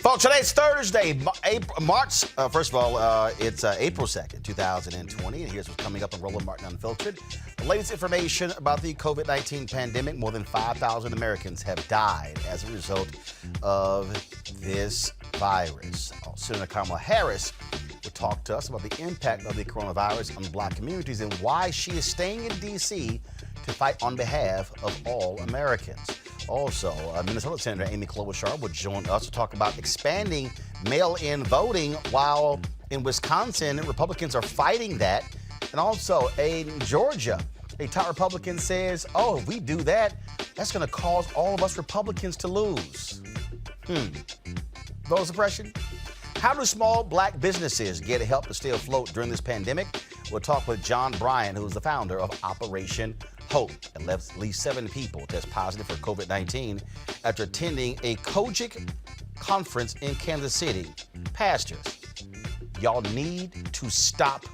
Folks, today's Thursday, March, first of all, it's April 2nd, 2020, and here's what's coming up on Roland Martin Unfiltered. The latest information about the COVID-19 pandemic: more than 5,000 Americans have died as a result of this virus. Senator Kamala Harris will talk to us about the impact of the coronavirus on Black communities and why she is staying in D.C. to fight on behalf of all Americans. Also, Minnesota Senator Amy Klobuchar will join us to talk about expanding mail-in voting, while in Wisconsin, Republicans are fighting that. And also, in Georgia, a top Republican says, if we do that, that's going to cause all of us Republicans to lose. Voter suppression? How do small Black businesses get help to stay afloat during this pandemic? We'll talk with John Bryan, who's the founder of Operation Hope, and left at least 7 people test positive for COVID-19 after attending a Kojic conference in Kansas City. Pastors, y'all need to stop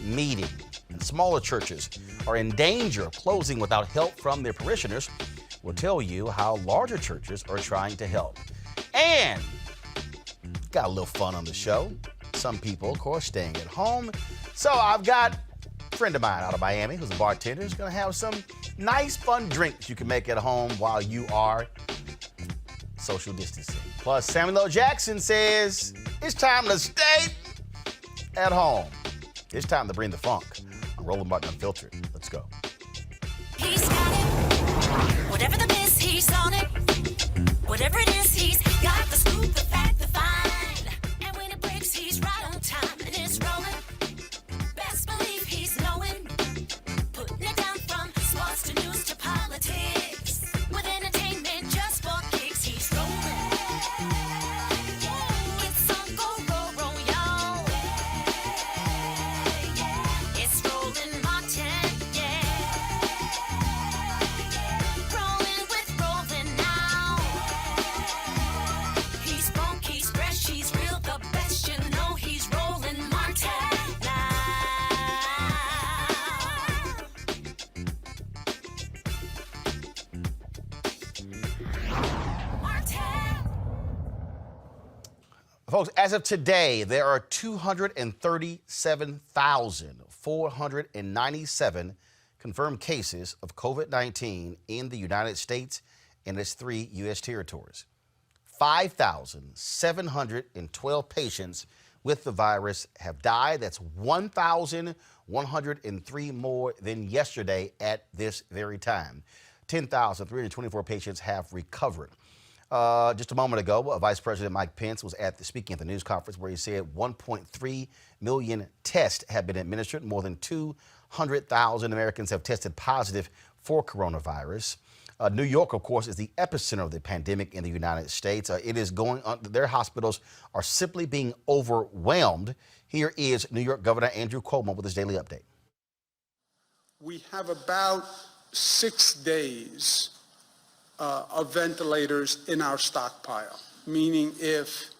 meeting. And smaller churches are in danger of closing without help from their parishioners. We'll tell you how larger churches are trying to help. And got a little fun on the show. Some people, of course, staying at home. So I've got a friend of mine out of Miami who's a bartender who's going to have some nice, fun drinks you can make at home while you are social distancing. Plus, Samuel L. Jackson says it's time to stay at home. It's time to bring the funk. I'm Roland Martin Unfiltered. Let's go. He's got it. Whatever the miss, he's on it. Whatever it is, he's got the scoop, the fact, the find. And when it breaks, he's right on time and it's rolling. Best believe he's knowing. Putting it down from sports to news to politics. With entertainment just for kicks, he's rolling. It's on go, y'all. It's Roland Martin, Rolling with Roland now. He's funky, he's fresh, he's real, the best, you know he's Roland Martin now. Martin. Folks, as of today, there are 237,497 confirmed cases of COVID-19 in the United States and its 3 U.S. territories. 5,712 patients with the virus have died. That's 1,103 more than yesterday at this very time. 10,324 patients have recovered. Just a moment ago, Vice President Mike Pence was speaking at the news conference where he said 1.3 million tests have been administered. More than 200,000 Americans have tested positive for coronavirus. New York, of course, is the epicenter of the pandemic in the United States. It is going on. Their hospitals are simply being overwhelmed. Here is New York Governor Andrew Cuomo with his daily update. We have about 6 days of ventilators in our stockpile, meaning if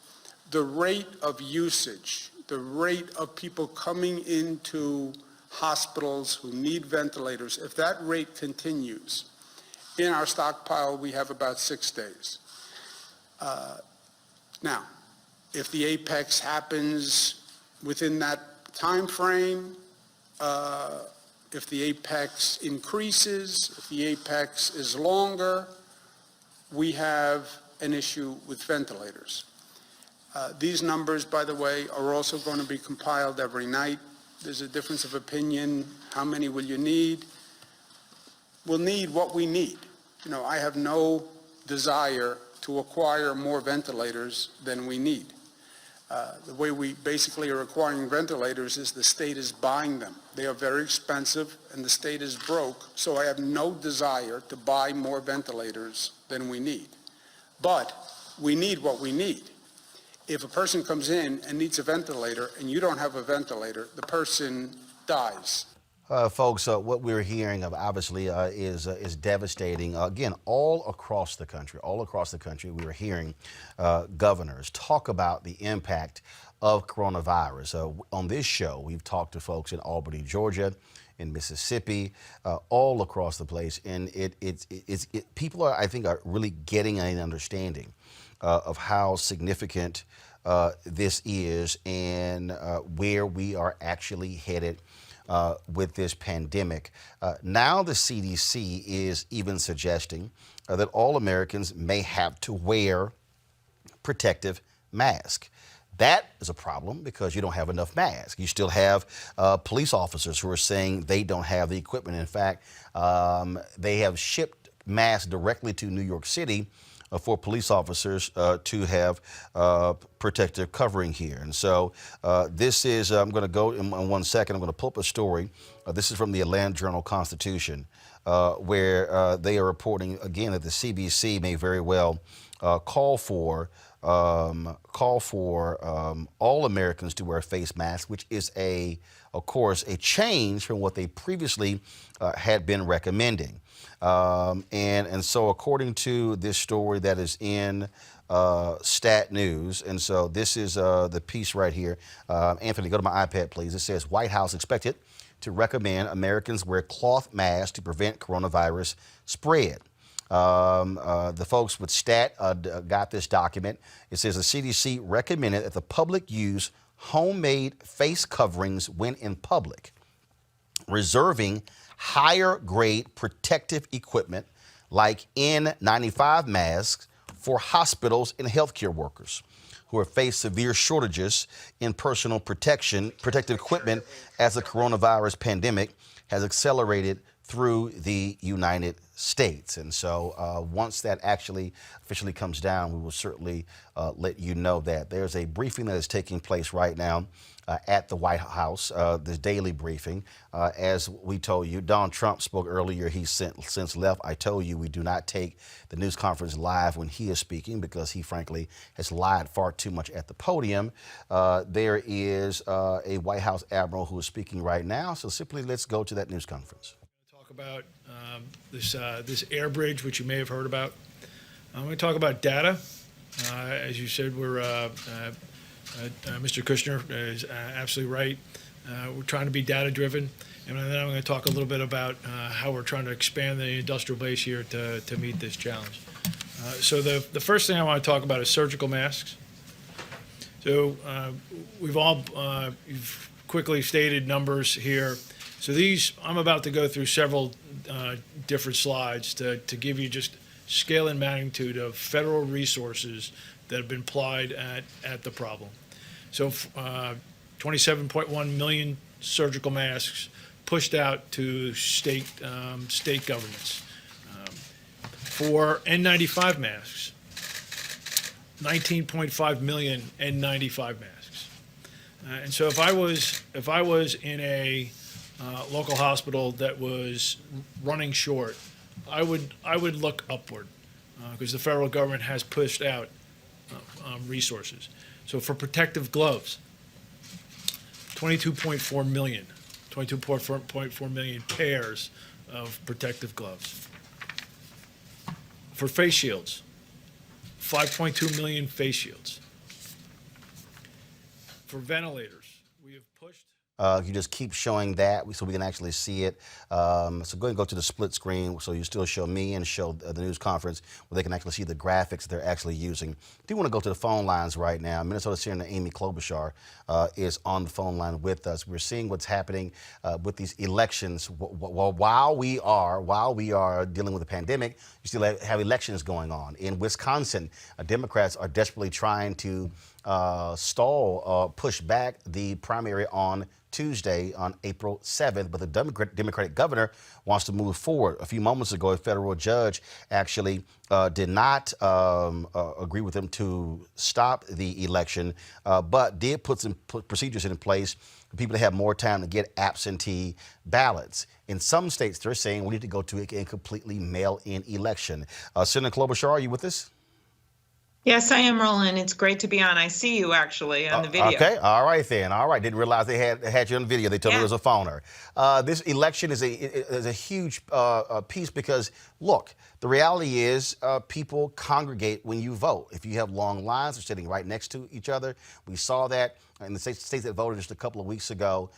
the rate of usage, the rate of people coming into hospitals who need ventilators, if that rate continues, in our stockpile we have about 6 days. Now, if the apex happens within that time frame, if the apex increases, if the apex is longer, we have an issue with ventilators. These numbers, by the way, are also going to be compiled every night. There's a difference of opinion. How many will you need? We'll need what we need. You know, I have no desire to acquire more ventilators than we need. The way we basically are acquiring ventilators is the state is buying them. They are very expensive and the state is broke, so I have no desire to buy more ventilators than we need. But we need what we need. If a person comes in and needs a ventilator and you don't have a ventilator, the person dies. Folks, what we're hearing of obviously is devastating. Again, all across the country, we're hearing governors talk about the impact of coronavirus. On this show, we've talked to folks in Albany, Georgia, in Mississippi, all across the place. And people are, I think, are really getting an understanding of how significant this is and where we are actually headed with this pandemic. Now the CDC is even suggesting that all Americans may have to wear protective masks. That is a problem because you don't have enough masks. You still have police officers who are saying they don't have the equipment. In fact, they have shipped masks directly to New York City for police officers to have protective covering here. And so this is, I'm going to go in 1 second, I'm going to pull up a story. This is from the Atlanta Journal-Constitution, where they are reporting, again, that the CDC may very well call for all Americans to wear face masks, which is of course, a change from what they previously had been recommending. And so according to this story that is in Stat News, and so this is the piece right here. Anthony, go to my iPad, please. It says, White House expected to recommend Americans wear cloth masks to prevent coronavirus spread. The folks with Stat got this document. It says the CDC recommended that the public use homemade face coverings when in public, reserving higher grade protective equipment like N95 masks for hospitals and healthcare workers who have faced severe shortages in personal protective equipment as the coronavirus pandemic has accelerated through the United States. And so once that actually officially comes down, we will certainly let you know that. There's a briefing that is taking place right now at the White House, this daily briefing. As we told you, Donald Trump spoke earlier. He's since left. I told you we do not take the news conference live when he is speaking because he, frankly, has lied far too much at the podium. There is a White House admiral who is speaking right now. So simply let's go to that news conference. About this air bridge, which you may have heard about. I'm going to talk about data. As you said, Mr. Kushner is absolutely right. We're trying to be data driven, and then I'm going to talk a little bit about how we're trying to expand the industrial base here to meet this challenge. So the first thing I want to talk about is surgical masks. So you've quickly stated numbers here. So I'm about to go through several different slides to give you just scale and magnitude of federal resources that have been applied at the problem. So 27.1 million surgical masks pushed out to state governments. For N95 masks, 19.5 million N95 masks. And so if I was in a local hospital that was running short, I would look upward because the federal government has pushed out resources. So for protective gloves, 22.4 million pairs of protective gloves. For face shields, 5.2 million face shields. For ventilators, we have pushed. You just keep showing that so we can actually see it. So go ahead and go to the split screen so you still show me and show the news conference where they can actually see the graphics they're actually using. I do want to go to the phone lines right now. Minnesota Senator Amy Klobuchar is on the phone line with us. We're seeing what's happening with these elections. While we are dealing with the pandemic, you still have elections going on. In Wisconsin, Democrats are desperately trying to push back the primary on Tuesday on April 7th, but the Democratic governor wants to move forward. A few moments ago, a federal judge actually did not agree with him to stop the election, but did put some procedures in place for people to have more time to get absentee ballots. In some states, they're saying we need to go to a completely mail-in election. Senator Klobuchar, are you with us? Yes, I am, Roland. It's great to be on. I see you actually on the video. Okay, all right then. All right, didn't realize they had you on video. They told me it was a phoner. This election is a huge piece because, look, the reality is people congregate when you vote. If you have long lines, they're sitting right next to each other. We saw that in the states that voted just a couple of weeks ago.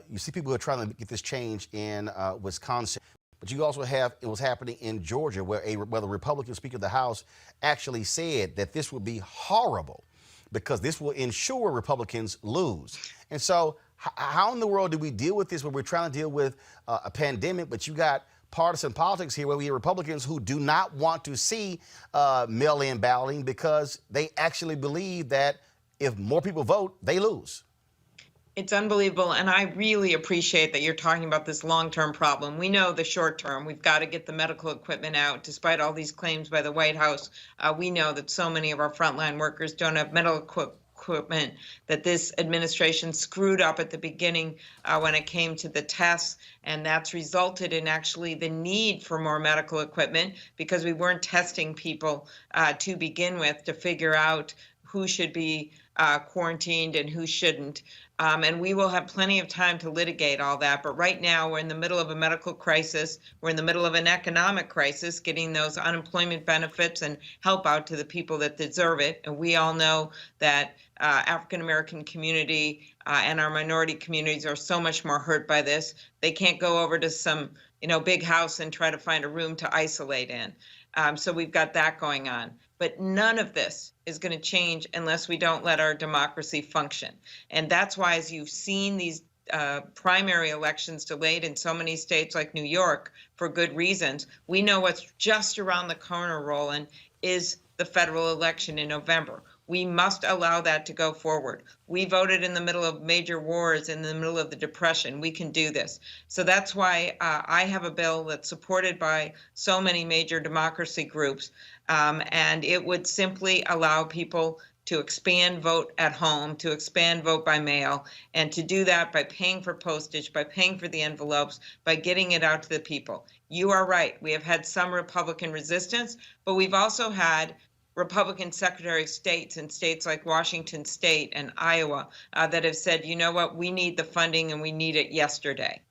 You see people who are trying to get this change in Wisconsin. But you also have it was happening in Georgia, where the Republican Speaker of the House actually said that this would be horrible because this will ensure Republicans lose. And so how in the world do we deal with this when we're trying to deal with a pandemic, but you got partisan politics here where we have Republicans who do not want to see mail-in balloting because they actually believe that if more people vote, they lose? It's unbelievable, and I really appreciate that you're talking about this long-term problem. We know the short term. We've got to get the medical equipment out. Despite all these claims by the White House, we know that so many of our frontline workers don't have medical equipment, that this administration screwed up at the beginning when it came to the tests, and that's resulted in actually the need for more medical equipment because we weren't testing people to begin with to figure out who should be quarantined and who shouldn't. And we will have plenty of time to litigate all that. But right now, we're in the middle of a medical crisis. We're in the middle of an economic crisis, getting those unemployment benefits and help out to the people that deserve it. And we all know that African-American community and our minority communities are so much more hurt by this. They can't go over to some, big house and try to find a room to isolate in. So we've got that going on. But none of this is going to change unless we don't let our democracy function. And that's why, as you've seen these primary elections delayed in so many states like New York for good reasons, we know what's just around the corner, Roland, is the federal election in November. We must allow that to go forward. We voted in the middle of major wars, in the middle of the Depression. We can do this. So that's why I have a bill that's supported by so many major democracy groups, and it would simply allow people to expand vote at home, to expand vote by mail, and to do that by paying for postage, by paying for the envelopes, by getting it out to the people. You are right. We have had some Republican resistance, but we've also had Republican Secretary of States in states like Washington State and Iowa that have said, you know what, we need the funding and we need it yesterday.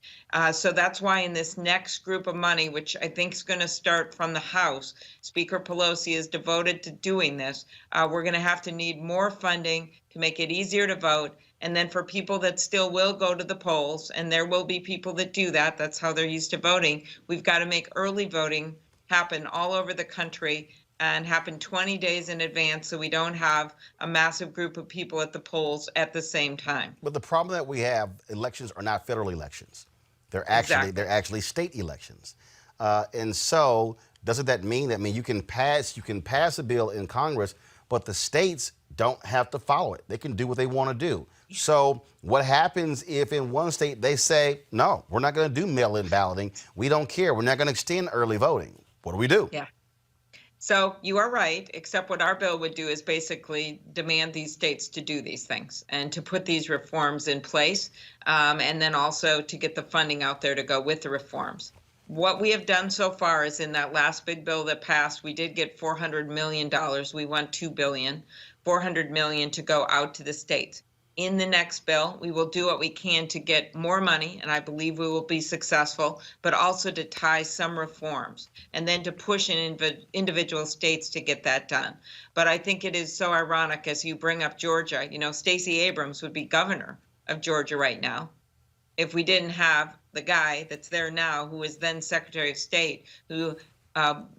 So that's why in this next group of money, which I think is going to start from the House, Speaker Pelosi is devoted to doing this. We're going to have to need more funding to make it easier to vote. And then for people that still will go to the polls, and there will be people that do that, that's how they're used to voting, we've got to make early voting happen all over the country and happen 20 days in advance so we don't have a massive group of people at the polls at the same time. But the problem that we have, elections are not federal elections. They're actually state elections. And so doesn't that mean you can pass a bill in Congress, but the states don't have to follow it. They can do what they want to do. So what happens if in one state they say, no, we're not going to do mail-in balloting. We don't care. We're not going to extend early voting. What do we do? Yeah. So you are right, except what our bill would do is basically demand these states to do these things and to put these reforms in place, and then also to get the funding out there to go with the reforms. What we have done so far is in that last big bill that passed, we did get $400 million. We want $2 billion, $400 million to go out to the states. In the next bill, we will do what we can to get more money, and I believe we will be successful, but also to tie some reforms and then to push in individual states to get that done. But I think it is so ironic as you bring up Georgia. Stacey Abrams would be governor of Georgia right now if we didn't have the guy that's there now who was then Secretary of State who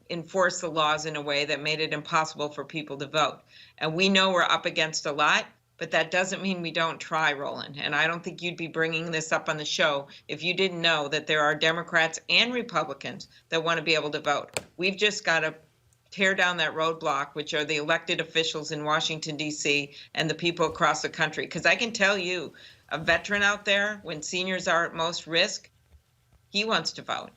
enforced the laws in a way that made it impossible for people to vote. And we know we're up against a lot, but that doesn't mean we don't try, Roland. And I don't think you'd be bringing this up on the show if you didn't know that there are Democrats and Republicans that want to be able to vote. We've just got to tear down that roadblock, which are the elected officials in Washington, D.C., and the people across the country. Because I can tell you, a veteran out there, when seniors are at most risk, he wants to vote.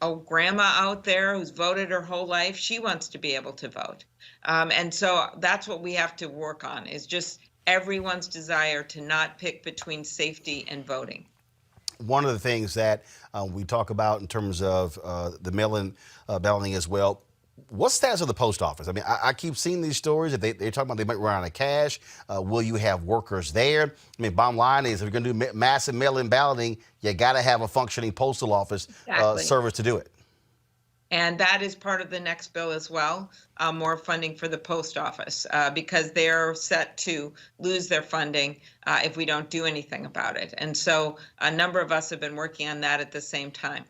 A grandma out there who's voted her whole life, she wants to be able to vote. And so that's what we have to work on, is just everyone's desire to not pick between safety and voting. One of the things that we talk about in terms of the mail-in balloting as well, what's the status of the post office? I keep seeing these stories that they're talking about they might run out of cash. Will you have workers there? Bottom line is if you're going to do massive mail-in balloting, you got to have a functioning postal office service to do it. And that is part of the next bill as well, more funding for the post office, because they're set to lose their funding if we don't do anything about it. And so a number of us have been working on that at the same time.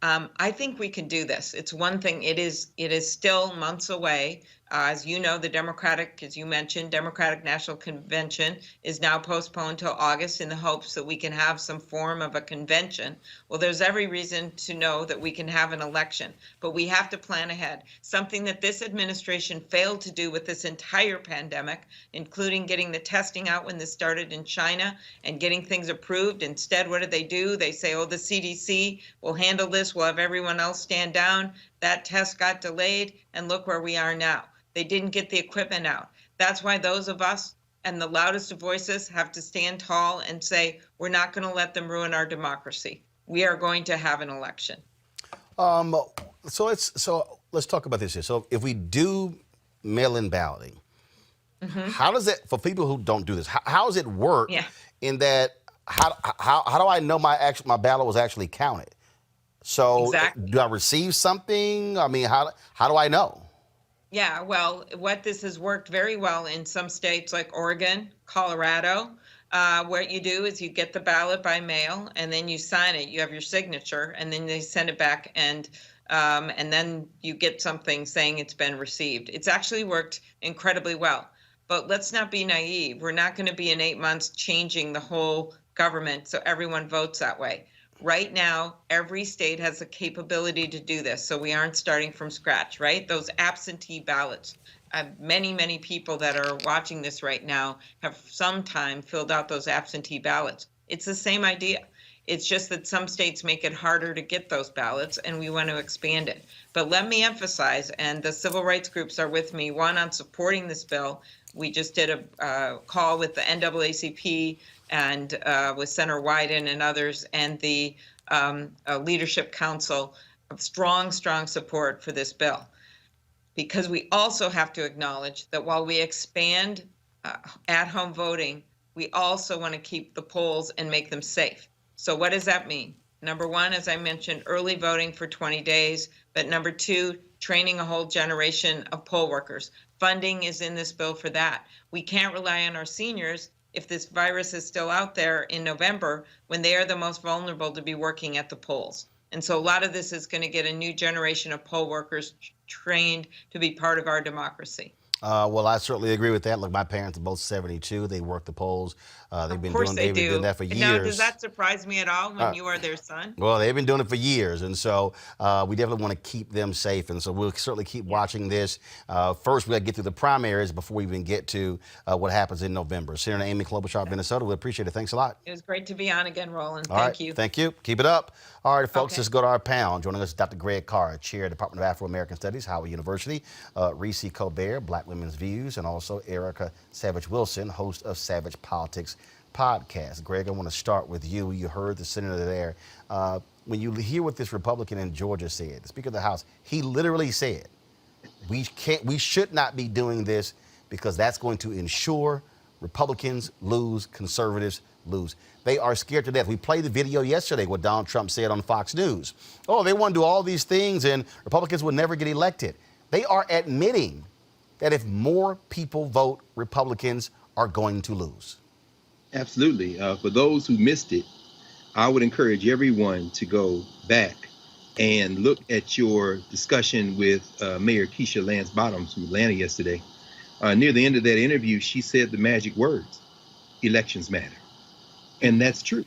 I think we can do this. It's one thing, it is still months away. As you know, as you mentioned, Democratic National Convention is now postponed till August in the hopes that we can have some form of a convention. Well, there's every reason to know that we can have an election, but we have to plan ahead. Something that this administration failed to do with this entire pandemic, including getting the testing out when this started in China and getting things approved. Instead, what do? They say, oh, the CDC will handle this. We'll have everyone else stand down. That test got delayed, and look where we are now. They didn't get the equipment out. That's why those of us and the loudest of voices have to stand tall and say, we're not going to let them ruin our democracy. We are going to have an election. So let's talk about this here. So if we do mail-in balloting, how does it, for people who don't do this, how does it work? Yeah. In that, how do I know my ballot was actually counted? So Exactly. do I receive something? I mean, how do I know? Yeah, well, what this has worked very well in some states like Oregon, Colorado. What you do is you get the ballot by mail and then you sign it. You have your signature and then they send it back and then you get something saying it's been received. It's actually worked incredibly well. But let's not be naive. We're not going to be in 8 months changing the whole government so everyone votes that way. Right now, every state has the capability to do this, so we aren't starting from scratch, right? Those absentee ballots. Many people that are watching this right now have sometime filled out those absentee ballots. It's the same idea. It's just that some states make it harder to get those ballots, and we want to expand it. But let me emphasize, and the civil rights groups are with me, one, on supporting this bill. We just did a call with the NAACP and with Senator Wyden and others, and the Leadership Council of strong support for this bill. Because we also have to acknowledge that while we expand at-home voting, we also want to keep the polls and make them safe. So what does that mean? Number one, as I mentioned, early voting for 20 days. But number two, training a whole generation of poll workers. Funding is in this bill for that. We can't rely on our seniors if this virus is still out there in November when they are the most vulnerable to be working at the polls. And so a lot of this is going to get a new generation of poll workers trained to be part of our democracy. Well, I certainly agree with that. Look, my parents are both 72. They work the polls. They've been doing that for years. Now, does that surprise me at all when you are their son? Well, they've been doing it for years, and so we definitely want to keep them safe, and so we'll certainly keep watching this. First, we got to get through the primaries before we even get to what happens in November. Senator Amy Klobuchar of Minnesota, we appreciate it. Thanks a lot. It was great to be on again, Roland. Thank you. Thank you. Keep it up. All right, folks, Okay. let's go to our panel. Joining us is Dr. Greg Carr, Chair of the Department of Afro-American Studies, Howard University, Reese Colbert, Black Women's Views, and also Erica Savage-Wilson, host of Savage Politics podcast. Greg, I want to start with you. You heard the senator there. When you hear what this Republican in Georgia said, the Speaker of the House, he literally said, we should not be doing this because that's going to ensure Republicans lose, conservatives lose. They are scared to death. We played the video yesterday, what Donald Trump said on Fox News. Oh, they want to do all these things and Republicans will never get elected. They are admitting that if more people vote, Republicans are going to lose. Absolutely. For those who missed it, I would encourage everyone to go back and look at your discussion with Mayor Keisha Lance Bottoms from Atlanta yesterday. Near the end of that interview, she said the magic words, elections matter. And that's true.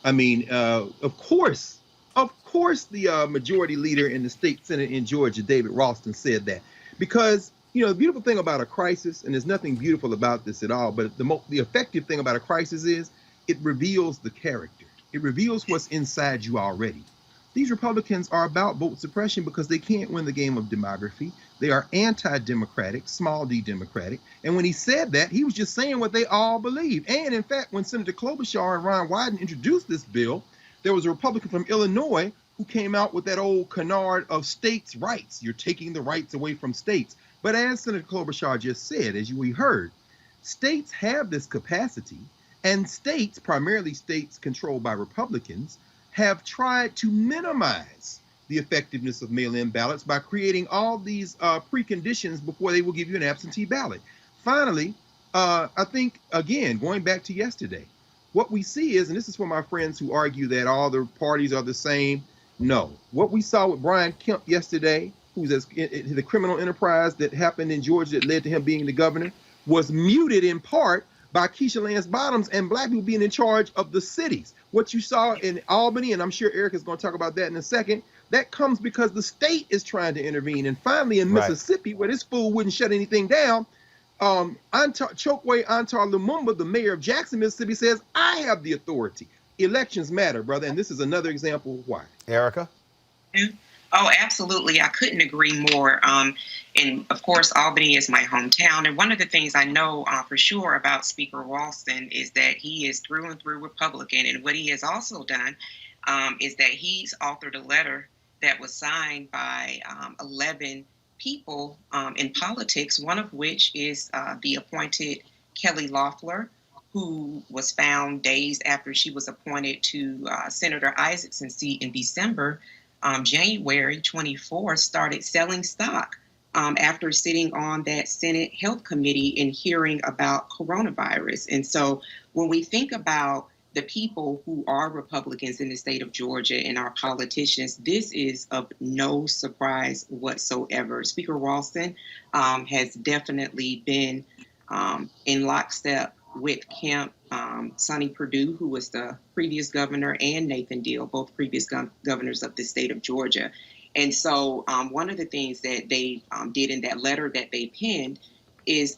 I mean, of course, the majority leader in the state Senate in Georgia, David Ralston, said that. Because, you know, the beautiful thing about a crisis, and there's nothing beautiful about this at all, but the effective thing about a crisis is it reveals the character. It reveals what's inside you already. These Republicans are about vote suppression because they can't win the game of demography. They are anti-democratic, small d democratic. And when he said that, he was just saying what they all believe. And in fact, when Senator Klobuchar and Ron Wyden introduced this bill, there was a Republican from Illinois who came out with that old canard of states' rights. You're taking the rights away from states. But as Senator Klobuchar just said, as we heard, states have this capacity, and states, primarily states controlled by Republicans, have tried to minimize the effectiveness of mail-in ballots by creating all these preconditions before they will give you an absentee ballot. Finally, I think, again, going back to yesterday, what we see is, and this is for my friends who argue that all the parties are the same, no. What we saw with Brian Kemp yesterday, who's the criminal enterprise that happened in Georgia that led to him being the governor, was muted in part by Keisha Lance Bottoms and black people being in charge of the cities. What you saw in Albany, and I'm sure Eric is going to talk about that in a second, that comes because the state is trying to intervene. And finally in Mississippi, where this fool wouldn't shut anything down, Chokwe Antar Lumumba, the mayor of Jackson, Mississippi, says, I have the authority. Elections matter, brother, and this is another example of why. Erica? Oh, absolutely. I couldn't agree more. And of course, Albany is my hometown. And one of the things I know for sure about Speaker Ralston is that he is through and through Republican. And what he has also done is that he's authored a letter that was signed by 11 people in politics, one of which is the appointed Kelly Loeffler, who was found days after she was appointed to Senator Isaacson's seat in December. January 24th, started selling stock after sitting on that Senate Health Committee and hearing about coronavirus. And so when we think about the people who are Republicans in the state of Georgia and our politicians, this is of no surprise whatsoever. Speaker Ralston has definitely been in lockstep with Kemp, Sonny Perdue, who was the previous governor, and Nathan Deal, both previous governors of the state of Georgia. And so one of the things that they did in that letter that they penned is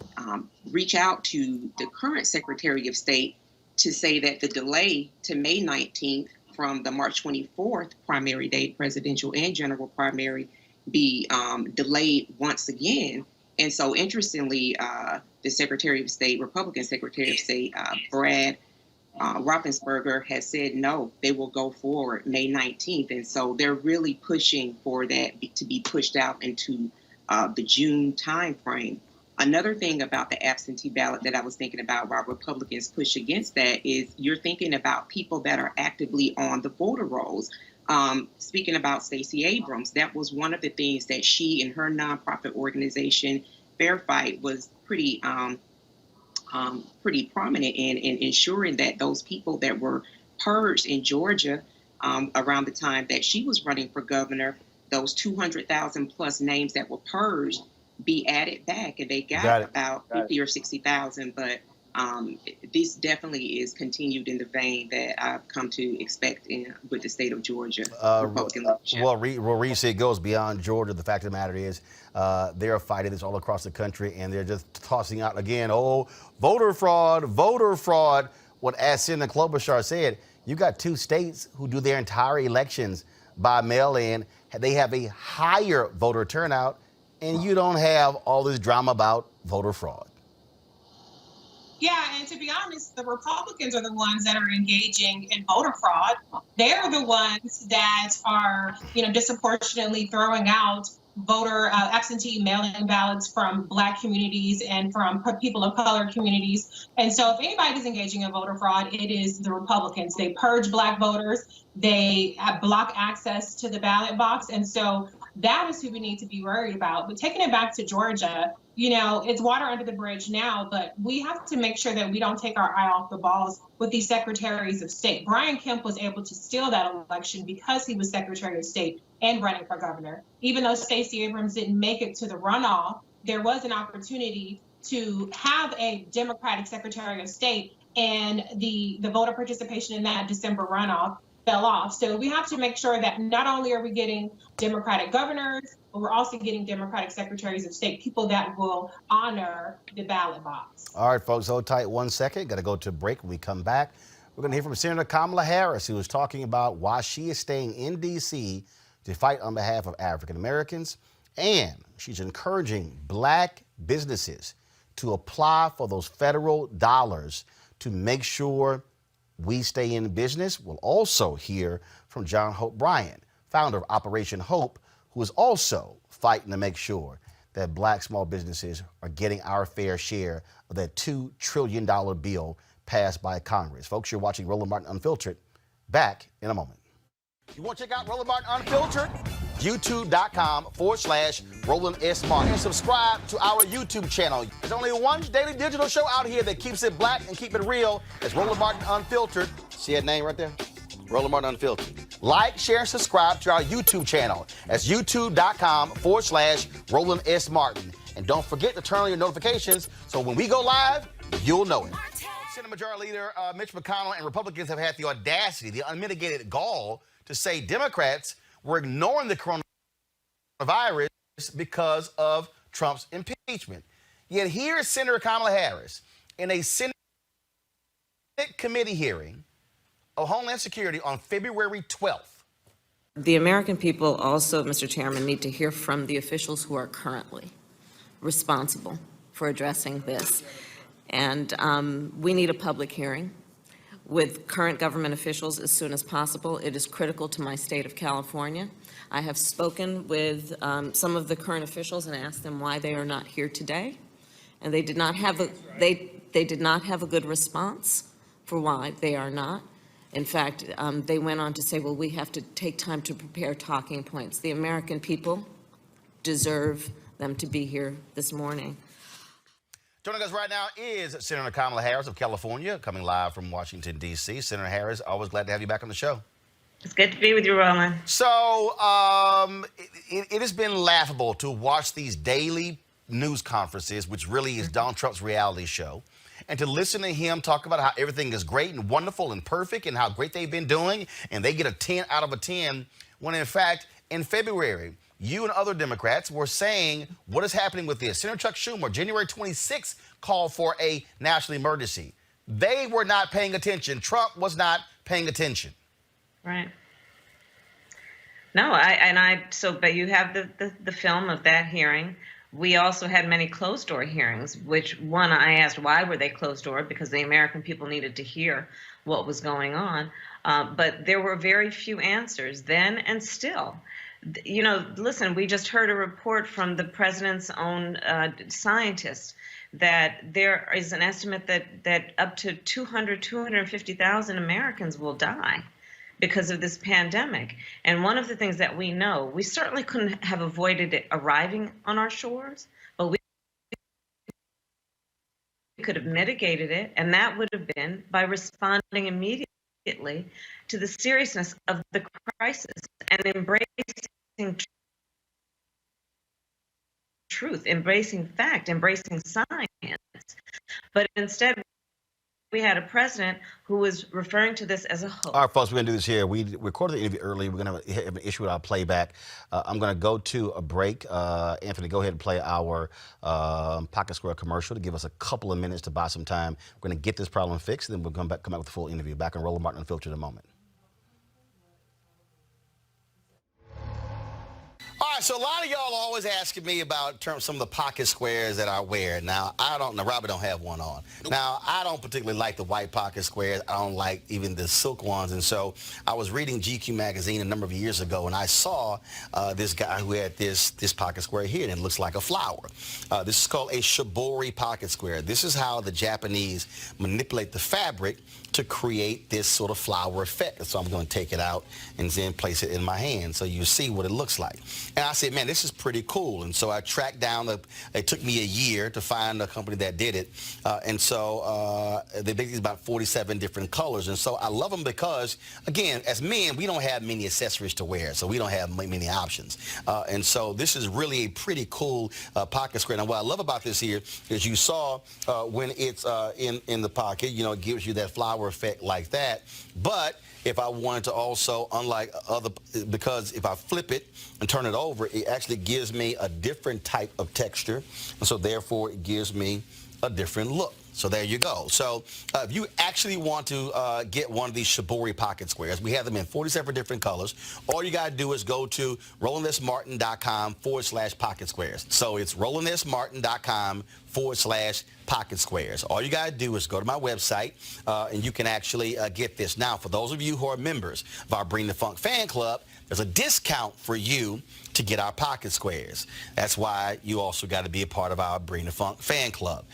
reach out to the current Secretary of State to say that the delay to May 19th from the March 24th primary date, presidential and general primary, be delayed once again. And so interestingly, the Secretary of State, Republican Secretary of State, Brad Raffensperger, has said no, they will go forward May 19th. And so they're really pushing for that to be pushed out into the June timeframe. Another thing about the absentee ballot that I was thinking about while Republicans push against that is you're thinking about people that are actively on the voter rolls. Speaking about Stacey Abrams, that was one of the things that she and her nonprofit organization, Fair Fight, was pretty prominent in ensuring that those people that were purged in Georgia around the time that she was running for governor, those 200,000 plus names that were purged, be added back, and they got about 50 or 60,000. But this definitely is continued in the vein that I've come to expect with the state of Georgia. Republican leadership. Well, Reese, it goes beyond Georgia. The fact of the matter is they're fighting this all across the country, and they're just tossing out again, voter fraud, voter fraud. What, as Senator Klobuchar said, you got two states who do their entire elections by mail-in. They have a higher voter turnout, and you don't have all this drama about voter fraud. Yeah, and to be honest, the Republicans are the ones that are engaging in voter fraud. They're the ones that are, disproportionately throwing out voter absentee mail-in ballots from Black communities and from people of color communities. And so if anybody's engaging in voter fraud, it is the Republicans. They purge Black voters. They block access to the ballot box. And so that is who we need to be worried about. But taking it back to Georgia, it's water under the bridge now, but we have to make sure that we don't take our eye off the balls with these secretaries of state. Brian Kemp was able to steal that election because he was Secretary of State and running for governor. Even though Stacey Abrams didn't make it to the runoff, there was an opportunity to have a Democratic Secretary of State, and the voter participation in that December runoff fell off. So we have to make sure that not only are we getting Democratic governors, but we're also getting Democratic secretaries of state, people that will honor the ballot box. All right, folks, hold tight 1 second. Got to go to a break. When we come back, we're going to hear from Senator Kamala Harris, who is talking about why she is staying in D.C. to fight on behalf of African Americans. And she's encouraging Black businesses to apply for those federal dollars to make sure we stay in business. We'll also hear from John Hope Bryant, founder of Operation Hope, who is also fighting to make sure that Black small businesses are getting our fair share of that $2 trillion bill passed by Congress. Folks, you're watching Roland Martin Unfiltered. Back in a moment. You want to check out Roland Martin Unfiltered? YouTube.com/Roland S. Martin. And subscribe to our YouTube channel. There's only one daily digital show out here that keeps it black and keep it real. It's Roland Martin Unfiltered. See that name right there? Roland Martin Unfiltered. Like, share, and subscribe to our YouTube channel. That's YouTube.com/Roland S. Martin. And don't forget to turn on your notifications so when we go live, you'll know it. Senate Majority Leader Mitch McConnell and Republicans have had the audacity, the unmitigated gall to say Democrats were ignoring the coronavirus because of Trump's impeachment. Yet here is Senator Kamala Harris in a Senate committee hearing of Homeland Security on February 12th. The American people also, Mr. Chairman, need to hear from the officials who are currently responsible for addressing this. And we need a public hearing with current government officials as soon as possible. It is critical to my state of California. I have spoken with some of the current officials and asked them why they are not here today. And they did not have a good response for why they are not. In fact, they went on to say, well, we have to take time to prepare talking points. The American people deserve them to be here this morning. Joining us right now is Senator Kamala Harris of California, coming live from Washington, D.C. Senator Harris, always glad to have you back on the show. It's good to be with you, Roland. So it has been laughable to watch these daily news conferences, which really is Donald Trump's reality show, and to listen to him talk about how everything is great and wonderful and perfect and how great they've been doing, and they get a 10 out of a 10, when in fact, in February, you and other Democrats were saying, what is happening with this? Senator Chuck Schumer, January 26th, called for a national emergency. They were not paying attention. Trump was not paying attention. Right. No, but you have the film of that hearing. We also had many closed-door hearings, which one, I asked why were they closed-door, because the American people needed to hear what was going on. But there were very few answers then and still. You know, listen, we just heard a report from the president's own scientists that there is an estimate that up to 250,000 Americans will die because of this pandemic. And one of the things that we know, we certainly couldn't have avoided it arriving on our shores, but we could have mitigated it, and that would have been by responding immediately to the seriousness of the crisis and embracing truth, embracing fact, embracing science. But instead, we had a president who was referring to this as a hoax. All right, folks, we're going to do this here. We recorded the interview early. We're going to have an issue with our playback. I'm going to go to a break. Anthony, go ahead and play our Pocket Square commercial to give us a couple of minutes to buy some time. We're going to get this problem fixed, and then we'll come back with the full interview. Back on Roland Martin Unfiltered in a moment. All right, so a lot of y'all are always asking me about some of the pocket squares that I wear. Now, Robert don't have one on. Nope. Now, I don't particularly like the white pocket squares. I don't like even the silk ones. And so I was reading GQ magazine a number of years ago, and I saw this guy who had this pocket square here, and it looks like a flower. This is called a shibori pocket square. This is how the Japanese manipulate the fabric to create this sort of flower effect. So I'm going to take it out and then place it in my hand so you see what it looks like. And I said, man, this is pretty cool. And so I tracked down, it took me a year to find a company that did it. And so they make these about 47 different colors. And so I love them because, again, as men, we don't have many accessories to wear, so we don't have many options. And so this is really a pretty cool pocket square. Now, what I love about this here is you saw when it's in the pocket, you know, it gives you that flower effect like that. But if I wanted to also, unlike other, because if I flip it and turn it over, it actually gives me a different type of texture. And so therefore it gives me a different look. So there you go. So if you actually want to get one of these shibori pocket squares, we have them in 47 different colors. All you got to do is go to RolandSMartin.com/pocket squares. So it's RolandSMartin.com/pocket squares. All you got to do is go to my website and you can actually get this. Now, for those of you who are members of our Bring the Funk fan club, there's a discount for you to get our pocket squares. That's why you also got to be a part of our Bring the Funk fan club.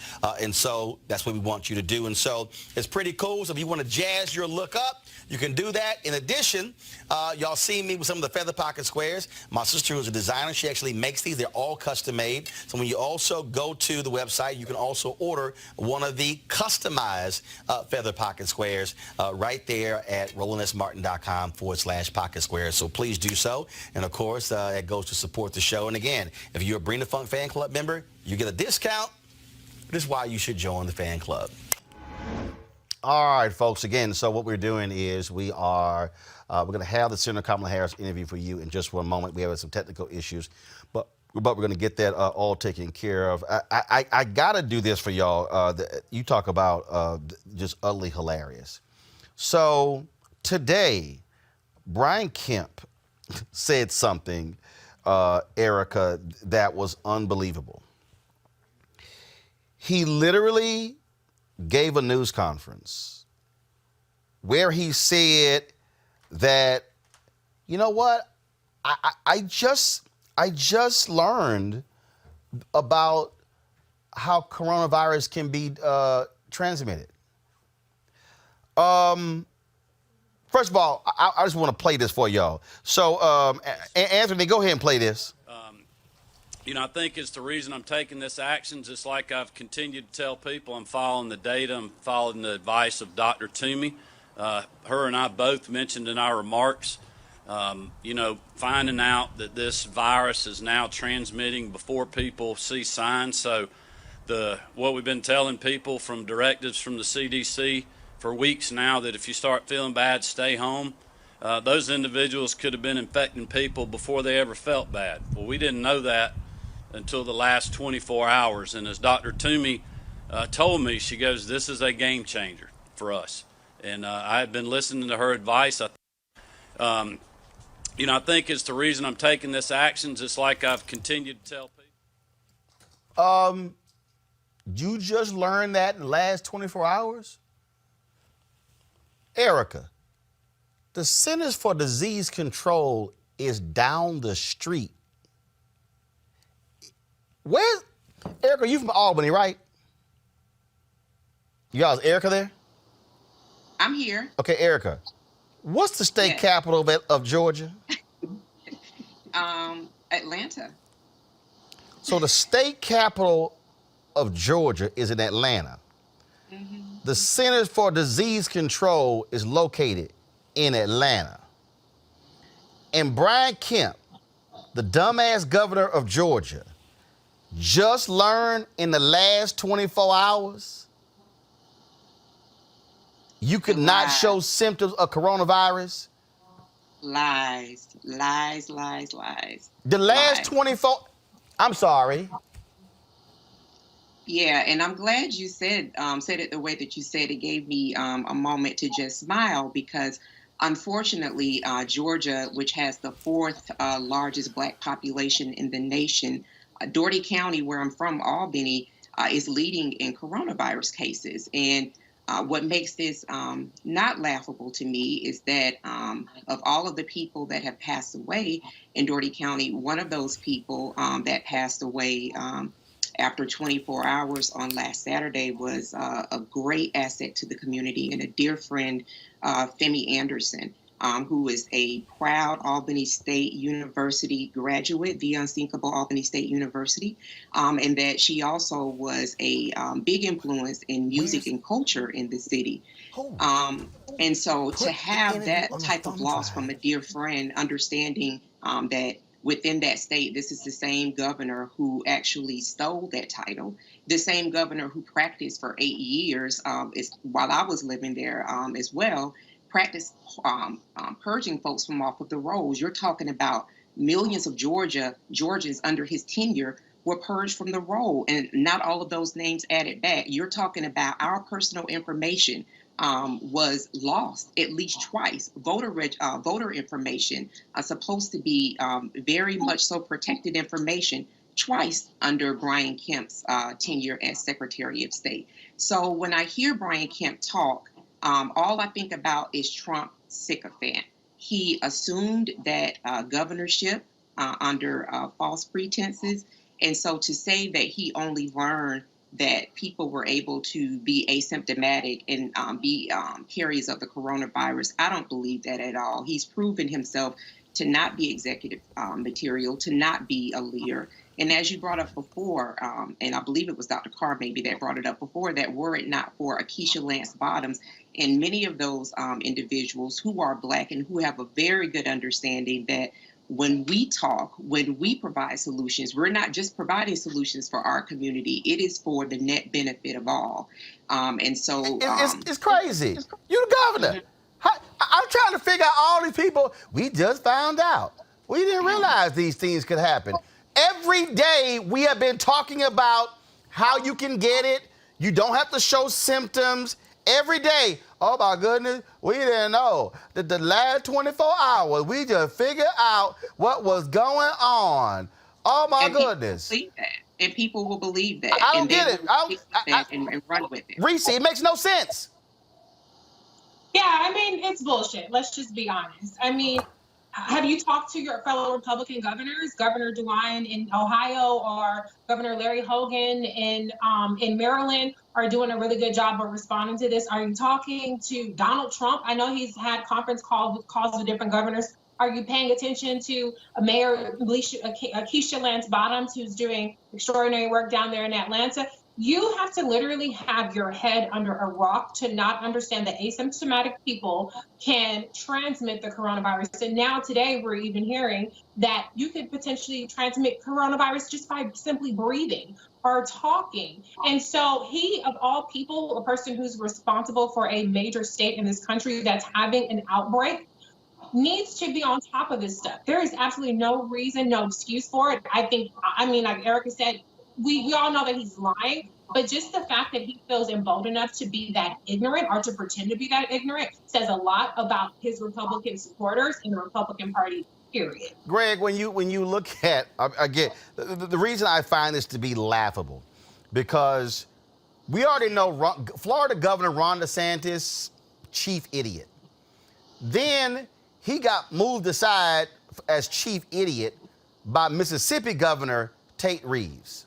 And so that's what we want you to do. And so it's pretty cool. So if you want to jazz your look up, you can do that. In addition, y'all see me with some of the feather pocket squares. My sister, who's a designer, she actually makes these. They're all custom made. So when you also go to the website, you can also order one of the customized feather pocket squares right there at rolandsmartin.com/pocket squares. So please do so. And of course, it goes to support the show. And again, if you're a Bring the Funk fan club member, you get a discount. This is why you should join the fan club. All right, folks. Again, so what we're doing is we're going to have the Senator Kamala Harris interview for you in just one moment. We have some technical issues, but we're going to get that all taken care of. I got to do this for y'all. You talk about just utterly hilarious. So today, Brian Kemp said something, Erica, that was unbelievable. He literally gave a news conference where he said that, you know what, I just learned about how coronavirus can be transmitted. First of all, I just want to play this for y'all. So, Anthony, go ahead and play this. I think it's the reason I'm taking this action. Just like I've continued to tell people, I'm following the data, I'm following the advice of Dr. Toomey. Her and I both mentioned in our remarks, finding out that this virus is now transmitting before people see signs. So what we've been telling people from directives from the CDC for weeks now, that if you start feeling bad, stay home. Those individuals could have been infecting people before they ever felt bad. Well, we didn't know that until the last 24 hours. And as Dr. Toomey told me, she goes, this is a game changer for us. And I had been listening to her advice. I think it's the reason I'm taking this action, just like I've continued to tell people. You just learned that in the last 24 hours? Erica, the Centers for Disease Control is down the street. Erica, you from Albany, right? You guys, Erica there? I'm here. Okay, Erica, what's the state capital of Georgia? Atlanta. So the state capital of Georgia is in Atlanta. Mm-hmm. The Centers for Disease Control is located in Atlanta. And Brian Kemp, the dumbass governor of Georgia, just learned in the last 24 hours you could not show symptoms of coronavirus. Lies. The last 24, I'm sorry. Yeah, and I'm glad you said it the way that you said. It gave me a moment to just smile, because unfortunately, Georgia, which has the fourth largest Black population in the nation, Dougherty County, where I'm from, Albany, is leading in coronavirus cases. And what makes this not laughable to me is that of all of the people that have passed away in Dougherty County, one of those people that passed away after 24 hours on last Saturday was a great asset to the community, and a dear friend, Femi Anderson, who is a proud Albany State University graduate, the Unsinkable Albany State University, and that she also was a big influence in music and culture in the city. And so to have that type of loss from a dear friend, understanding that within that state, this is the same governor who actually stole that title, the same governor who practiced for 8 years while I was living there as well, practiced purging folks from off of the rolls. You're talking about millions of Georgians under his tenure were purged from the roll, and not all of those names added back. You're talking about our personal information was lost at least twice. Voter information supposed to be very much so protected information twice under Brian Kemp's tenure as Secretary of State. So when I hear Brian Kemp talk, all I think about is Trump sycophant. He assumed that governorship under false pretenses. And so to say that he only learned that people were able to be asymptomatic and be carriers of the coronavirus, I don't believe that at all. He's proven himself to not be executive material, to not be a leader. And as you brought up before, and I believe it was Dr. Carr maybe that brought it up before, that were it not for Akeisha Lance Bottoms and many of those individuals who are Black and who have a very good understanding that when we talk, when we provide solutions, we're not just providing solutions for our community. It is for the net benefit of all. And so it's crazy. You the governor. I'm trying to figure out all these people. We just found out. We didn't realize these things could happen. Every day we have been talking about how you can get it. You don't have to show symptoms. Every day, oh my goodness, we didn't know that the last 24 hours, we just figured out what was going on. Oh my goodness. And people will believe that. I don't get it. And run with it. Reese, it makes no sense. Yeah, I mean, it's bullshit. Let's just be honest. I mean, have you talked to your fellow Republican governors, Governor DeWine in Ohio or Governor Larry Hogan in Maryland are doing a really good job of responding to this? Are you talking to Donald Trump? I know he's had conference calls with different governors. Are you paying attention to Mayor Akeisha Lance Bottoms, who's doing extraordinary work down there in Atlanta? You have to literally have your head under a rock to not understand that asymptomatic people can transmit the coronavirus. And now today we're even hearing that you could potentially transmit coronavirus just by simply breathing or talking. And so he, of all people, a person who's responsible for a major state in this country that's having an outbreak, needs to be on top of this stuff. There is absolutely no reason, no excuse for it. I mean, like Erica said, we all know that he's lying, but just the fact that he feels emboldened enough to be that ignorant or to pretend to be that ignorant says a lot about his Republican supporters in the Republican Party, period. Greg, when you look at, again, the reason I find this to be laughable, because we already know Florida Governor Ron DeSantis, chief idiot. Then he got moved aside as chief idiot by Mississippi Governor Tate Reeves.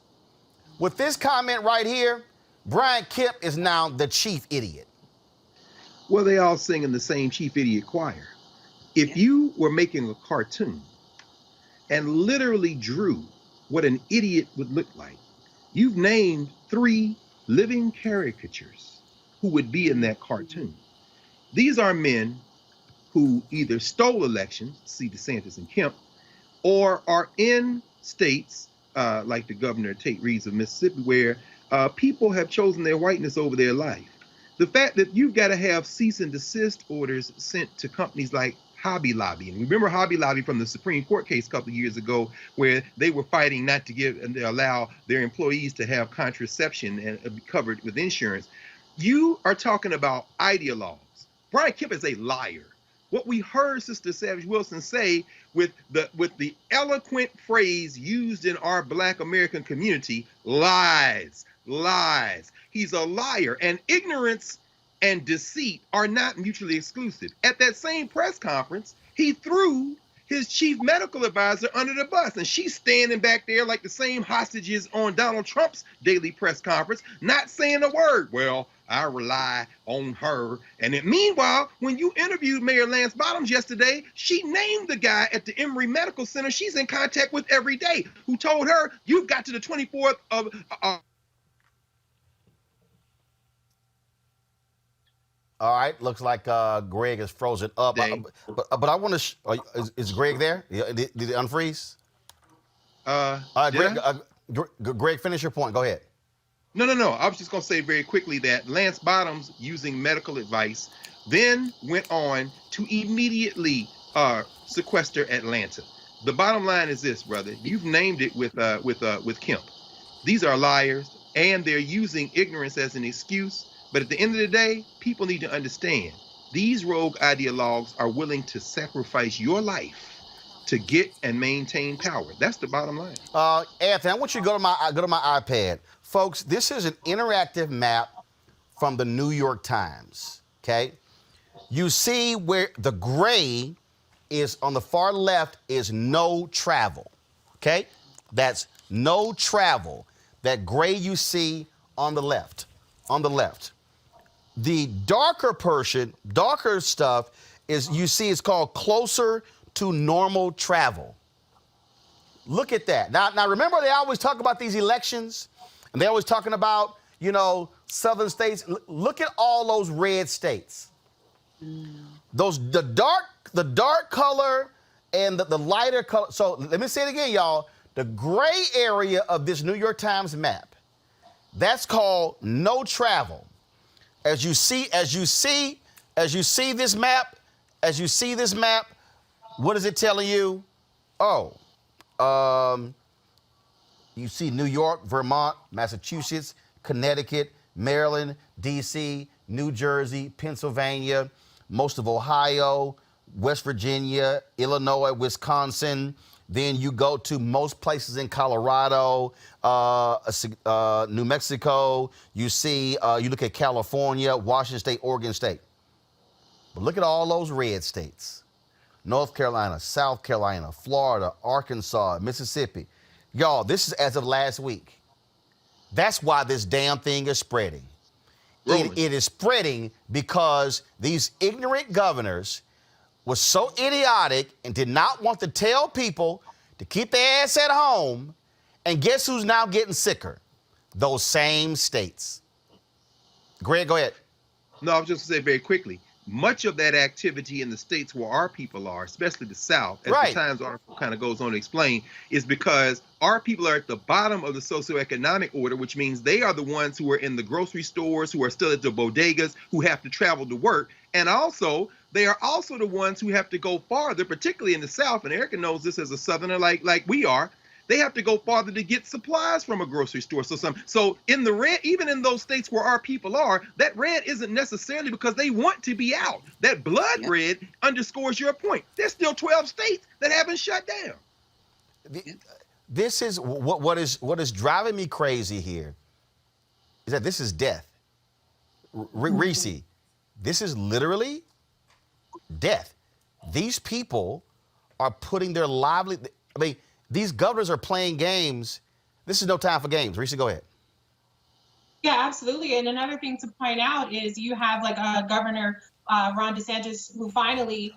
With this comment right here, Brian Kemp is now the chief idiot. Well, they all sing in the same chief idiot choir. If you were making a cartoon and literally drew what an idiot would look like, you've named 3 living caricatures who would be in that cartoon. These are men who either stole elections, see DeSantis and Kemp, or are in states like the governor Tate Reeves of Mississippi, where people have chosen their whiteness over their life. The fact that you've got to have cease and desist orders sent to companies like Hobby Lobby. And remember Hobby Lobby from the Supreme Court case a couple of years ago, where they were fighting not to give and allow their employees to have contraception and be covered with insurance. You are talking about ideologues. Brian Kemp is a liar. What we heard Sister Savage Wilson say with the eloquent phrase used in our Black American community, lies, lies. He's a liar, and ignorance and deceit are not mutually exclusive. At that same press conference, he threw his chief medical advisor under the bus, and she's standing back there like the same hostages on Donald Trump's daily press conference, not saying a word. Well, I rely on her. And then meanwhile, when you interviewed Mayor Lance Bottoms yesterday, she named the guy at the Emory Medical Center she's in contact with every day, who told her, you've got to the 24th of... All right, looks like Greg is frozen up. But I want to... is Greg there? Did it unfreeze? All right, Greg, finish your point. Go ahead. No. I was just going to say very quickly that Lance Bottoms, using medical advice, then went on to immediately sequester Atlanta. The bottom line is this, brother. You've named it with Kemp. These are liars, and they're using ignorance as an excuse. But at the end of the day, people need to understand these rogue ideologues are willing to sacrifice your life to get and maintain power. That's the bottom line. Anthony, I want you to go to my iPad. Folks, this is an interactive map from the New York Times, okay? You see where the gray is on the far left is no travel. Okay? That's no travel. That gray you see on the left. On the left. The darker portion, darker stuff is you see it's called closer to normal travel. Look at that. Now remember they always talk about these elections and they're always talking about, you know, southern states. Look at all those red states. The dark color and the lighter color. So let me say it again, y'all. The gray area of this New York Times map, that's called no travel. As you see this map, what is it telling you? Oh, you see New York, Vermont, Massachusetts, Connecticut, Maryland, D.C., New Jersey, Pennsylvania, most of Ohio, West Virginia, Illinois, Wisconsin. Then you go to most places in Colorado, New Mexico. You see, you look at California, Washington State, Oregon State. But look at all those red states. North Carolina, South Carolina, Florida, Arkansas, Mississippi. Y'all, this is as of last week. That's why this damn thing is spreading. It is spreading because these ignorant governors were so idiotic and did not want to tell people to keep their ass at home. And guess who's now getting sicker? Those same states. Greg, go ahead. No, I was just going to say very quickly, much of that activity in the states where our people are, especially the South, as the Times article kind of goes on to explain, is because our people are at the bottom of the socioeconomic order, which means they are the ones who are in the grocery stores, who are still at the bodegas, who have to travel to work. And also, they are also the ones who have to go farther, particularly in the South, and Erica knows this as a Southerner like we are. They have to go farther to get supplies from a grocery store. So in the red, even in those states where our people are, that red isn't necessarily because they want to be out. That blood red underscores your point. There's still 12 states that haven't shut down. This is what is driving me crazy here is that this is death. Reese, this is literally death. These people are putting their livelihood. I mean, these governors are playing games. This is no time for games. Reese, go ahead. Yeah, absolutely. And another thing to point out is you have like Governor Ron DeSantis, who finally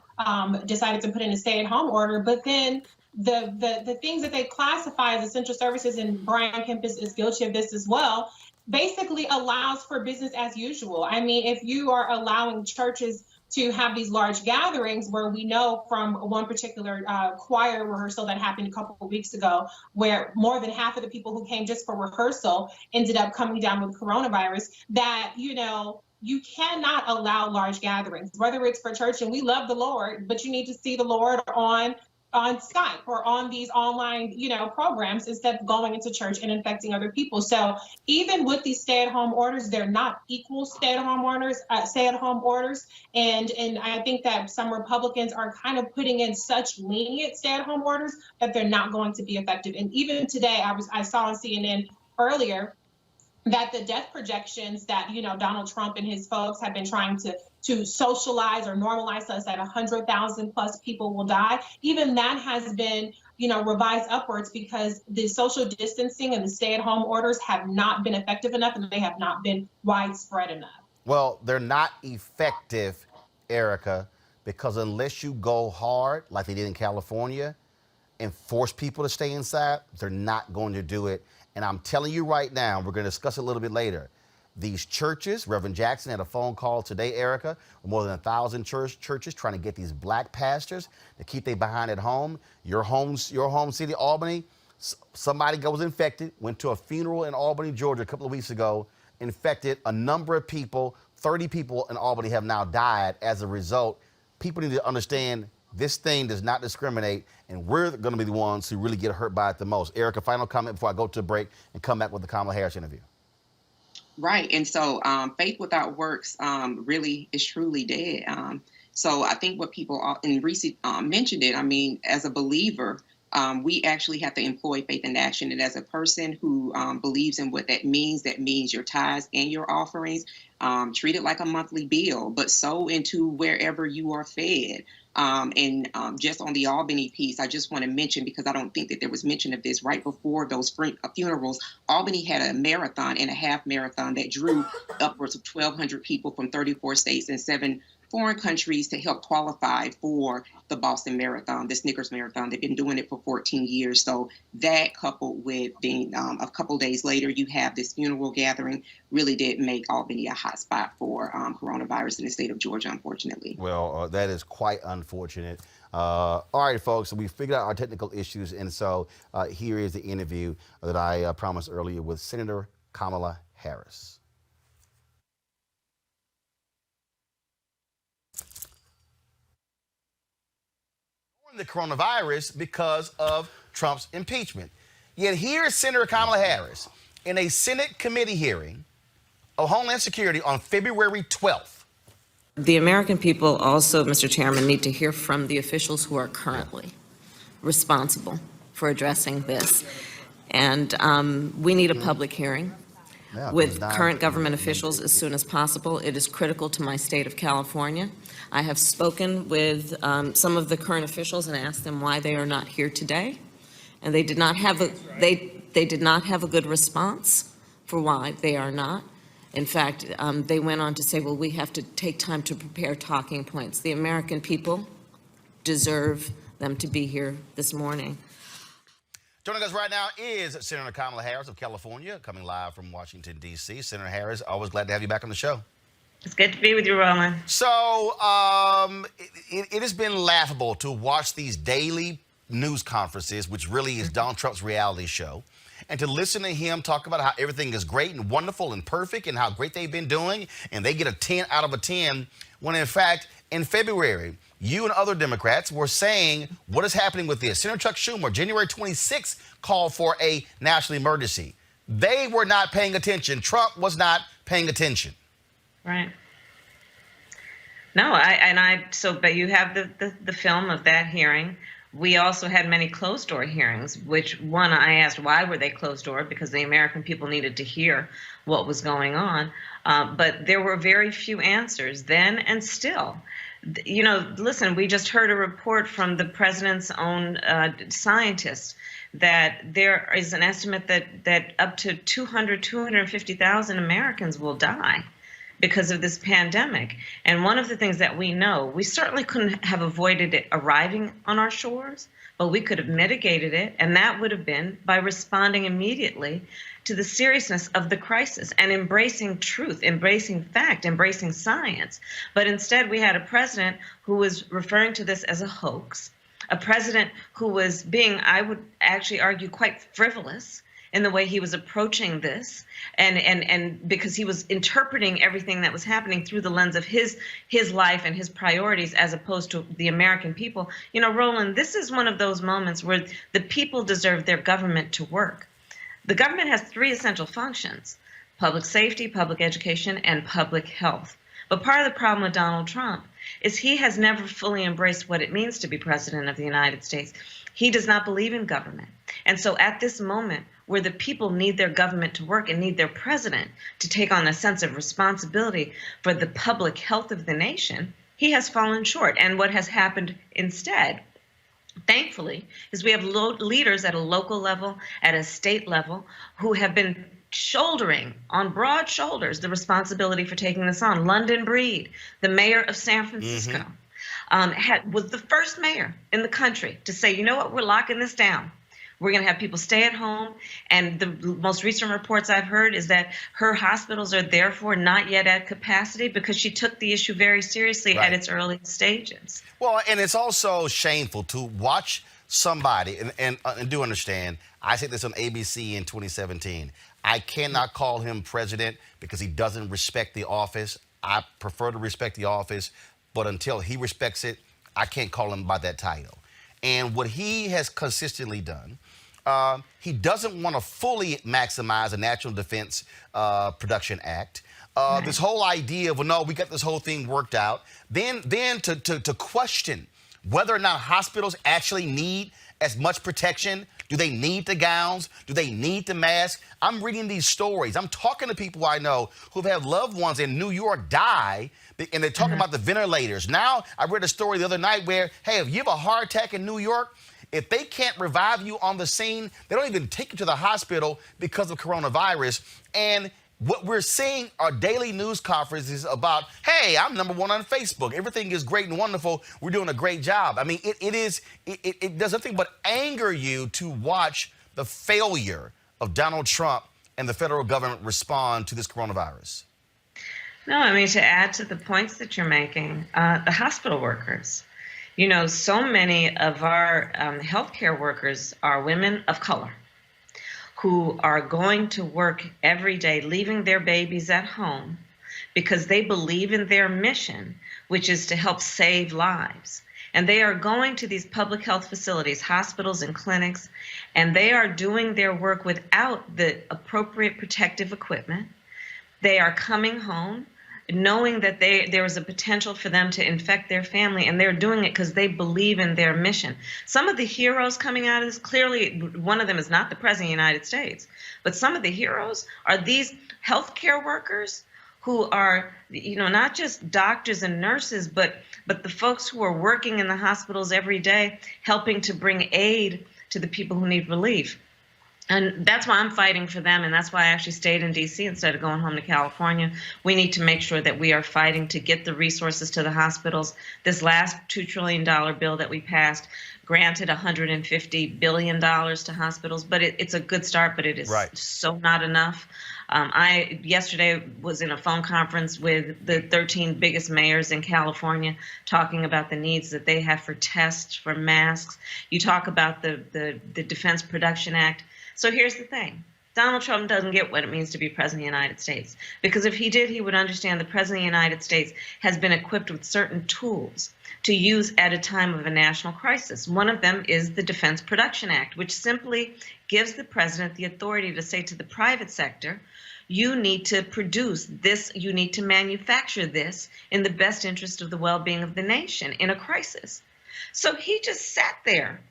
decided to put in a stay-at-home order. But then the things that they classify as essential services, and Brian Kemp is guilty of this as well, basically allows for business as usual. I mean, if you are allowing churches to have these large gatherings, where we know from one particular choir rehearsal that happened a couple of weeks ago, where more than half of the people who came just for rehearsal ended up coming down with coronavirus, that, you know, you cannot allow large gatherings, whether it's for church, and we love the Lord, but you need to see the Lord on Skype or on these online, you know, programs instead of going into church and infecting other people. So even with these stay-at-home orders, they're not equal stay-at-home orders. And I think that some Republicans are kind of putting in such lenient stay-at-home orders that they're not going to be effective. And even today, I saw on CNN earlier that the death projections that, you know, Donald Trump and his folks have been trying to socialize or normalize us at 100,000 plus people will die. Even that has been, you know, revised upwards because the social distancing and the stay-at-home orders have not been effective enough, and they have not been widespread enough. Well, they're not effective, Erica, because unless you go hard like they did in California and force people to stay inside, they're not going to do it. And I'm telling you right now, we're going to discuss it a little bit later. These churches, Reverend Jackson had a phone call today, Erica, with more than 1,000 churches trying to get these black pastors to keep their behind at home. Your home city, Albany, somebody was infected, went to a funeral in Albany, Georgia a couple of weeks ago, infected a number of people. 30 people in Albany have now died as a result. People need to understand this thing does not discriminate, and we're going to be the ones who really get hurt by it the most. Erica, final comment before I go to a break and come back with the Kamala Harris interview. Right. And so faith without works really is truly dead. So I think what people, and Reese mentioned it, I mean, as a believer, we actually have to employ faith in action. And as a person who believes in what that means your tithes and your offerings, treat it like a monthly bill, but sow into wherever you are fed. And just on the Albany piece, I just want to mention, because I don't think that there was mention of this, right before those funerals, Albany had a marathon and a half marathon that drew upwards of 1,200 people from 34 states and 7 foreign countries to help qualify for the Boston Marathon, the Snickers Marathon. They've been doing it for 14 years. So that, coupled with being a couple days later, you have this funeral gathering, really did make Albany a hot spot for coronavirus in the state of Georgia, unfortunately. Well, that is quite unfortunate. All right, folks, so we figured out our technical issues, and so here is the interview that I promised earlier with Senator Kamala Harris. The coronavirus because of Trump's impeachment. Yet here is Senator Kamala Harris in a Senate committee hearing of Homeland Security on February 12th. The American people also, Mr. Chairman, need to hear from the officials who are currently responsible for addressing this. And we need a public hearing with current government officials as soon as possible. It is critical to my state of California. I have spoken with some of the current officials and asked them why they are not here today, and they did not have a good response for why they are not. In fact, they went on to say, well, we have to take time to prepare talking points. The American people deserve them to be here this morning. Joining us right now is Senator Kamala Harris of California, coming live from Washington, D.C. Senator Harris, always glad to have you back on the show. It's good to be with you, Roland. So it has been laughable to watch these daily news conferences, which really is Donald Trump's reality show, and to listen to him talk about how everything is great and wonderful and perfect and how great they've been doing, and they get a 10 out of a 10, when in fact, in February, you and other Democrats were saying, what is happening with this? Senator Chuck Schumer, January 26th, called for a national emergency. They were not paying attention. Trump was not paying attention. Right. No, but you have the film of that hearing. We also had many closed-door hearings, which one, I asked why were they closed-door, because the American people needed to hear what was going on. But there were very few answers then and still. You know, listen, we just heard a report from the president's own scientists that there is an estimate that up to 250,000 Americans will die because of this pandemic. And one of the things that we know, we certainly couldn't have avoided it arriving on our shores, but we could have mitigated it, and that would have been by responding immediately to the seriousness of the crisis and embracing truth, embracing fact, embracing science. But instead, we had a president who was referring to this as a hoax, a president who was being, I would actually argue, quite frivolous in the way he was approaching this, and because he was interpreting everything that was happening through the lens of his life and his priorities as opposed to the American people. You know, Roland, this is one of those moments where the people deserve their government to work. The government has 3 essential functions: public safety, public education, and public health. But part of the problem with Donald Trump is he has never fully embraced what it means to be president of the United States. He does not believe in government. And so at this moment, where the people need their government to work and need their president to take on a sense of responsibility for the public health of the nation, he has fallen short. And what has happened instead, thankfully, is we have leaders at a local level, at a state level, who have been shouldering on broad shoulders the responsibility for taking this on. London Breed, the mayor of San Francisco, was the first mayor in the country to say, you know what, we're locking this down. We're going to have people stay at home. And the most recent reports I've heard is that her hospitals are therefore not yet at capacity because she took the issue very seriously at its early stages. Well, and it's also shameful to watch somebody, and do understand, I said this on ABC in 2017, I cannot call him president because he doesn't respect the office. I prefer to respect the office, but until he respects it, I can't call him by that title. And what he has consistently done, he doesn't want to fully maximize the National Defense Production Act. This whole idea of, well, no, we got this whole thing worked out. Then to question whether or not hospitals actually need as much protection. Do they need the gowns? Do they need the masks? I'm reading these stories. I'm talking to people I know who've had loved ones in New York die, and they're talking about the ventilators. Now, I read a story the other night where, hey, if you have a heart attack in New York, if they can't revive you on the scene, they don't even take you to the hospital because of coronavirus. And what we're seeing are daily news conferences about, hey, I'm number one on Facebook. Everything is great and wonderful. We're doing a great job. I mean, it does nothing but anger you to watch the failure of Donald Trump and the federal government respond to this coronavirus. No, I mean, to add to the points that you're making, the hospital workers, you know, so many of our healthcare workers are women of color who are going to work every day, leaving their babies at home because they believe in their mission, which is to help save lives. And they are going to these public health facilities, hospitals and clinics, and they are doing their work without the appropriate protective equipment. They are coming home knowing that there is a potential for them to infect their family, and they're doing it because they believe in their mission. Some of the heroes coming out of this, clearly one of them is not the President of the United States, but some of the heroes are these healthcare workers who are, you know, not just doctors and nurses, but the folks who are working in the hospitals every day, helping to bring aid to the people who need relief. And that's why I'm fighting for them, and that's why I actually stayed in D.C. instead of going home to California. We need to make sure that we are fighting to get the resources to the hospitals. This last $2 trillion bill that we passed granted $150 billion to hospitals, but it's a good start, but it is so not enough. I yesterday was in a phone conference with the 13 biggest mayors in California talking about the needs that they have for tests, for masks. You talk about the Defense Production Act. So here's the thing. Donald Trump doesn't get what it means to be President of the United States. Because if he did, he would understand the President of the United States has been equipped with certain tools to use at a time of a national crisis. One of them is the Defense Production Act, which simply gives the president the authority to say to the private sector, you need to produce this, you need to manufacture this in the best interest of the well-being of the nation in a crisis. So he just sat there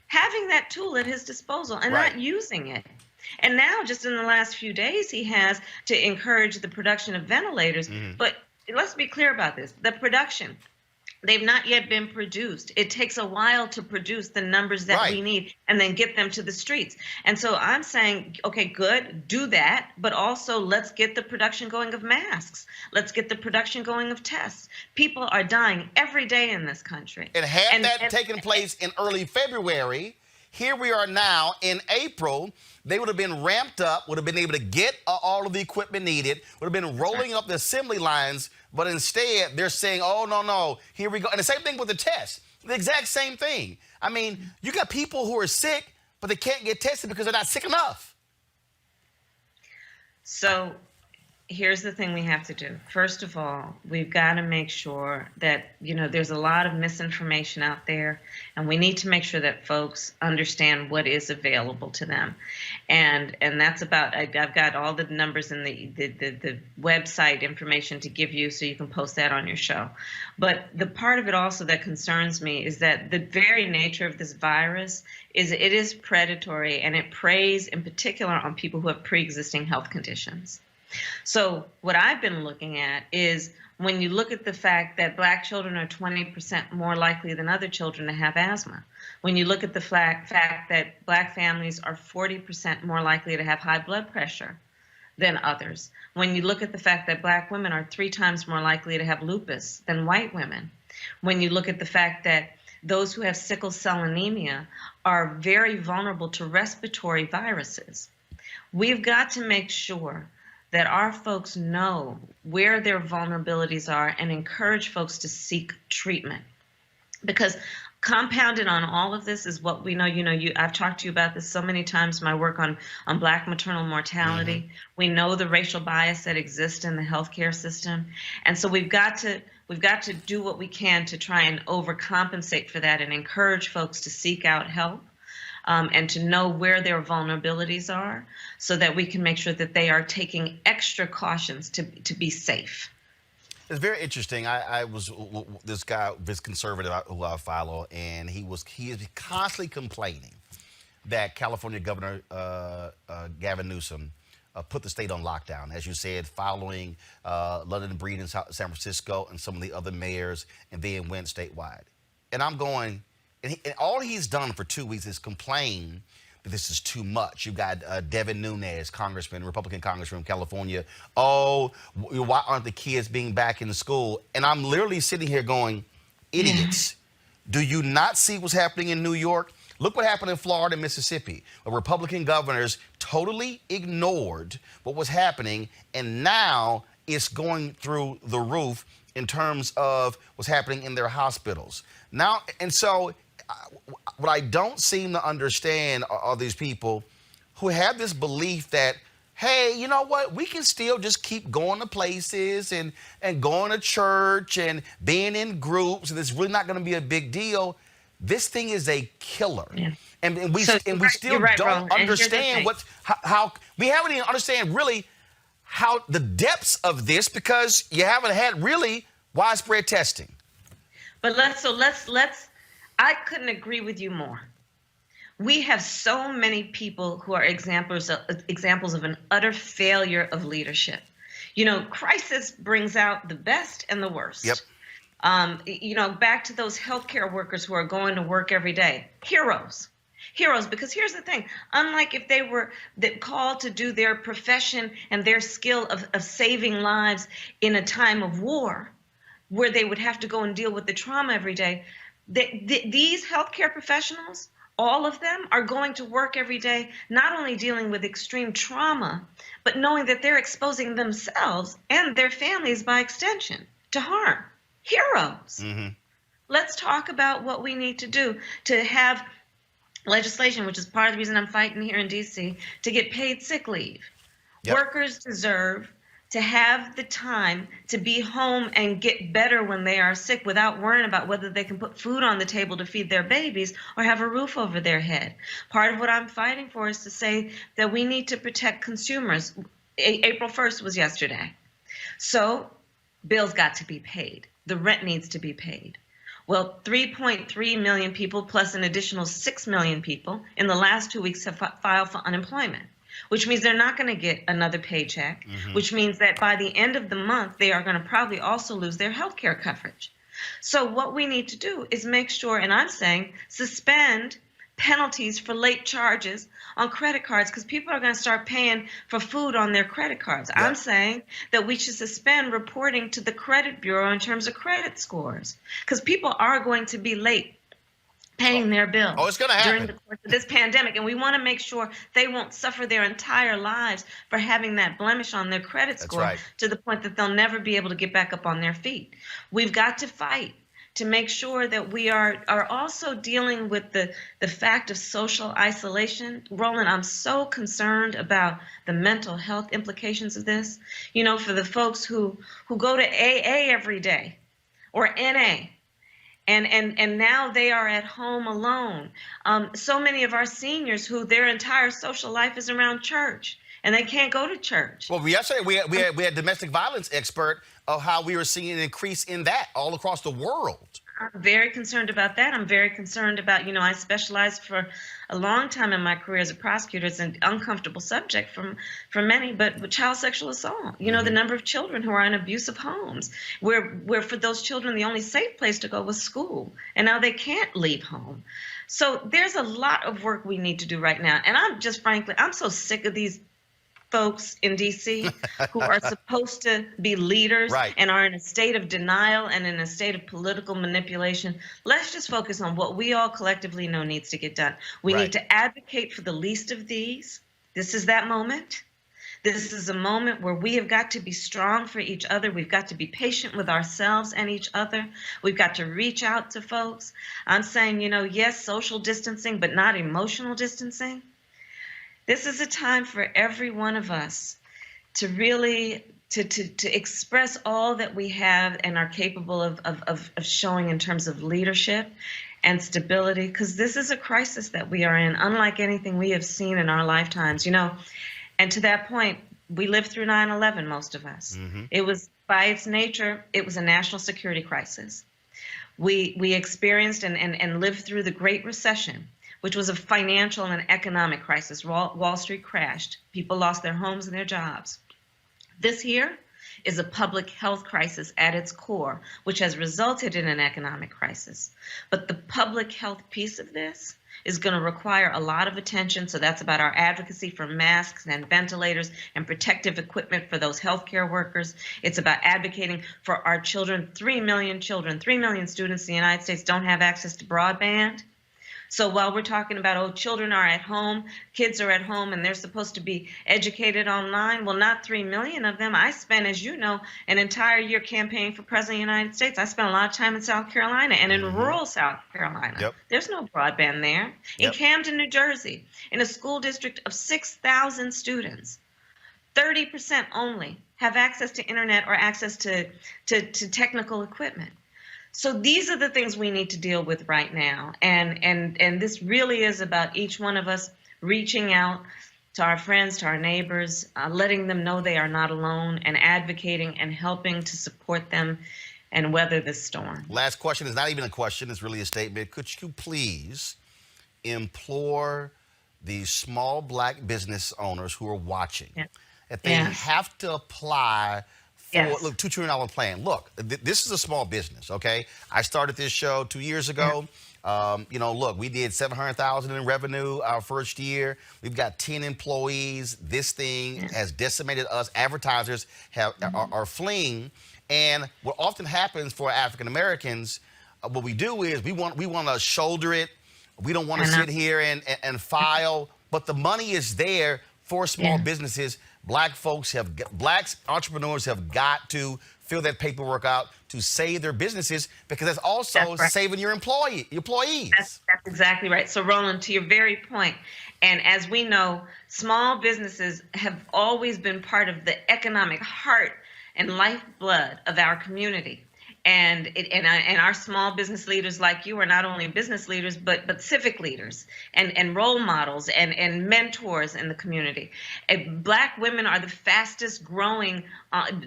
having that tool at his disposal and not using it. And now, just in the last few days, he has to encourage the production of ventilators. But let's be clear about this. The production, they've not yet been produced. It takes a while to produce the numbers that we need and then get them to the streets. And so I'm saying, okay, good, do that, but also let's get the production going of masks. Let's get the production going of tests. People are dying every day in this country. And had that taken place in early February, here we are now in April. They would have been ramped up, would have been able to get all of the equipment needed, would have been rolling up the assembly lines, but instead they're saying, oh, no, here we go. And the same thing with the tests, the exact same thing. I mean, you got people who are sick, but they can't get tested because they're not sick enough. So here's the thing we have to do. First of all, we've got to make sure that, you know, there's a lot of misinformation out there, and we need to make sure that folks understand what is available to them. And that's about, I've got all the numbers and the website information to give you so you can post that on your show. But the part of it also that concerns me is that the very nature of this virus is it is predatory, and it preys in particular on people who have pre-existing health conditions. So what I've been looking at is when you look at the fact that Black children are 20% more likely than other children to have asthma, when you look at the fact that Black families are 40% more likely to have high blood pressure than others, when you look at the fact that Black women are 3 times more likely to have lupus than white women, when you look at the fact that those who have sickle cell anemia are very vulnerable to respiratory viruses, we've got to make sure that our folks know where their vulnerabilities are and encourage folks to seek treatment. Because compounded on all of this is what we know. You know, I've talked to you about this so many times, my work on Black maternal mortality. We know the racial bias that exists in the healthcare system. And so we've got to do what we can to try and overcompensate for that and encourage folks to seek out help. And to know where their vulnerabilities are so that we can make sure that they are taking extra cautions to be safe. It's very interesting. I was this guy, this conservative who I follow, and he is constantly complaining that California Governor Gavin Newsom put the state on lockdown, as you said, following London Breed in San Francisco and some of the other mayors, and then went statewide. And I'm going, and all he's done for 2 weeks is complain that this is too much. You've got Devin Nunes, congressman, Republican congressman from California. Oh, why aren't the kids being back in school? And I'm literally sitting here going, idiots. Do you not see what's happening in New York? Look what happened in Florida and Mississippi, where Republican governors totally ignored what was happening, and now it's going through the roof in terms of what's happening in their hospitals. Now, and so what I don't seem to understand are these people who have this belief that, hey, you know what, we can still just keep going to places and going to church and being in groups, and it's really not going to be a big deal. This thing is a killer. Yeah. And we still don't understand how we haven't even understand really how the depths of this, because you haven't had really widespread testing. But let's I couldn't agree with you more. We have so many people who are examples of an utter failure of leadership. You know, crisis brings out the best and the worst. Yep. You know, back to those healthcare workers who are going to work every day. Heroes, because here's the thing. Unlike if they were called to do their profession and their skill of saving lives in a time of war, where they would have to go and deal with the trauma every day, these healthcare professionals, all of them, are going to work every day, not only dealing with extreme trauma, but knowing that they're exposing themselves and their families by extension to harm. Heroes. Mm-hmm. Let's talk about what we need to do to have legislation, which is part of the reason I'm fighting here in D.C., to get paid sick leave. Yep. Workers deserve to have the time to be home and get better when they are sick without worrying about whether they can put food on the table to feed their babies or have a roof over their head. Part of what I'm fighting for is to say that we need to protect consumers. April 1st was yesterday. So bills got to be paid. The rent needs to be paid. Well, 3.3 million people plus an additional 6 million people in the last 2 weeks have filed for unemployment, which means they're not going to get another paycheck, which means that by the end of the month, they are going to probably also lose their health care coverage. So what we need to do is make sure, and I'm saying, suspend penalties for late charges on credit cards, because people are going to start paying for food on their credit cards. Yeah. I'm saying that we should suspend reporting to the credit bureau in terms of credit scores, because people are going to be late paying their bills it's going to happen during the course of this pandemic, and we want to make sure they won't suffer their entire lives for having that blemish on their credit score to the point that they'll never be able to get back up on their feet. We've got to fight to make sure that we are also dealing with the fact of social isolation. Roland, I'm so concerned about the mental health implications of this. You know, for the folks who go to AA every day or NA, and now they are at home alone. So many of our seniors who their entire social life is around church, and they can't go to church. Well, yesterday we had domestic violence expert of how we were seeing an increase in that all across the world. I'm very concerned about that. I'm very concerned about, you know, I specialized for a long time in my career as a prosecutor. It's an uncomfortable subject for many, but with child sexual assault, you know, the number of children who are in abusive homes, where for those children, the only safe place to go was school, and now they can't leave home. So there's a lot of work we need to do right now. And I'm so sick of these folks in D.C. who are supposed to be leaders and are in a state of denial and in a state of political manipulation. Let's just focus on what we all collectively know needs to get done. We need to advocate for the least of these. This is that moment. This is a moment where we have got to be strong for each other. We've got to be patient with ourselves and each other. We've got to reach out to folks. I'm saying, you know, yes, social distancing, but not emotional distancing. This is a time for every one of us to really to express all that we have and are capable of showing in terms of leadership and stability, because this is a crisis that we are in, unlike anything we have seen in our lifetimes, you know. And to that point, We lived through 9/11, most of us. It was, by its nature, it was a national security crisis. We experienced and lived through the Great Recession, which was a financial and economic crisis. Wall Street crashed. People lost their homes and their jobs. This here is a public health crisis at its core, which has resulted in an economic crisis. But the public health piece of this is going to require a lot of attention. So that's about our advocacy for masks and ventilators and protective equipment for those healthcare workers. It's about advocating for our children. 3 million children, 3 million students in the United States don't have access to broadband. So while we're talking about, oh, children are at home, kids are at home, and they're supposed to be educated online, well, not 3 million of them. I spent, as you know, an entire year campaigning for President of the United States. I spent a lot of time in South Carolina and in rural South Carolina. Yep. There's no broadband there. In Camden, New Jersey, in a school district of 6,000 students, 30% only have access to internet or access to technical equipment. So these are the things we need to deal with right now. And this really is about each one of us reaching out to our friends, to our neighbors, letting them know they are not alone, and advocating and helping to support them and weather this storm. Last question is not even a question, it's really a statement. Could you please implore the small black business owners who are watching that they have to apply for, look, $2 trillion plan. Look, this is a small business, okay? I started this show 2 years ago. You know, look, we did $700,000 in revenue our first year. We've got 10 employees. This thing has decimated us. Advertisers are fleeing. And what often happens for African Americans, what we do is we want to shoulder it. We don't want to sit here and file, but the money is there for small businesses. Black entrepreneurs have got to fill that paperwork out to save their businesses, because that's also saving your employees. That's exactly right. So Roland, to your very point, and as we know, small businesses have always been part of the economic heart and lifeblood of our community. And our small business leaders like you are not only business leaders, but civic leaders and role models and mentors in the community. Black women are the fastest growing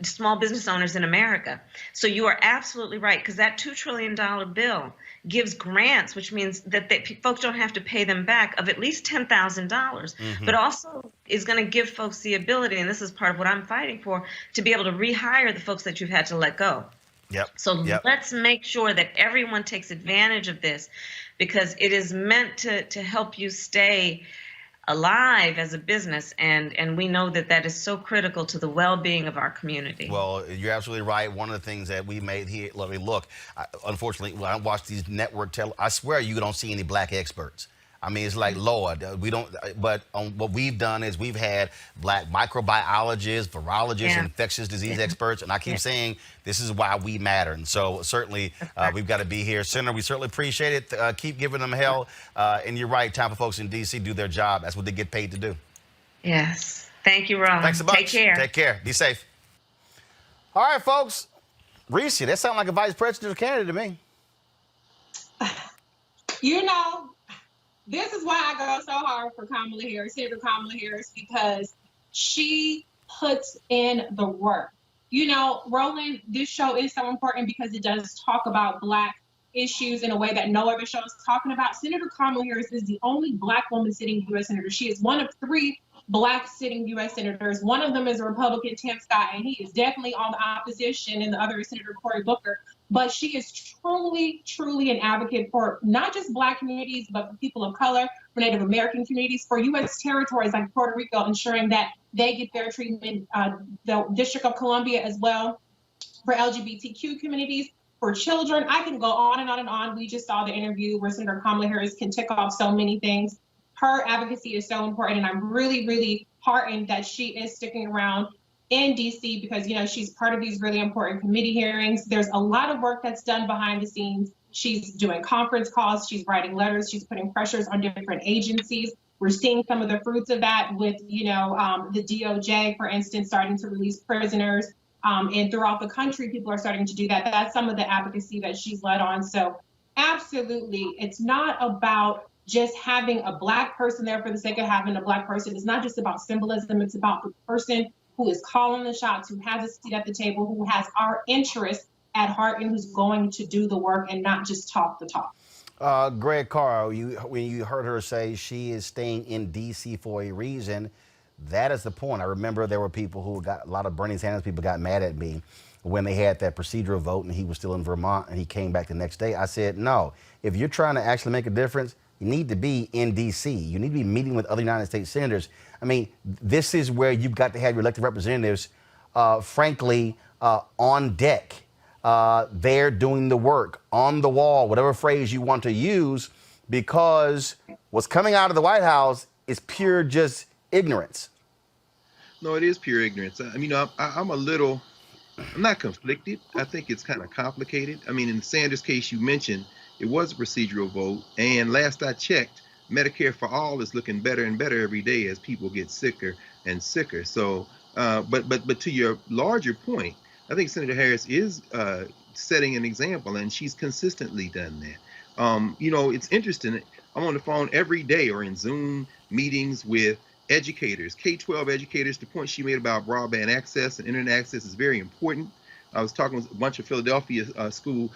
small business owners in America. So you are absolutely right, because that $2 trillion bill gives grants, which means that folks don't have to pay them back, of at least $10,000, but also is going to give folks the ability, and this is part of what I'm fighting for, to be able to rehire the folks that you've had to let go. So let's make sure that everyone takes advantage of this, because it is meant to help you stay alive as a business, and we know that is so critical to the well-being of our community. Well, you're absolutely right. One of the things that we made here, look, unfortunately, when I watch these network I swear you don't see any black experts. I mean, it's like, Lord, we don't, but what we've done is we've had black microbiologists, virologists, infectious disease experts, and I keep saying this is why we matter. And so certainly we've got to be here. Senator, we certainly appreciate it. Keep giving them hell. And you're right, time for folks in D.C. do their job. That's what they get paid to do. Yes. Thank you, Roland. Thanks a bunch. Take care. Take care. Be safe. All right, folks. Reese, that sounds like a vice presidential candidate to me. You know, this is why I go so hard for Kamala Harris, Senator Kamala Harris, because she puts in the work. You know, Roland, this show is so important because it does talk about Black issues in a way that no other show is talking about. Senator Kamala Harris is the only Black woman sitting U.S. Senator. She is one of 3 Black sitting U.S. Senators. One of them is a Republican, Tim Scott, and he is definitely on the opposition, and the other is Senator Cory Booker. But she is truly, truly an advocate for not just Black communities, but for people of color, for Native American communities, for U.S. territories like Puerto Rico, ensuring that they get their treatment, the District of Columbia as well, for LGBTQ communities, for children. I can go on and on and on. We just saw the interview where Senator Kamala Harris can tick off so many things. Her advocacy is so important, and I'm really, really heartened that she is sticking around in DC, because, you know, she's part of these really important committee hearings. There's a lot of work that's done behind the scenes. She's doing conference calls, she's writing letters, she's putting pressures on different agencies. We're seeing some of the fruits of that with, you know, the DOJ, for instance, starting to release prisoners. And throughout the country, people are starting to do that. That's some of the advocacy that she's led on. So absolutely, it's not about just having a Black person there for the sake of having a Black person. It's not just about symbolism. It's about the person who is calling the shots, who has a seat at the table, who has our interests at heart, and who's going to do the work and not just talk the talk. Greg Carr, when you heard her say she is staying in D.C. for a reason, that is the point. I remember there were people who got, a lot of Bernie Sanders people got mad at me when they had that procedural vote and he was still in Vermont and he came back the next day. I said, no, if you're trying to actually make a difference, you need to be in D.C. You need to be meeting with other United States senators. I mean, this is where you've got to have your elected representatives, frankly, on deck. They're doing the work, on the wall, whatever phrase you want to use, because what's coming out of the White House is pure just ignorance. No, it is pure ignorance. I mean, I'm not conflicted. I think it's kind of complicated. I mean, in the Sanders case you mentioned, it was a procedural vote. And last I checked, Medicare for all is looking better and better every day as people get sicker and sicker. So, but to your larger point, I think Senator Harris is setting an example, and she's consistently done that. It's interesting. I'm on the phone every day or in Zoom meetings with educators, K-12 educators. The point she made about broadband access and internet access is very important. I was talking with a bunch of Philadelphia school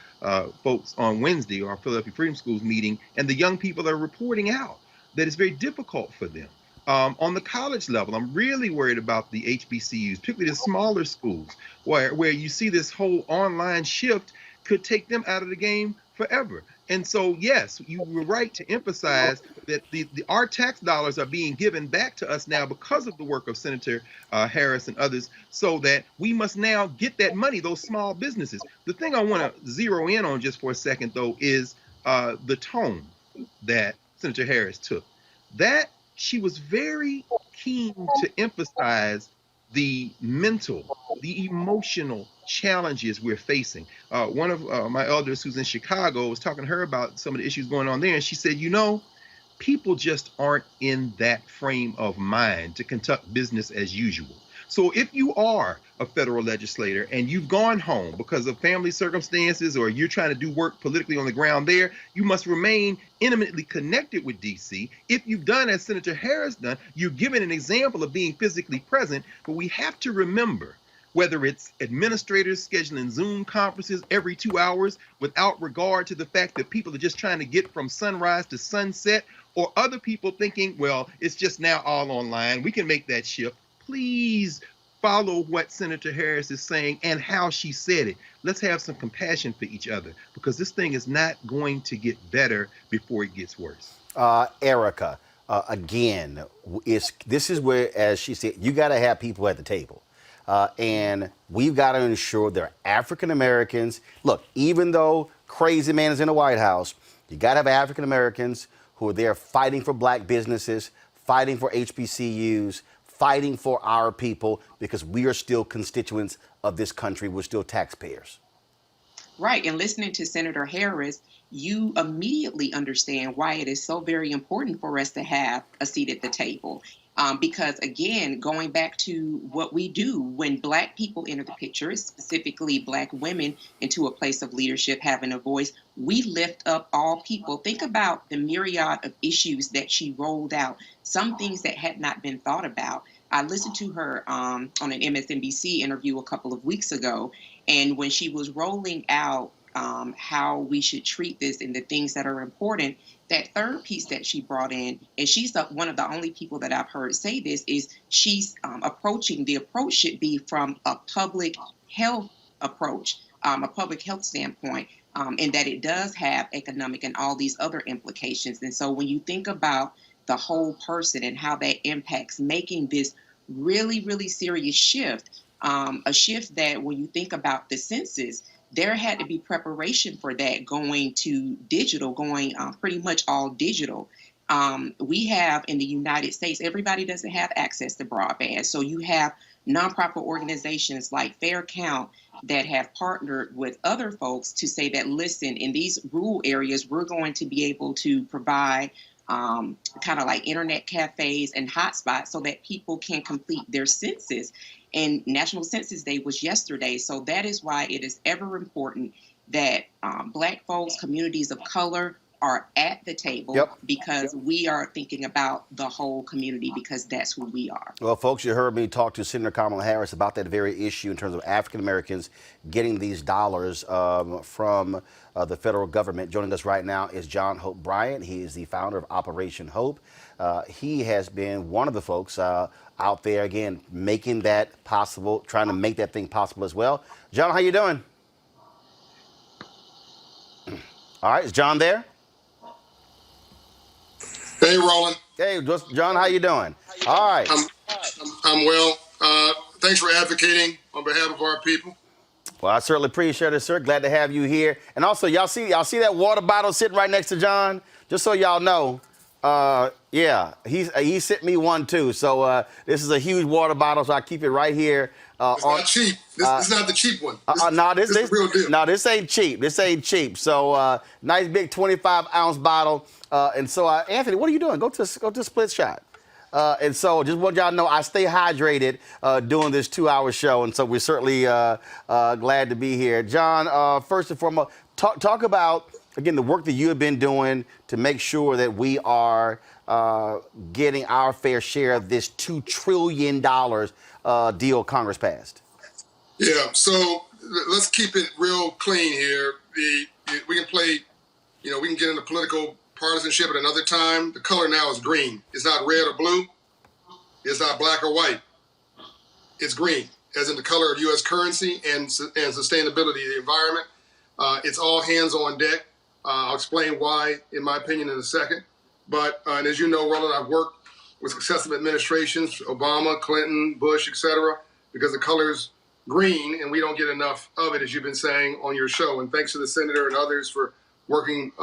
folks on Wednesday, or our Philadelphia Freedom Schools meeting, and the young people are reporting out that it's very difficult for them. On the college level, I'm really worried about the HBCUs, particularly the smaller schools, where you see this whole online shift could take them out of the game forever. And so, yes, you were right to emphasize that our tax dollars are being given back to us now because of the work of Senator Harris and others, so that we must now get that money, those small businesses. The thing I want to zero in on just for a second, though, is the tone that Senator Harris took. That she was very keen to emphasize the mental, the emotional challenges we're facing. One of my elders who's in Chicago was talking to her about some of the issues going on there, and she said, people just aren't in that frame of mind to conduct business as usual. So if you are a federal legislator and you've gone home because of family circumstances, or you're trying to do work politically on the ground there, you must remain intimately connected with DC. If you've done as Senator Harris done, you're given an example of being physically present. But we have to remember, whether it's administrators scheduling Zoom conferences every 2 hours without regard to the fact that people are just trying to get from sunrise to sunset, or other people thinking, well, it's just now all online, we can make that shift. Please follow what Senator Harris is saying and how she said it. Let's have some compassion for each other, because this thing is not going to get better before it gets worse. Erica, again, this is where, as she said, you got to have people at the table. And we've got to ensure they're African Americans. Look, even though Crazy Man is in the White House, you got to have African Americans who are there fighting for black businesses, fighting for HBCUs, fighting for our people, because we are still constituents of this country. We're still taxpayers. Right. And listening to Senator Harris, you immediately understand why it is so very important for us to have a seat at the table. Because, again, going back to what we do when Black people enter the picture, specifically Black women into a place of leadership, having a voice, we lift up all people. Think about the myriad of issues that she rolled out, some things that had not been thought about. I listened to her on an MSNBC interview a couple of weeks ago, and when she was rolling out how we should treat this and the things that are important, that third piece that she brought in, and she's one of the only people that I've heard say this, is she's the approach should be from a public health approach, a public health standpoint, and that it does have economic and all these other implications. And so when you think about the whole person and how that impacts making this really, really serious shift, a shift that when you think about the census, there had to be preparation for that, going to digital, going pretty much all digital. We have in the United States, everybody doesn't have access to broadband. So you have nonprofit organizations like Fair Count that have partnered with other folks to say that, listen, in these rural areas, we're going to be able to provide kind of like internet cafes and hotspots so that people can complete their census. And National Census Day was yesterday. So that is why it is ever important that Black folks, communities of color, are at the table Yep. because we are thinking about the whole community because that's who we are. Well, folks, you heard me talk to Senator Kamala Harris about that very issue in terms of African Americans getting these dollars from the federal government. Joining us right now is John Hope Bryant. He is the founder of Operation Hope. He has been one of the folks out there, again, making that possible, trying to make that thing possible as well. John, how you doing? All right, is John there? Hey, Roland. Hey, John, how you doing? All right. I'm well. Thanks for advocating on behalf of our people. Well, I certainly appreciate it, sir. Glad to have you here. And also, y'all see that water bottle sitting right next to John? Just so y'all know, yeah, he sent me one too. So this is a huge water bottle, so I keep it right here. It's not cheap. This is not the cheap one. This is the real deal. No, this ain't cheap. This ain't cheap. So nice big 25-ounce bottle. And so, Anthony, what are you doing? Go to Split Shot. And so just want y'all to know I stay hydrated doing this 2-hour show. And so we're certainly glad to be here. John, first and foremost, talk about, again, the work that you have been doing to make sure that we are getting our fair share of this $2 trillion deal Congress passed. Yeah, so let's keep it real clean here. We can play, we can get into political partisanship at another time. The color now is green. It's not red or blue. It's not black or white. It's green, as in the color of U.S. currency and sustainability of the environment. It's all hands on deck. I'll explain why, in my opinion, in a second. But and as you know, Roland, I've worked with successive administrations, Obama, Clinton, Bush, etc., because the color's green and we don't get enough of it, as you've been saying on your show. And thanks to the senator and others for working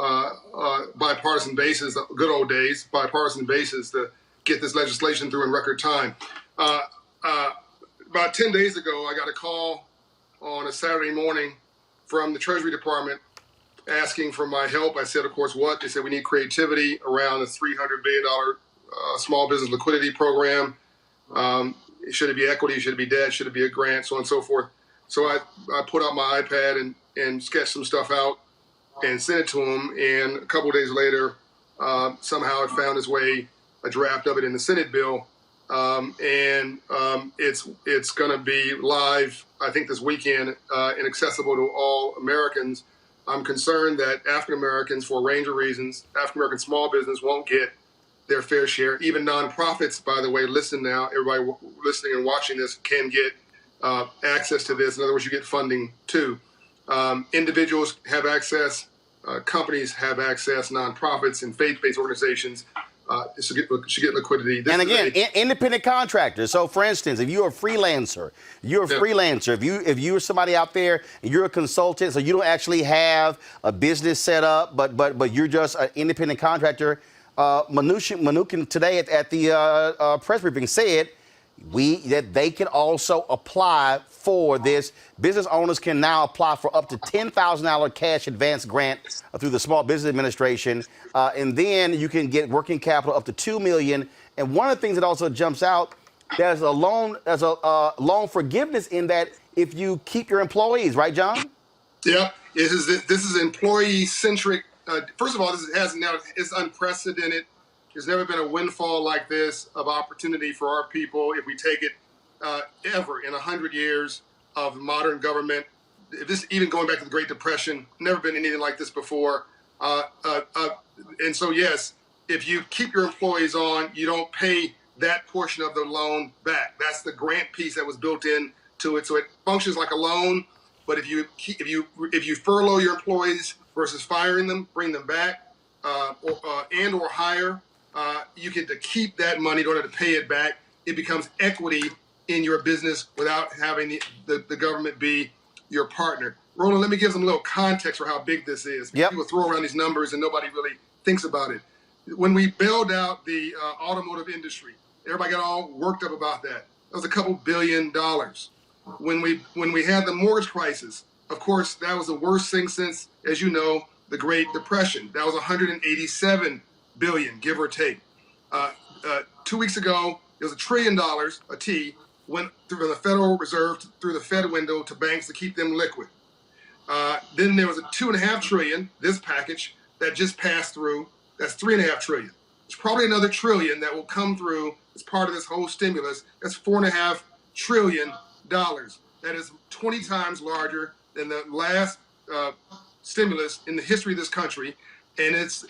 bipartisan basis, the good old days, bipartisan basis, to get this legislation through in record time. About 10 days ago, I got a call on a Saturday morning from the Treasury Department asking for my help. I said, of course, what? They said, we need creativity around a $300 billion small business liquidity program. Should it be equity? Should it be debt? Should it be a grant? So on and so forth. So I put out my iPad and sketched some stuff out and sent it to him. And a couple of days later, somehow it found its way, a draft of it in the Senate bill. It's going to be live, I think, this weekend and accessible to all Americans. I'm concerned that African Americans, for a range of reasons, African American small business won't get their fair share. Even nonprofits, by the way, listen now, everybody listening and watching this can get access to this. In other words, you get funding too. Individuals have access, companies have access, nonprofits and faith-based organizations should get liquidity. And again, independent contractors. So, for instance, if you're a freelancer, if you're somebody out there and you're a consultant, so you don't actually have a business set up, but you're just an independent contractor. Mnuchin today at the press briefing said that they can also apply for this. Business owners can now apply for up to $10,000 cash advance grant through the Small Business Administration, and then you can get working capital up to $2 million. And one of the things that also jumps out, there's a loan forgiveness in that if you keep your employees, right, John? Yeah, this is employee centric. First of all, it's unprecedented. There's never been a windfall like this of opportunity for our people if we take it ever in 100 years of modern government. This even going back to the Great Depression, never been anything like this before. And so, yes, if you keep your employees on, you don't pay that portion of the loan back. That's the grant piece that was built into it. So it functions like a loan. But if you furlough your employees versus firing them, bring them back, or hire, you get to keep that money in order to pay it back. It becomes equity in your business without having the government be your partner. Roland, let me give some little context for how big this is. Yep. People throw around these numbers and nobody really thinks about it. When we bailed out the automotive industry, everybody got all worked up about that. That was a couple $2 billion. When we had the mortgage crisis, of course, that was the worst thing since, as you know, the Great Depression. That was $187 billion, give or take. 2 weeks ago, there was $1 trillion, a T, went through the Federal Reserve through the Fed window to banks to keep them liquid. Then there was a $2.5 trillion, this package, that just passed through. That's $3.5 trillion. There's probably another trillion that will come through as part of this whole stimulus. That's $4.5 trillion. That is 20 times larger than the last stimulus in the history of this country, and it's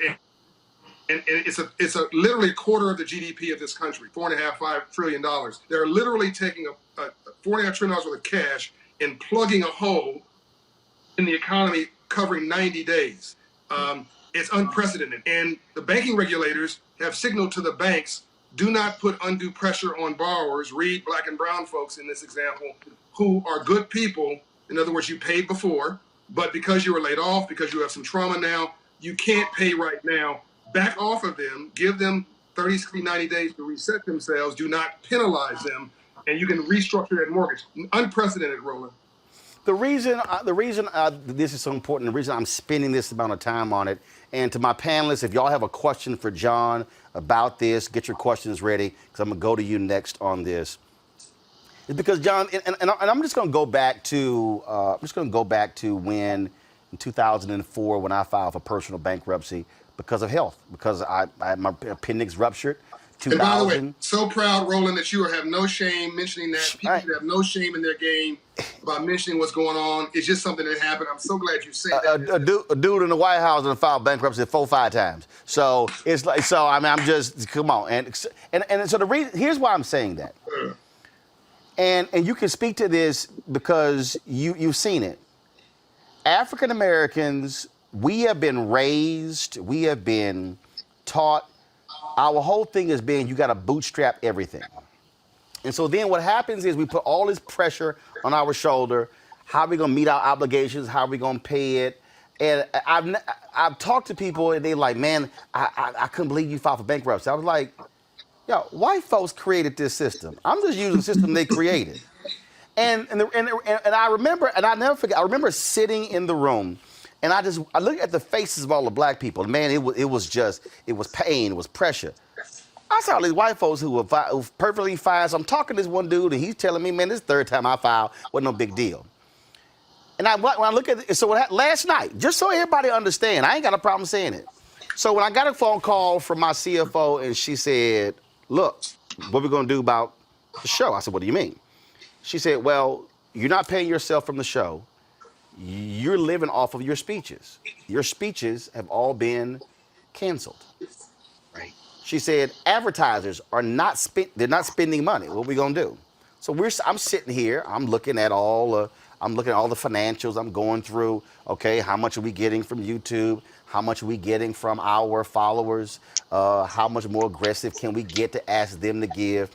literally a quarter of the GDP of this country. $4.5 trillion. They're literally taking a $4.5 trillion worth of cash and plugging a hole in the economy covering 90 days. It's unprecedented. And the banking regulators have signaled to the banks, do not put undue pressure on borrowers, read black and brown folks in this example, who are good people. In other words, you paid before, but because you were laid off, because you have some trauma now, you can't pay right now. Back off of them, give them 30, 60, 90 days to reset themselves. Do not penalize them, and you can restructure that mortgage. Unprecedented, Roland. The reason this is so important, the reason I'm spending this amount of time on it, and to my panelists, if y'all have a question for John about this, get your questions ready, because I'm going to go to you next on this. It's because, John, and I'm just going to go back to when, in 2004, when I filed for personal bankruptcy because of health, because I had my appendix ruptured. And by the way, so proud, Roland, that you have no shame mentioning that. People have no shame in their game about mentioning what's going on. It's just something that happened. I'm so glad you said that. A dude in the White House and filed bankruptcy 4 or 5 times. So it's like, I'm just, come on. And so the reason, here's why I'm saying that. And you can speak to this because you've seen it. African Americans, we have been raised, we have been taught. Our whole thing has been you got to bootstrap everything. And so then what happens is we put all this pressure on our shoulder. How are we going to meet our obligations? How are we going to pay it? And I've talked to people and they're like, man, I couldn't believe you filed for bankruptcy. I was like, yo, white folks created this system. I'm just using the system they created. And I remember, and I never forget, I remember sitting in the room and I looked at the faces of all the black people. Man, it was pain, it was pressure. I saw these white folks who were perfectly fine. So I'm talking to this one dude, and he's telling me, man, this is the 3rd time I filed, wasn't no big deal. And when I look at it, so last night, just so everybody understand, I ain't got a problem saying it. So when I got a phone call from my CFO, and she said, look, what are we going to do about the show? I said, what do you mean? She said, well, you're not paying yourself from the show. You're living off of your speeches. Your speeches have all been canceled. Right. She said, advertisers are not spending money. What are we gonna do? So I'm sitting here. I'm looking at all the financials. I'm going through. Okay, how much are we getting from YouTube? How much are we getting from our followers? How much more aggressive can we get to ask them to give?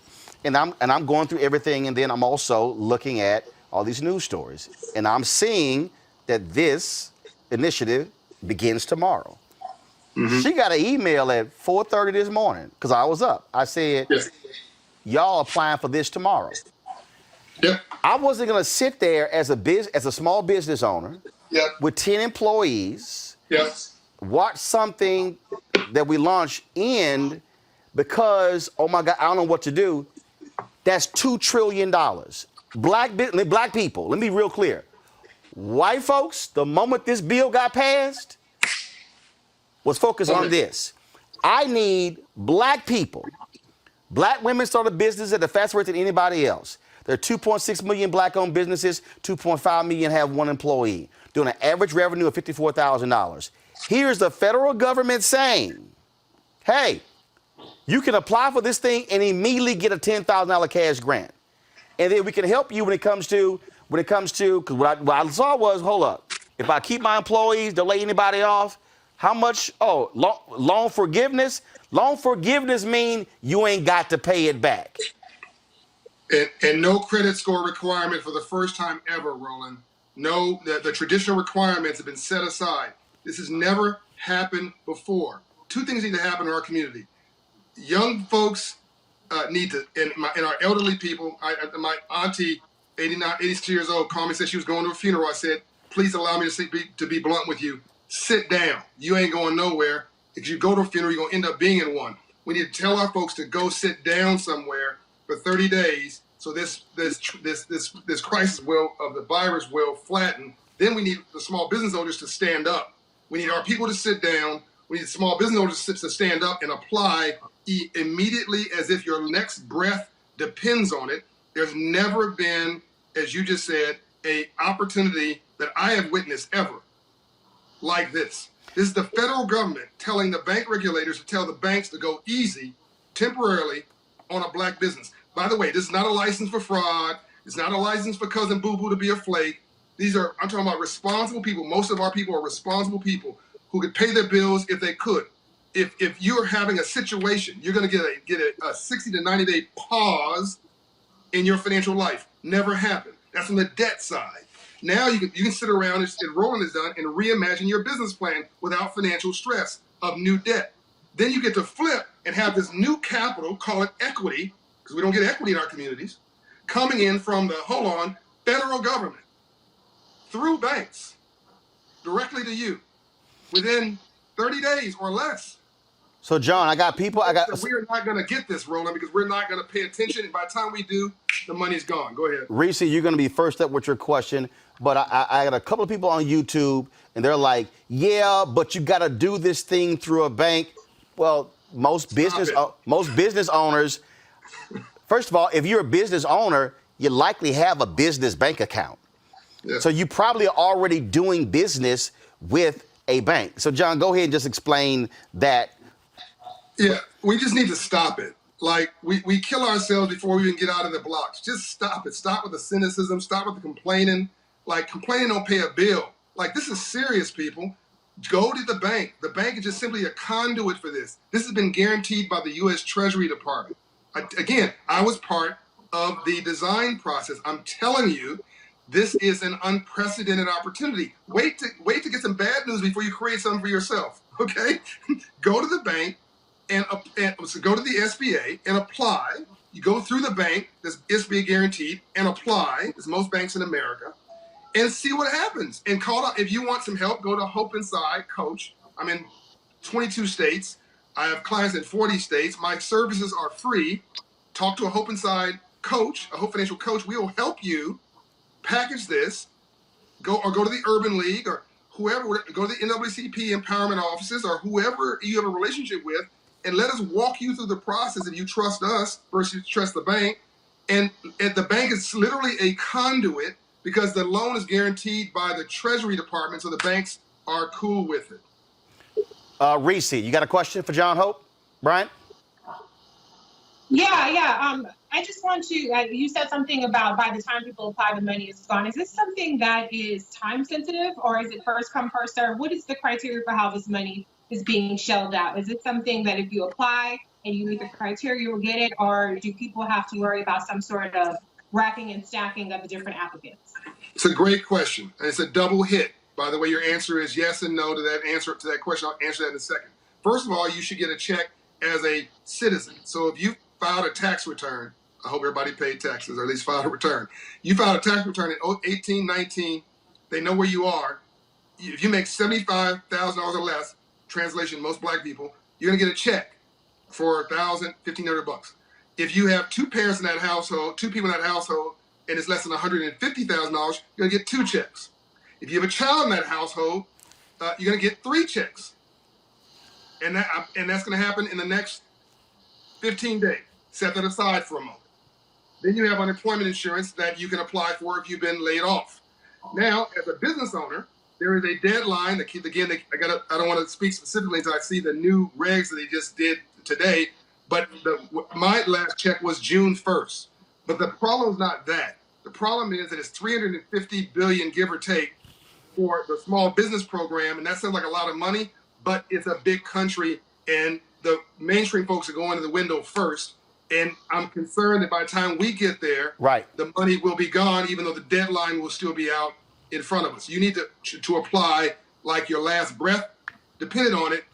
And I'm going through everything, and then I'm also looking at all these news stories, and I'm seeing that this initiative begins tomorrow. Mm-hmm. She got an email at 4:30 this morning because I was up. I said, yes, y'all applying for this tomorrow. Yep. I wasn't gonna sit there as a small business owner, yep, with 10 employees, yes, watch something that we launched end because, oh my God, I don't know what to do. That's $2 trillion. Black people, let me be real clear. White folks, the moment this bill got passed, was focused on this. I need black people. Black women start a business at a faster rate than anybody else. There are 2.6 million black-owned businesses, 2.5 million have 1 employee, doing an average revenue of $54,000. Here's the federal government saying, hey, you can apply for this thing and immediately get a $10,000 cash grant. And then we can help you when it comes to, because what I saw was, hold up, if I keep my employees, don't lay anybody off, how much, loan forgiveness? Loan forgiveness mean you ain't got to pay it back. And no credit score requirement for the first time ever, Roland. No, the traditional requirements have been set aside. This has never happened before. 2 things need to happen in our community. Young folks need to, and our elderly people, my auntie, 86 years old, called me and said she was going to a funeral. I said, please allow me to be blunt with you. Sit down. You ain't going nowhere. If you go to a funeral, you're going to end up being in one. We need to tell our folks to go sit down somewhere for 30 days so this crisis of the virus will flatten. Then we need the small business owners to stand up. We need our people to sit down. We need small business owners to stand up and apply immediately as if your next breath depends on it. There's never been, as you just said, an opportunity that I have witnessed ever like this. This is the federal government telling the bank regulators to tell the banks to go easy temporarily on a black business. By the way, this is not a license for fraud. It's not a license for Cousin Boo Boo to be a flake. I'm talking about responsible people. Most of our people are responsible people who could pay their bills if they could. If you're having a situation, you're going to get a 60 to 90 day pause in your financial life. Never happened. That's on the debt side. Now you can sit around, as Roland has done, and reimagine your business plan without financial stress of new debt. Then you get to flip and have this new capital, call it equity, because we don't get equity in our communities, coming in from the, federal government through banks directly to you within 30 days or less. So, John, We are not going to get this, Roland, because we're not going to pay attention. And by the time we do, the money's gone. Go ahead. Reese, you're going to be first up with your question. But I got a couple of people on YouTube, and they're like, yeah, but you got to do this thing through a bank. Well, most business owners, first of all, if you're a business owner, you likely have a business bank account. Yeah. So you probably are already doing business with a bank. So, John, go ahead and just explain that. Yeah, we just need to stop it. Like, we kill ourselves before we even get out of the blocks. Just stop it. Stop with the cynicism. Stop with the complaining. Like, complaining don't pay a bill. Like, this is serious, people. Go to the bank. The bank is just simply a conduit for this. This has been guaranteed by the U.S. Treasury Department. I was part of the design process. I'm telling you, this is an unprecedented opportunity. Wait to get some bad news before you create something for yourself, okay? Go to the bank and so go to the SBA and apply. You go through the bank that's SBA guaranteed and apply, as most banks in America, and see what happens. And call up, if you want some help, go to Hope Inside Coach. I'm in 22 states. I have clients in 40 states. My services are free. Talk to a Hope Inside coach, a Hope Financial coach. We will help you package this. Go to the Urban League or whoever. Go to the NAACP empowerment offices or whoever you have a relationship with, and let us walk you through the process if you trust us versus you trust the bank. And the bank is literally a conduit because the loan is guaranteed by the Treasury Department, so the banks are cool with it. Reese, you got a question for John Hope? Brian? Yeah. I just want to, you said something about by the time people apply, the money is gone. Is this something that is time sensitive or is it first come, first serve? What is the criteria for how this money is being shelled out? Is it something that if you apply and you meet the criteria, you'll get it? Or do people have to worry about some sort of racking and stacking of the different applicants? It's a great question. And it's a double hit. By the way, your answer is yes and no to that question. I'll answer that in a second. First of all, you should get a check as a citizen. So if you filed a tax return, I hope everybody paid taxes or at least filed a return. You filed a tax return in 18, 19, they know where you are. If you make $75,000 or less, translation, most black people, you're gonna get a check for $1,000, $1,500. If you have two parents in that household, two people in that household, and it's less than $150,000, you're gonna get 2 checks. If you have a child in that household, you're gonna get 3 checks. And that's gonna happen in the next 15 days. Set that aside for a moment. Then you have unemployment insurance that you can apply for if you've been laid off. Now, as a business owner, there is a deadline. I don't want to speak specifically until I see the new regs that they just did today. But my last check was June 1st. But the problem is not that. The problem is that it's $350 billion, give or take, for the small business program, and that sounds like a lot of money. But it's a big country, and the mainstream folks are going to the window first. And I'm concerned that by the time we get there, the money will be gone, even though the deadline will still be out in front of us. You need to apply like your last breath, depending on it,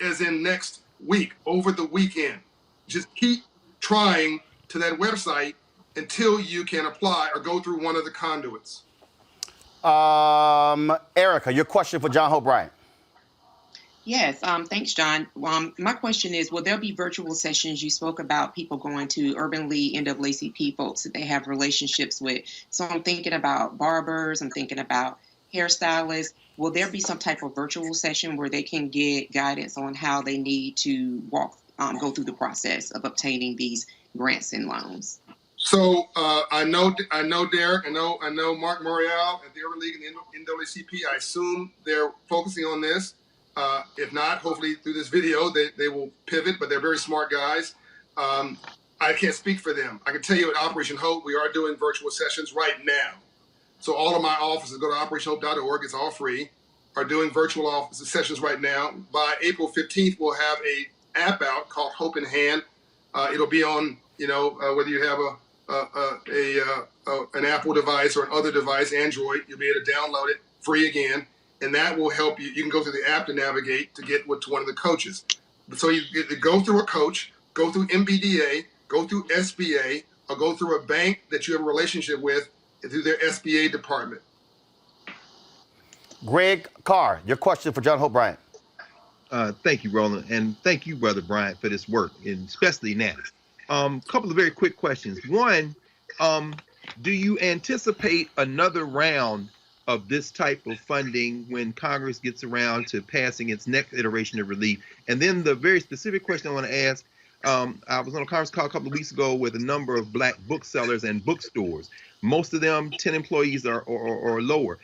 as in next week, over the weekend. Just keep trying to that website until you can apply or go through one of the conduits. Erica, your question for John Hope Bryant. Yes, thanks, John. My question is, will there be virtual sessions? You spoke about people going to Urban League, NAACP folks that they have relationships with. So I'm thinking about barbers, I'm thinking about hairstylists, will there be some type of virtual session where they can get guidance on how they need to go through the process of obtaining these grants and loans? So I know Derek, I know Mark Morial at the Urban League and the NAACP. I assume they're focusing on this. If not, hopefully through this video they will pivot, but they're very smart guys. I can't speak for them. I can tell you at Operation Hope, we are doing virtual sessions right now. So all of my offices, go to operationhope.org, it's all free, are doing virtual office sessions right now. By April 15th, we'll have an app out called Hope in Hand. It'll be on, whether you have an Apple device or an other device, Android, you'll be able to download it free again. And that will help you. You can go through the app to navigate to get to one of the coaches. So you go through a coach, go through MBDA, go through SBA, or go through a bank that you have a relationship with through their SBA department. Greg Carr, your question for John Hope Bryant. Thank you, Roland, and thank you, Brother Bryant, for this work, and especially now. Couple of very quick questions. One, do you anticipate another round of this type of funding when Congress gets around to passing its next iteration of relief? And then the very specific question I want to ask, I was on a conference call a couple of weeks ago with a number of Black booksellers and bookstores. Most of them 10 employees or lower.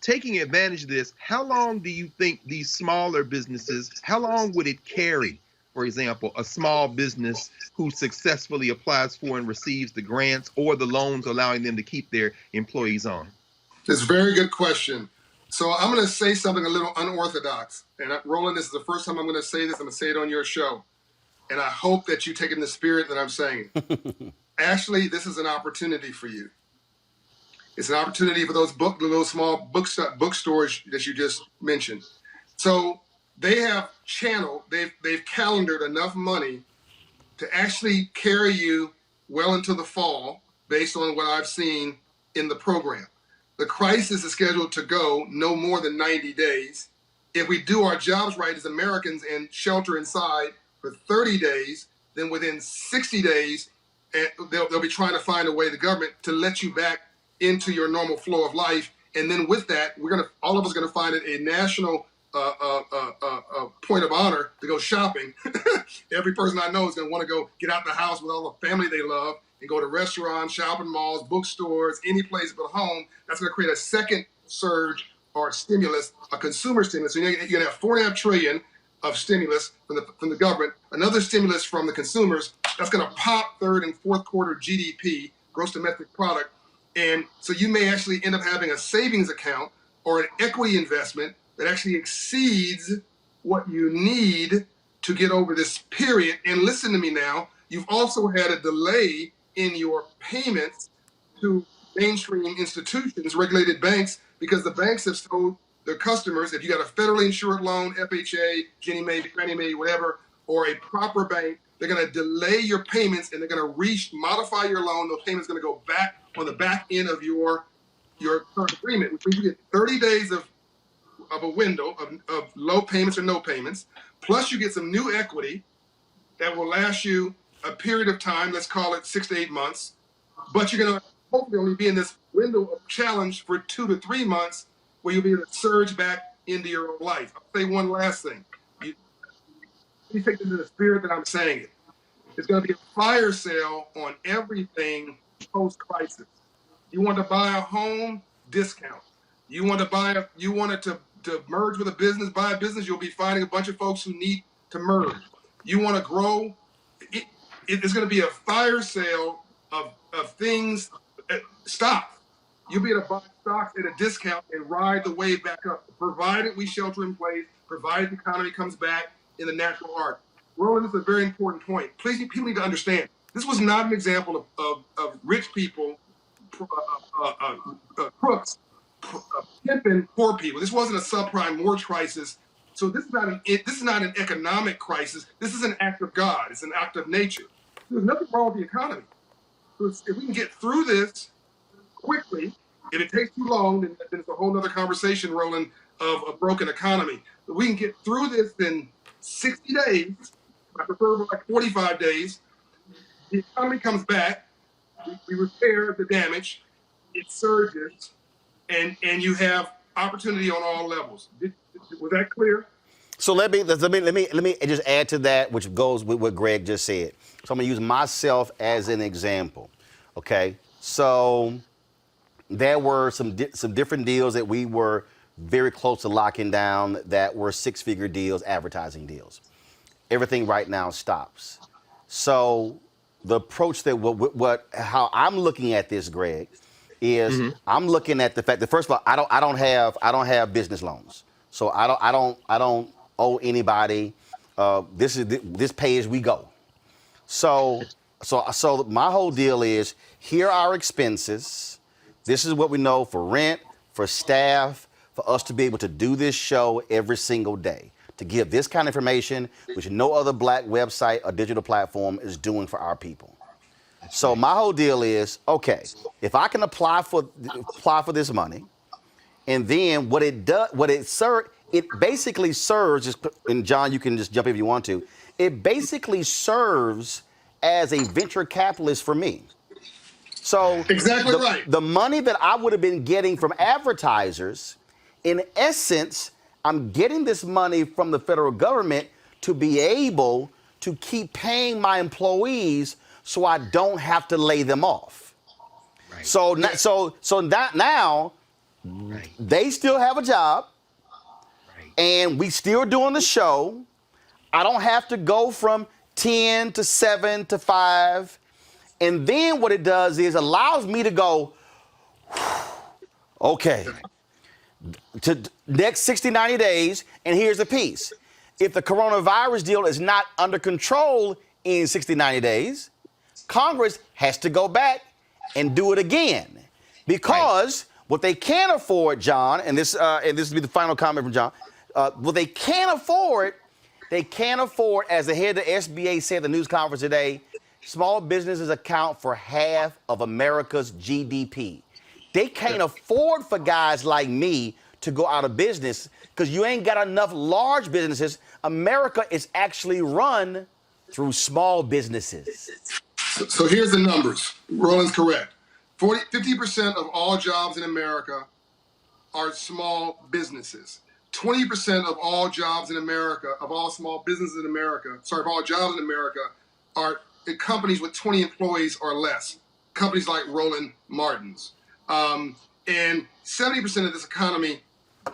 Taking advantage of this, how long do you think these smaller businesses, how long would it carry, for example, a small business who successfully applies for and receives the grants or the loans allowing them to keep their employees on? It's a very good question. So I'm going to say something a little unorthodox. And Roland, this is the first time I'm going to say this. I'm going to say it on your show. And I hope that you take it in the spirit that I'm saying. Actually, this is an opportunity for you. It's an opportunity for those small bookstores that you just mentioned. So they have they've calendared enough money to actually carry you well into the fall based on what I've seen in the program. The crisis is scheduled to go no more than 90 days. If we do our jobs right as Americans and shelter inside for 30 days, then within 60 days, they'll be trying to find a way, the government, to let you back into your normal flow of life. And then with that, all of us are going to find it a national point of honor to go shopping. Every person I know is going to want to go get out the house with all the family they love and go to restaurants, shopping malls, bookstores, any place but home. That's going to create a second surge or stimulus, a consumer stimulus. So you're going to have $4.5 trillion of stimulus from the government, another stimulus from the consumers. That's going to pop third and fourth quarter GDP, gross domestic product. And so you may actually end up having a savings account or an equity investment that actually exceeds what you need to get over this period. And listen to me now, you've also had a delay in your payments to mainstream institutions, regulated banks, because the banks have told their customers, if you got a federally insured loan, FHA, Ginnie Mae, Fannie Mae, whatever, or a proper bank, they're going to delay your payments and they're going to modify your loan. Those payments are going to go back on the back end of your current agreement, which means you get 30 days of a window of low payments or no payments, plus you get some new equity that will last you a period of time, let's call it 6 to 8 months, but you're going to hopefully only be in this window of challenge for 2 to 3 months where you'll be able to surge back into your own life. I'll say one last thing. You take this in the spirit that I'm saying it. It's going to be a fire sale on everything post-crisis. You want to buy a home, discount. You want to merge with a business, buy a business, you'll be finding a bunch of folks who need to merge. You want to grow, it's going to be a fire sale of things, stocks. You'll be able to buy stocks at a discount and ride the wave back up, provided we shelter in place, provided the economy comes back in the natural arc. Roland, this is a very important point. Please, people need to understand, this was not an example of rich people, crooks, pimping poor people. This wasn't a subprime mortgage crisis. So this is not an economic crisis. This is an act of God. It's an act of nature. There's nothing wrong with the economy. So if we can get through this quickly, if it takes too long, then it's a whole other conversation, Roland, of a broken economy. But we can get through this in 60 days, I prefer like 45 days. The economy comes back. We repair the damage. It surges. and you have opportunity on all levels. Was that clear? So let me just add to that, which goes with what Greg just said. So I'm gonna use myself as an example. Okay, so there were some different deals that we were very close to locking down that were six-figure deals, advertising deals. Everything right now stops. So the approach that how I'm looking at this, Greg, is I'm looking at the fact that first of all, I don't have business loans, so I don't owe anybody. This pay as we go. So my whole deal is here are our expenses. This is what we know for rent, for staff, for us to be able to do this show every single day, to give this kind of information, which no other black website or digital platform is doing for our people. So my whole deal is, okay, if I can apply for this money, and then it basically serves, and John, you can just jump if you want to, it basically serves as a venture capitalist for me. So exactly right. The money that I would have been getting from advertisers, in essence, I'm getting this money from the federal government to be able to keep paying my employees so I don't have to lay them off. Right. So now Right. they still have a job, Right. and we still doing the show. I don't have to go from 10 to 7 to 5. And then what it does is allows me to go, okay, to next 60, 90 days, and here's the piece. If the coronavirus deal is not under control in 60, 90 days, Congress has to go back and do it again. Because what they can't afford, John, and this will be the final comment from John, what they can't afford, as the head of the SBA said at the news conference today, small businesses account for half of America's GDP. They can't afford for guys like me to go out of business because you ain't got enough large businesses. America is actually run through small businesses. So here's the numbers. Roland's correct. 50% of all jobs in America are small businesses. 20% of all jobs in America, of all small businesses in America, of all jobs in America, are companies with 20 employees or less. Companies like Roland Martin's. And 70% of this economy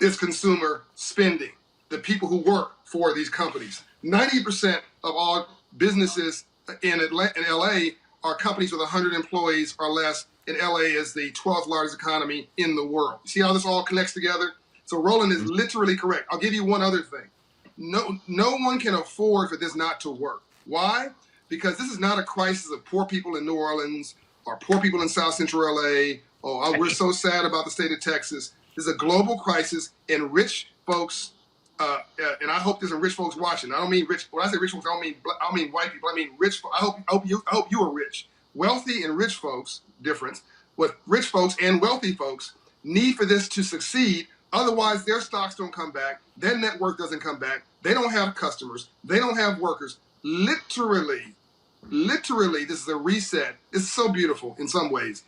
is consumer spending, the people who work for these companies. 90% of all businesses in LA are companies with 100 employees or less, and LA is the 12th largest economy in the world. You see how this all connects together? So Roland is literally correct. I'll give you one other thing. No one can afford for this not to work. Why? Because this is not a crisis of poor people in New Orleans or poor people in South Central LA. Oh, we're so sad about the state of Texas. This is a global crisis, and rich folks, and I hope there's some rich folks watching. I don't mean rich. When I say rich folks, I don't mean white people. I mean rich folks. I hope you are rich. Wealthy and rich folks, difference. What rich folks and wealthy folks need for this to succeed. Otherwise, their stocks don't come back. Their net worth doesn't come back. They don't have customers. They don't have workers. Literally, this is a reset. It's so beautiful in some ways,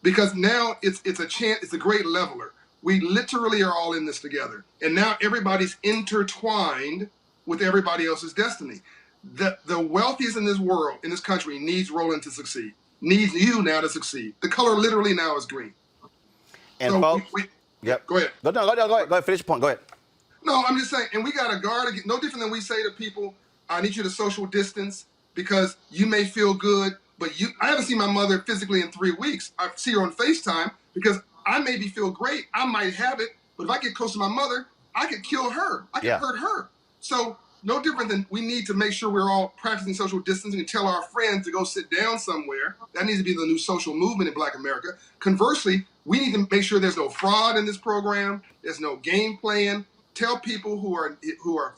because now it's a chance. It's a great leveler. We literally are all in this together, and now everybody's intertwined with everybody else's destiny. The wealthiest in this world, in this country, needs Roland to succeed. Needs you now to succeed. The color literally now is green. And so folks, yep. Go ahead. Go ahead. Finish your point. Go ahead. No, I'm just saying, and we got to guard against, no different than we say to people, I need you to social distance because you may feel good, but I haven't seen my mother physically in 3 weeks. I see her on FaceTime because I maybe feel great. I might have it, but if I get close to my mother, I could kill her. I could hurt her. So no different than we need to make sure we're all practicing social distancing and tell our friends to go sit down somewhere. That needs to be the new social movement in Black America. Conversely, we need to make sure there's no fraud in this program. There's no game plan. Tell people who are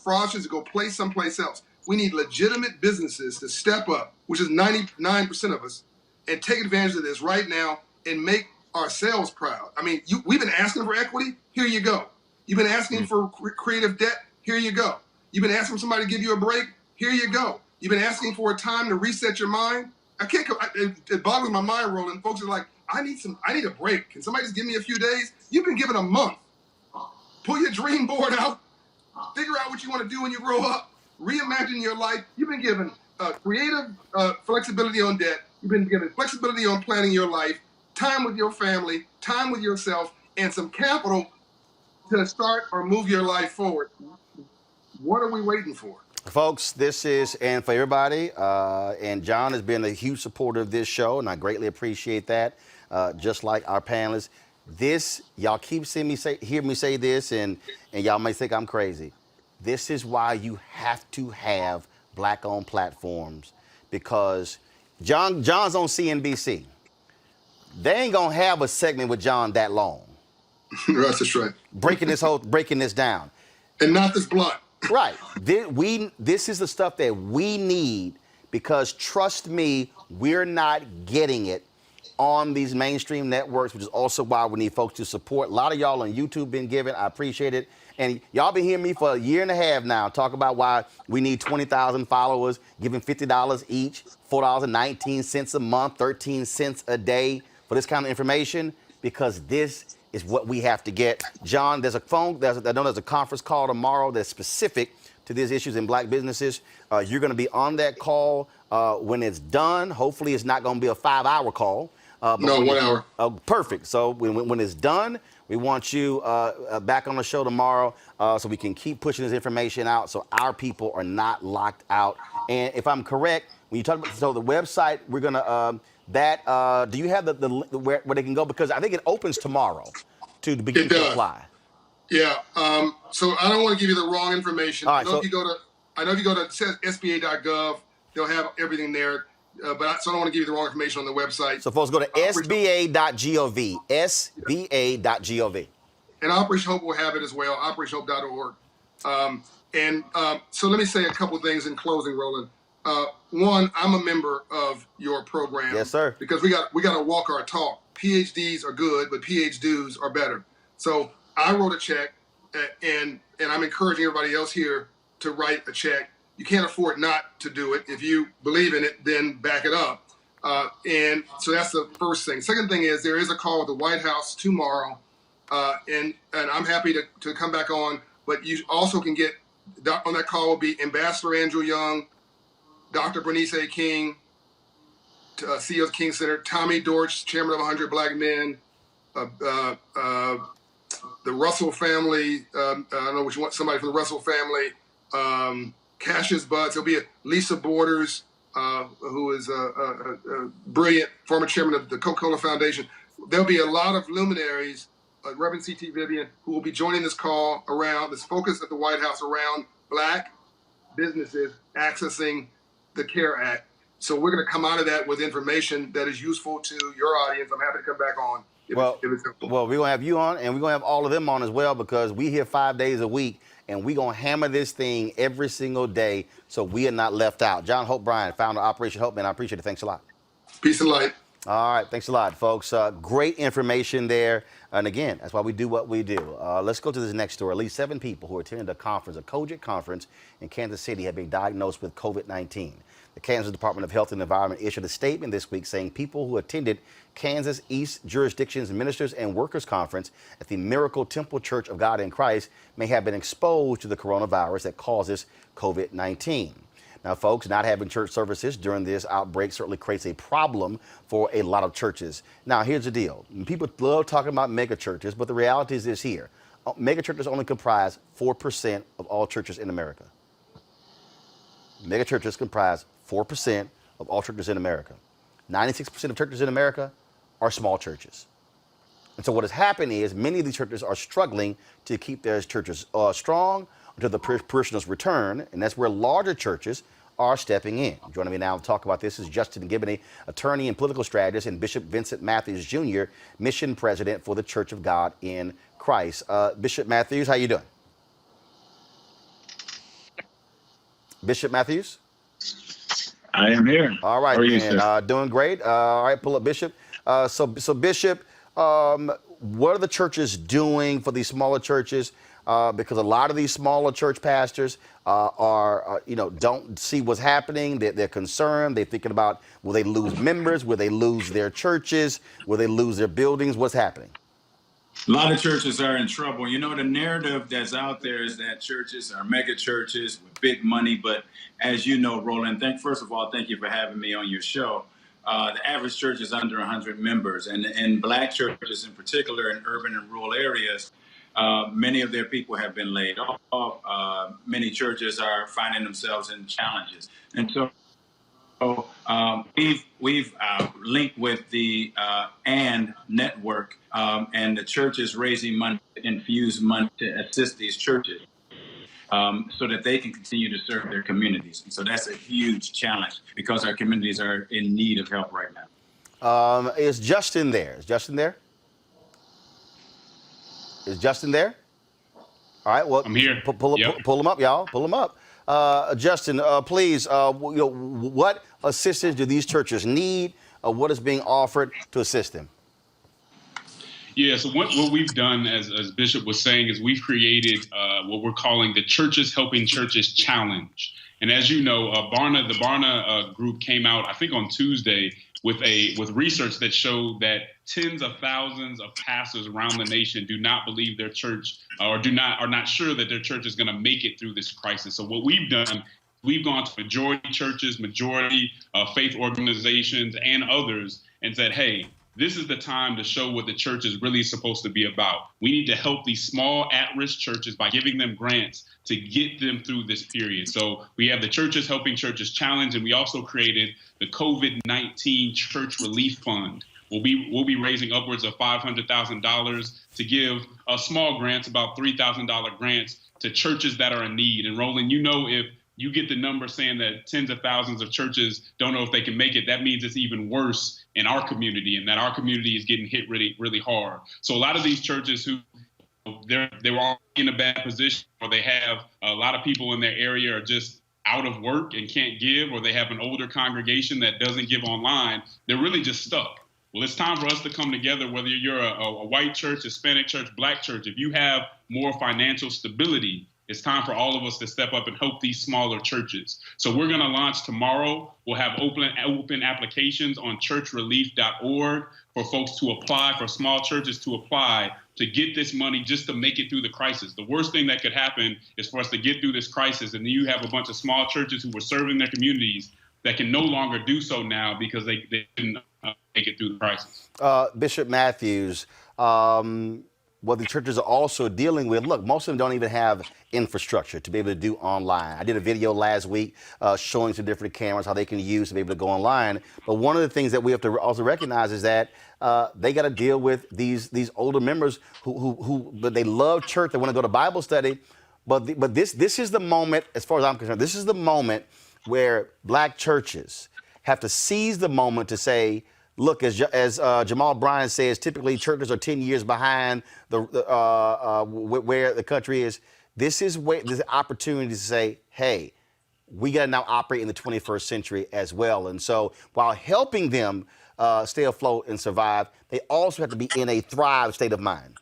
fraudsters to go play someplace else. We need legitimate businesses to step up, which is 99% of us, and take advantage of this right now and make ourselves proud. I mean, we've been asking for equity. Here you go. You've been asking for creative debt. Here you go. You've been asking for somebody to give you a break. Here you go. You've been asking for a time to reset your mind. It boggles my mind, Roland. Folks are like, I need a break. Can somebody just give me a few days? You've been given a month. Pull your dream board out. Figure out what you want to do when you grow up. Reimagine your life. You've been given creative flexibility on debt. You've been given flexibility on planning your life, time with your family, time with yourself, and some capital to start or move your life forward. What are we waiting for? Folks, this is, and for everybody, and John has been a huge supporter of this show, and I greatly appreciate that, just like our panelists. This, y'all keep seeing me hear me say this, and y'all may think I'm crazy. This is why you have to have black-owned platforms, because John's on CNBC. They ain't gonna have a segment with John that long. That's right. Breaking this down. And not this blunt. Right. This is the stuff that we need, because trust me, we're not getting it on these mainstream networks, which is also why we need folks to support. A lot of y'all on YouTube been giving. I appreciate it. And y'all been hearing me for a year and a half now talk about why we need 20,000 followers, giving $50 each, $4.19 a month, 13 cents a day for this kind of information, because this is what we have to get. John, there's a conference call tomorrow that's specific to these issues in black businesses. You're going to be on that call when it's done. Hopefully it's not going to be a 5-hour call. No, 1 hour. Perfect. So when it's done, we want you back on the show tomorrow so we can keep pushing this information out so our people are not locked out. And if I'm correct, when you talk about the website, we're going to, do you have the where they can go? Because I think it opens tomorrow to begin to apply. Yeah. So I don't want to give you the wrong information. All right, if you go to SBA.gov, they'll have everything there. So I don't want to give you the wrong information on the website. So folks, go to sba.gov, sba.gov. And Operation Hope will have it as well, operationhope.org. So let me say a couple of things in closing, Roland. One, I'm a member of your program. Yes, sir. Because we got to walk our talk. PhDs are good, but PhDs are better. So I wrote a check, and I'm encouraging everybody else here to write a check. You can't afford not to do it. If you believe in it, then back it up. And so that's the first thing. Second thing is there is a call with the White House tomorrow, and I'm happy to come back on. But you also can get on that call will be Ambassador Andrew Young, Dr. Bernice A. King, CEO of the King Center, Tommy Dortch, Chairman of 100 Black Men, the Russell family. I don't know which one. Somebody from the Russell family. Cassius Butts. There'll be Lisa Borders, who is a brilliant former chairman of the Coca-Cola Foundation. There'll be a lot of luminaries, Reverend C.T. Vivian, who will be joining this call around this focus at the White House around black businesses accessing the CARE Act. So we're going to come out of that with information that is useful to your audience. I'm happy to come back on. If it's helpful. Well, we're going to have you on, and we're going to have all of them on as well, because we here 5 days a week, and we're going to hammer this thing every single day so we are not left out. John Hope Bryant, founder of Operation Hope, man, I appreciate it. Thanks a lot. Peace and light. All right, thanks a lot, folks. Great information there. And again, that's why we do what we do. Let's go to this next story. At least 7 people who attended a COGIC conference in Kansas City have been diagnosed with COVID-19. The Kansas Department of Health and Environment issued a statement this week saying people who attended Kansas East Jurisdictions Ministers and Workers Conference at the Miracle Temple Church of God in Christ may have been exposed to the coronavirus that causes COVID-19. Now, folks, not having church services during this outbreak certainly creates a problem for a lot of churches. Now, here's the deal. People love talking about mega churches, but the reality is this here. Mega churches only comprise 4% of all churches in America. Mega churches comprise 4% of all churches in America. 96% of churches in America are small churches. And so what has happened is many of these churches are struggling to keep their churches strong until the parishioners return, and that's where larger churches are stepping in. Joining me now to talk about this is Justin Giboney, attorney and political strategist, and Bishop Vincent Matthews Jr., mission president for the Church of God in Christ. Bishop Matthews, how you doing? Bishop Matthews? I am here. All right, how are you, man. sir? Doing great. All right, pull up Bishop. So Bishop, what are the churches doing for these smaller churches? because a lot of these smaller church pastors don't see what's happening. They're concerned. They're thinking about, will they lose members? Will they lose their churches? Will they lose their buildings? What's happening? A lot of churches are in trouble. You know, the narrative that's out there is that churches are mega churches with big money. But as you know, Roland, first of all, thank you for having me on your show. The average church is under 100 members. And black churches in particular in urban and rural areas, many of their people have been laid off. Many churches are finding themselves in challenges. And so we've linked with the AND network, and the church is raising money, infuse money to assist these churches so that they can continue to serve their communities. And so that's a huge challenge because our communities are in need of help right now. Is Justin there? Is Justin there? Is Justin there? All right. Well, I'm here. Pull him up, y'all. Pull him up. Justin, please. What assistance do these churches need? What is being offered to assist them? Yeah, so what we've done, as Bishop was saying, is we've created what we're calling the Churches Helping Churches Challenge. And as you know, the Barna group came out, I think on Tuesday, with research that showed that tens of thousands of pastors around the nation do not believe their church are not sure that their church is going to make it through this crisis. So what we've done, we've gone to majority churches, majority faith organizations, and others, and said, hey, this is the time to show what the church is really supposed to be about. We need to help these small at-risk churches by giving them grants to get them through this period. So we have the Churches Helping Churches Challenge, and we also created the COVID-19 Church Relief Fund. We'll be raising upwards of $500,000 to give small grants, about $3,000 grants to churches that are in need. And Roland, you know, if you get the number saying that tens of thousands of churches don't know if they can make it, that means it's even worse in our community, and that our community is getting hit really, really hard. So a lot of these churches who they were all in a bad position, or they have a lot of people in their area are just out of work and can't give, or they have an older congregation that doesn't give online, they're really just stuck. Well, it's time for us to come together, whether you're a white church, Hispanic church, black church. If you have more financial stability, it's time for all of us to step up and help these smaller churches. So we're going to launch tomorrow. We'll have open applications on churchrelief.org for folks to apply, for small churches to apply to get this money just to make it through the crisis. The worst thing that could happen is for us to get through this crisis, and then you have a bunch of small churches who were serving their communities that can no longer do so now because they didn't make it through the crisis. Bishop Matthews, what the churches are also dealing with, look, most of them don't even have infrastructure to be able to do online. I did a video last week showing some different cameras, how they can use to be able to go online. But one of the things that we have to also recognize is that they got to deal with these older members who but they love church, they want to go to Bible study. But this is the moment, as far as I'm concerned, this is the moment where black churches have to seize the moment to say, look, as Jamal Bryant says, typically churches are 10 years behind where the country is. This is an opportunity to say, hey, we got to now operate in the 21st century as well. And so while helping them stay afloat and survive, they also have to be in a thrive state of mind.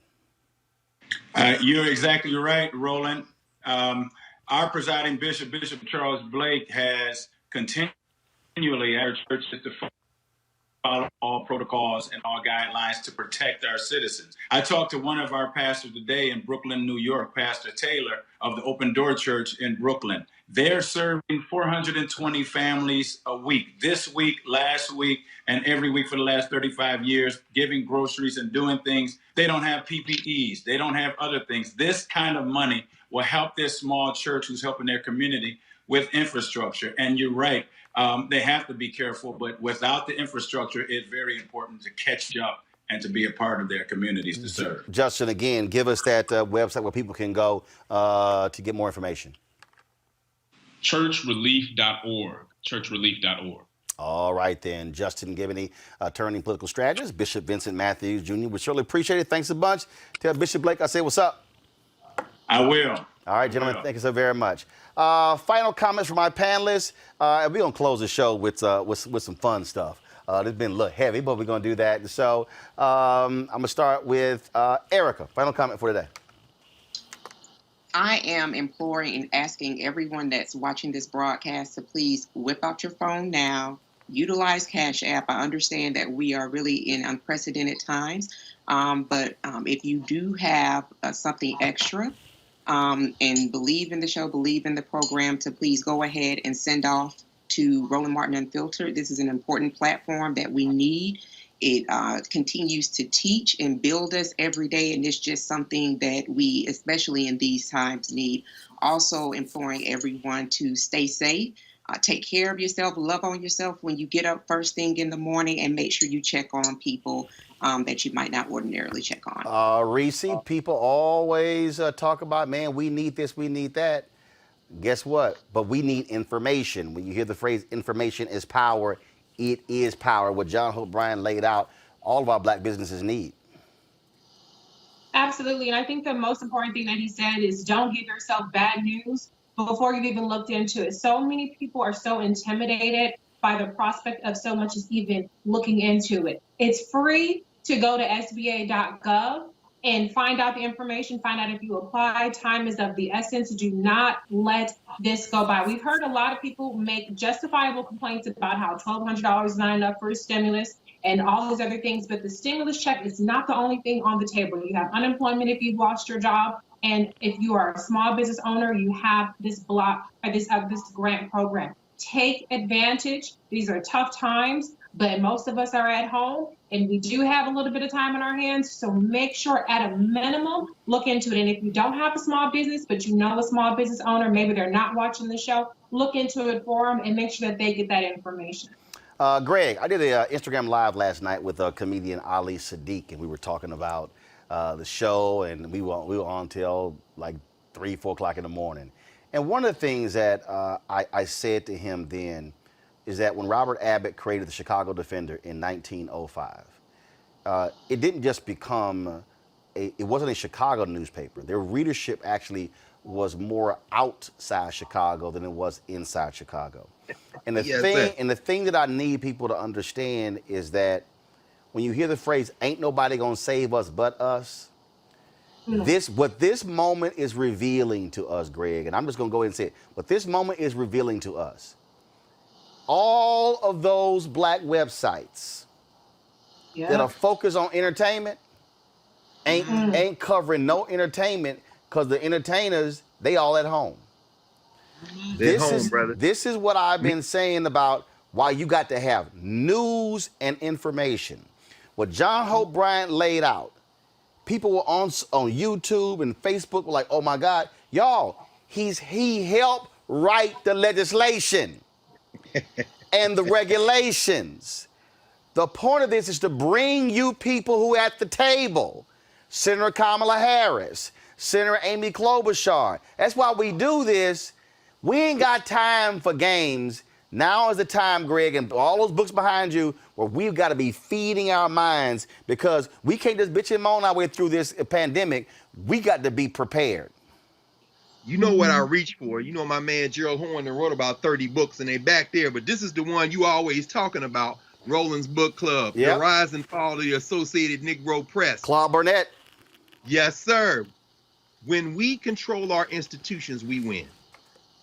You're exactly right, Roland. Our presiding bishop, Bishop Charles Blake, has continually urged churches to follow all protocols and all guidelines to protect our citizens. I talked to one of our pastors today in Brooklyn, New York, Pastor Taylor of the Open Door Church in Brooklyn. They're serving 420 families a week, this week, last week, and every week for the last 35 years, giving groceries and doing things. They don't have PPEs. They don't have other things. This kind of money will help this small church who's helping their community with infrastructure. And you're right. They have to be careful, but without the infrastructure, it's very important to catch up and to be a part of their communities to serve. Justin, again, give us that website where people can go to get more information. Churchrelief.org. Churchrelief.org. All right, then. Justin Giboney, attorney, political strategist, Bishop Vincent Matthews Jr. We certainly appreciate it. Thanks a bunch. Tell Bishop Blake I say what's up. I will. All right, gentlemen, thank you so very much. Final comments from my panelists. We're going to close the show with some fun stuff. It's been a little heavy, but we're going to do that. So I'm going to start with Erica. Final comment for today. I am imploring and asking everyone that's watching this broadcast to please whip out your phone now, utilize Cash App. I understand that we are really in unprecedented times, but if you do have something extra and believe in the show, believe in the program, to please go ahead and send off to Roland Martin Unfiltered. This is an important platform that we need. It continues to teach and build us every day, and it's just something that we, especially in these times, need. Also imploring everyone to stay safe, take care of yourself, love on yourself when you get up first thing in the morning, and make sure you check on people that you might not ordinarily check on. Reese, people always talk about, man, we need this, we need that. Guess what? But we need information. When you hear the phrase information is power, it is power. What John Hope Bryant laid out, all of our black businesses need. Absolutely. And I think the most important thing that he said is don't give yourself bad news before you've even looked into it. So many people are so intimidated by the prospect of so much as even looking into it. It's free to go to sba.gov and find out the information, find out if you apply. Time is of the essence. Do not let this go by. We've heard a lot of people make justifiable complaints about how $1,200 is not enough for a stimulus and all those other things, but the stimulus check is not the only thing on the table. You have unemployment if you've lost your job, and if you are a small business owner, you have this this grant program. Take advantage. These are tough times, but most of us are at home and we do have a little bit of time in our hands. So make sure at a minimum, look into it. And if you don't have a small business, but you know a small business owner, maybe they're not watching the show, look into it for them and make sure that they get that information. Greg, I did an Instagram Live last night with comedian Ali Sadiq, and we were talking about the show, and we were on till like 3, 4 o'clock in the morning. And one of the things that I said to him then is that when Robert Abbott created the Chicago Defender in 1905, it didn't just become it wasn't a Chicago newspaper. Their readership actually was more outside Chicago than it was inside Chicago. And the thing that I need people to understand is that when you hear the phrase, ain't nobody gonna save us but us, what this moment is revealing to us, Greg, and I'm just gonna go ahead and say it, what this moment is revealing to us, all of those black websites that are focused on entertainment ain't covering no entertainment, because the entertainers, they all at home. This is what I've been saying about why you got to have news and information. What John Hope Bryant laid out, people were on YouTube and Facebook were like, oh my God, y'all, he helped write the legislation and the regulations. The point of this is to bring you people who are at the table. Senator Kamala Harris, Senator Amy Klobuchar. That's why we do this. We ain't got time for games. Now is the time, Greg, and all those books behind you, where we've got to be feeding our minds, because we can't just bitch and moan our way through this pandemic. We got to be prepared. You know what I reach for. You know my man Gerald Horn wrote about 30 books, and they back there, but this is the one you always talking about, Roland's Book Club, The Rise and Fall of the Associated Negro Press. Claude Burnett. Yes, sir. When we control our institutions, we win.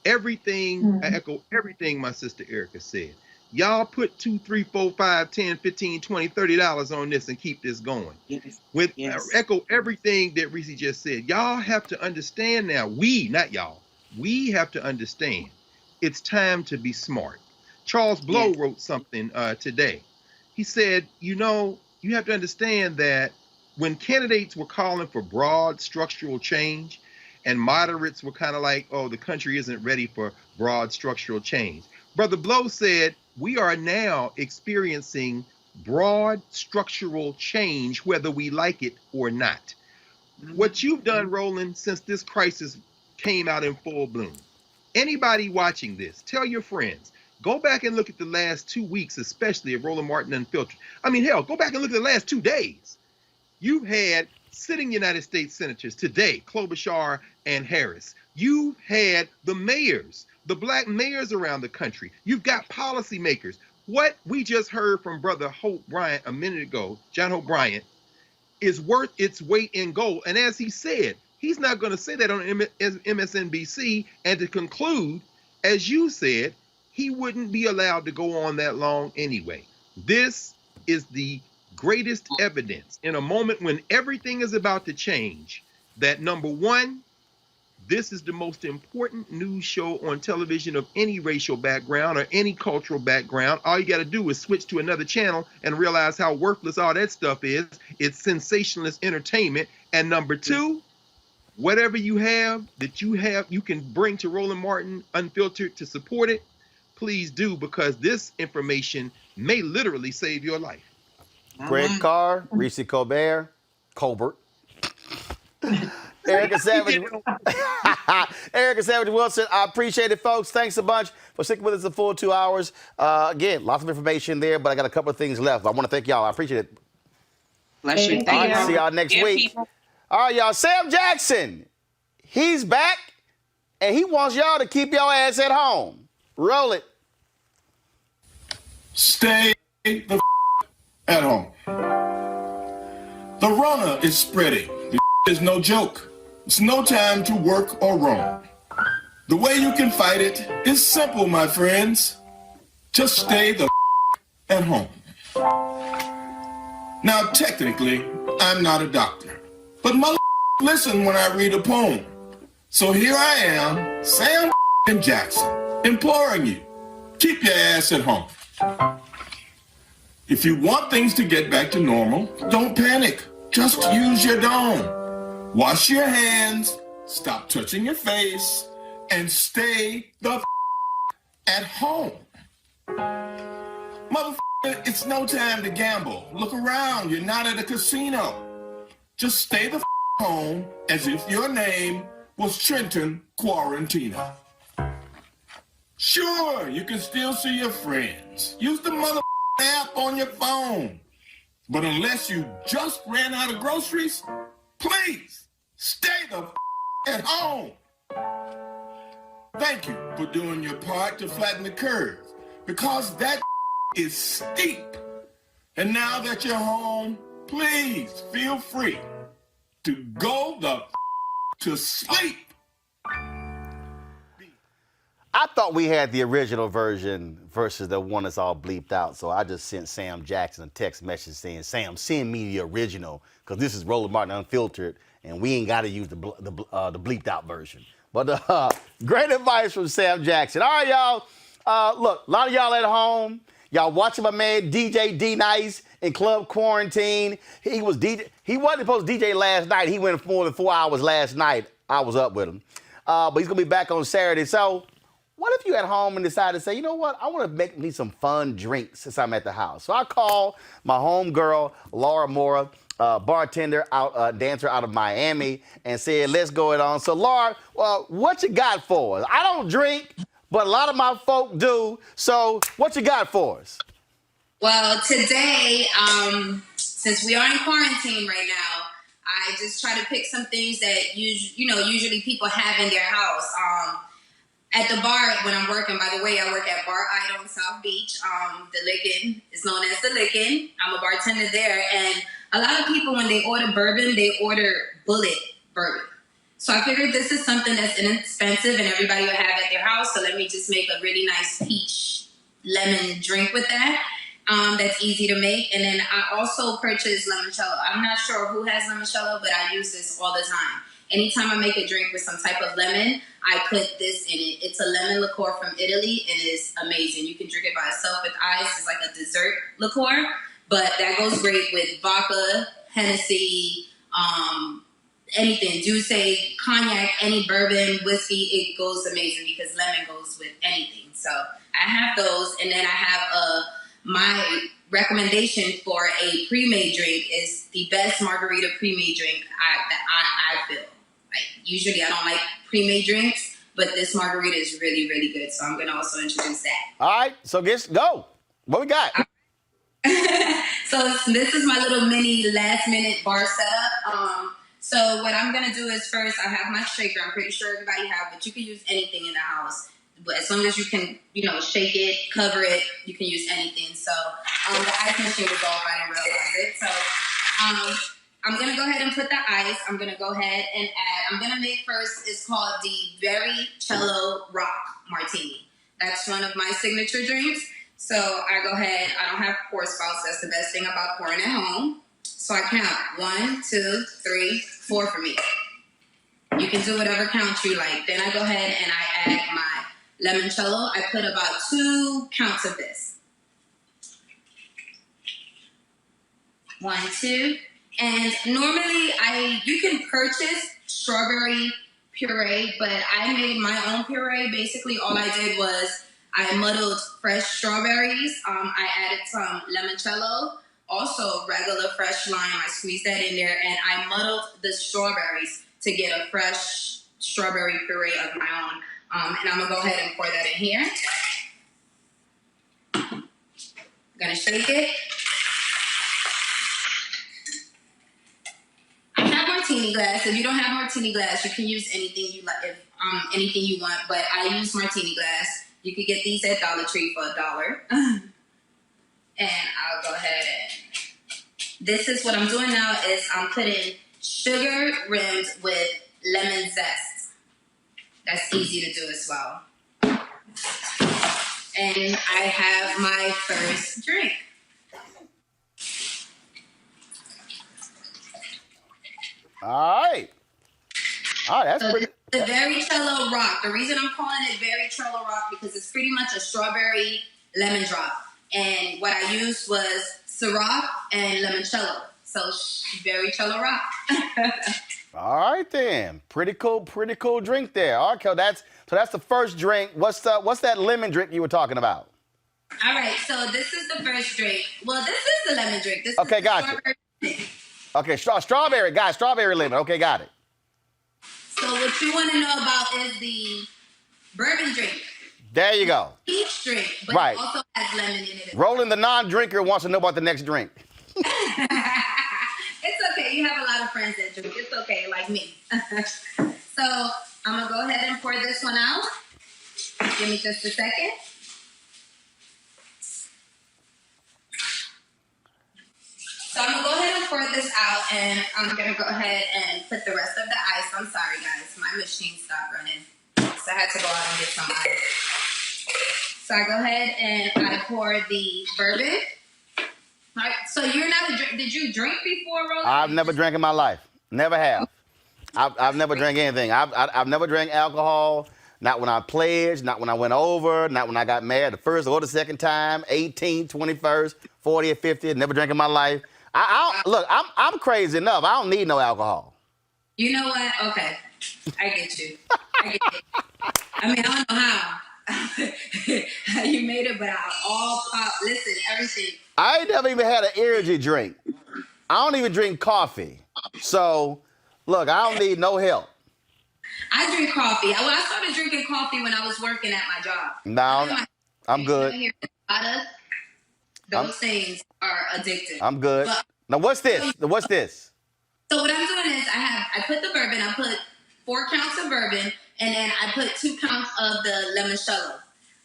Everything, I echo everything my sister Erica said. Y'all put $2, $3, $4, $5, $10, $15, $20, $30 on this and keep this going. Echo everything that Reese just said. Y'all have to understand now, not y'all, we have to understand it's time to be smart. Charles Blow wrote something today. He said, you have to understand that when candidates were calling for broad structural change, and moderates were kind of like, oh, the country isn't ready for broad structural change. Brother Blow said, we are now experiencing broad structural change, whether we like it or not. What you've done, Roland, since this crisis came out in full bloom, anybody watching this, tell your friends, go back and look at the last 2 weeks, especially of Roland Martin Unfiltered. I mean, hell, go back and look at the last 2 days. You've had sitting United States senators today, Klobuchar and Harris. You've had the mayors, the black mayors around the country. You've got policymakers. What we just heard from Brother Hope Bryant a minute ago, John Hope Bryant, is worth its weight in gold. And as he said He's not going to say that on MSNBC and to conclude, as you said, he wouldn't be allowed to go on that long anyway. This is the greatest evidence in a moment when everything is about to change that, number one, this is the most important news show on television of any racial background or any cultural background. All you got to do is switch to another channel and realize how worthless all that stuff is. It's sensationalist entertainment. And number two, whatever you can bring to Roland Martin Unfiltered to support it, please do, because this information may literally save your life. Greg Carr, Reese Colbert, Erica Savage, Erica Savage Wilson. I appreciate it, folks. Thanks a bunch for sticking with us the full 2 hours. Again, lots of information there, but I got a couple of things left. I want to thank y'all. I appreciate it. Bless you. All right, see y'all next week. All right, y'all. Sam Jackson, he's back, and he wants y'all to keep your ass at home. Roll it. Stay the at home. The Rona is spreading. The is no joke. It's no time to work or roam. The way you can fight it is simple, my friends. Just stay the at home. Now, technically, I'm not a doctor, but mother listen when I read a poem. So here I am, Sam Jackson, imploring you, keep your ass at home. If you want things to get back to normal, don't panic. Just use your dome. Wash your hands, stop touching your face, and stay the at home. Motherfucker, it's no time to gamble. Look around, you're not at a casino. Just stay the home as if your name was Trenton Quarantino. Sure, you can still see your friends. Use the mother app on your phone. But unless you just ran out of groceries, please stay the at home. Thank you for doing your part to flatten the curve, because that is steep. And now that you're home, please feel free to go to sleep. I thought we had the original version versus the one that's all bleeped out. So I just sent Sam Jackson a text message saying, Sam, send me the original, because this is Roland Martin Unfiltered, and we ain't got to use the bleeped out version. But great advice from Sam Jackson. All right, y'all. Look, a lot of y'all at home. Y'all watching my man DJ D-Nice in Club Quarantine. He wasn't supposed to DJ last night. He went more than 4 hours last night. I was up with him. But he's going to be back on Saturday. So what if you at home and decide to say, you know what, I want to make me some fun drinks since I'm at the house. So I called my home girl, Laura Mora, bartender, dancer out of Miami, and said, let's go it on. So Laura, what you got for us? I don't drink, but a lot of my folk do. So what you got for us? Well, today, since we are in quarantine right now, I just try to pick some things that usually people have in their house. At the bar when I'm working, by the way, I work at Bar Idol in South Beach. The Lickin' is known as the Lickin'. I'm a bartender there, and a lot of people, when they order bourbon, they order bullet bourbon. So I figured this is something that's inexpensive and everybody will have at their house. So let me just make a really nice peach lemon drink with that. That's easy to make. And then I also purchased limoncello. I'm not sure who has limoncello, but I use this all the time. Anytime I make a drink with some type of lemon, I put this in it. It's a lemon liqueur from Italy, and it's amazing. You can drink it by itself with ice. It's like a dessert liqueur, but that goes great with vodka, Hennessy, anything, juice, cognac, any bourbon, whiskey. It goes amazing because lemon goes with anything. So I have those, and then I have my recommendation for a pre-made drink is the best margarita pre-made drink I feel. Like, usually I don't like pre-made drinks, but this margarita is really, really good. So I'm going to also introduce that. All right, so go. What we got? So this is my little mini last-minute bar setup. So what I'm going to do is first I have my shaker. I'm pretty sure everybody have, but you can use anything in the house. But as long as you can, shake it, cover it, you can use anything. So the ice machine was off. I didn't realize it. So I'm going to go ahead and put the ice. I'm going to go ahead and add. I'm going to make first, it's called the Very Cello Rock Martini. That's one of my signature drinks. So I go ahead, I don't have pour spouts. That's the best thing about pouring at home. So I count 1, 2, 3, 4 for me. You can do whatever count you like. Then I go ahead and I add my limoncello. I put about 2 counts of this. 1, 2. And normally you can purchase strawberry puree, but I made my own puree. Basically, all I did was I muddled fresh strawberries. I added some limoncello, also regular fresh lime. I squeezed that in there, and I muddled the strawberries to get a fresh strawberry puree of my own. And I'm gonna go ahead and pour that in here. I'm gonna shake it. Martini glass. If you don't have martini glass, you can use anything you like, anything you want. But I use martini glass. You can get these at Dollar Tree for $1. And I'll go ahead and this is what I'm doing now is I'm putting sugar rimmed with lemon zest. That's easy to do as well. And I have my first drink. All right. All right, that's so pretty. The Very Cello Rock. The reason I'm calling it Very Cello Rock because it's pretty much a strawberry lemon drop. And what I used was Ciroc and limoncello. So Very Cello Rock. All right then. Pretty cool drink there. All right, so that's the first drink. What's that lemon drink you were talking about? All right, so this is the first drink. Well, this is the lemon drink. This okay, is the gotcha. Okay, strawberry, guys, strawberry lemon. Okay, got it. So what you want to know about is the bourbon drink. There you go. Peach drink, but right. It also has lemon in it. Roland, the non-drinker, wants to know about the next drink. It's okay. You have a lot of friends that drink. It's okay, like me. So I'm going to go ahead and pour this one out. Give me just a second. So I'm going to go ahead and pour this out, and I'm going to go ahead and put the rest of the ice. I'm sorry, guys. My machine stopped running, so I had to go out and get some ice. So I go ahead and I pour the bourbon. All right. So you're not did you drink before, Roland? I've never drank in my life. Never have. I've never drank anything. I've never drank alcohol. Not when I pledged, not when I went over, not when I got married the first or the second time, 18th, 21st, 40th, 50th. Never drank in my life. Look, I'm crazy enough. I don't need no alcohol. You know what? Okay. I get you. I get it. I mean, I don't know how you made it, but listen, everything. I ain't never even had an energy drink. I don't even drink coffee. So, look, I don't need no help. I drink coffee. Well, I started drinking coffee when I was working at my job. No, I'm good. Those things are addictive. I'm good. But, now, what's this? What's this? So what I'm doing is I put the bourbon. I put 4 counts of bourbon, and then I put 2 counts of the limoncello.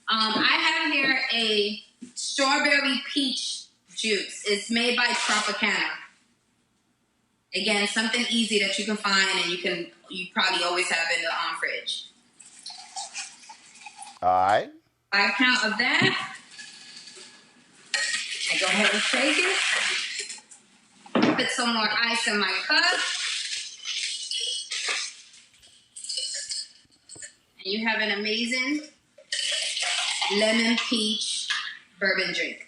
I have here a strawberry peach juice. It's made by Tropicana. Again, something easy that you can find, and you probably always have in the fridge. All right. 5 count of that. I go ahead and shake it. Put some more ice in my cup. And you have an amazing lemon peach bourbon drink.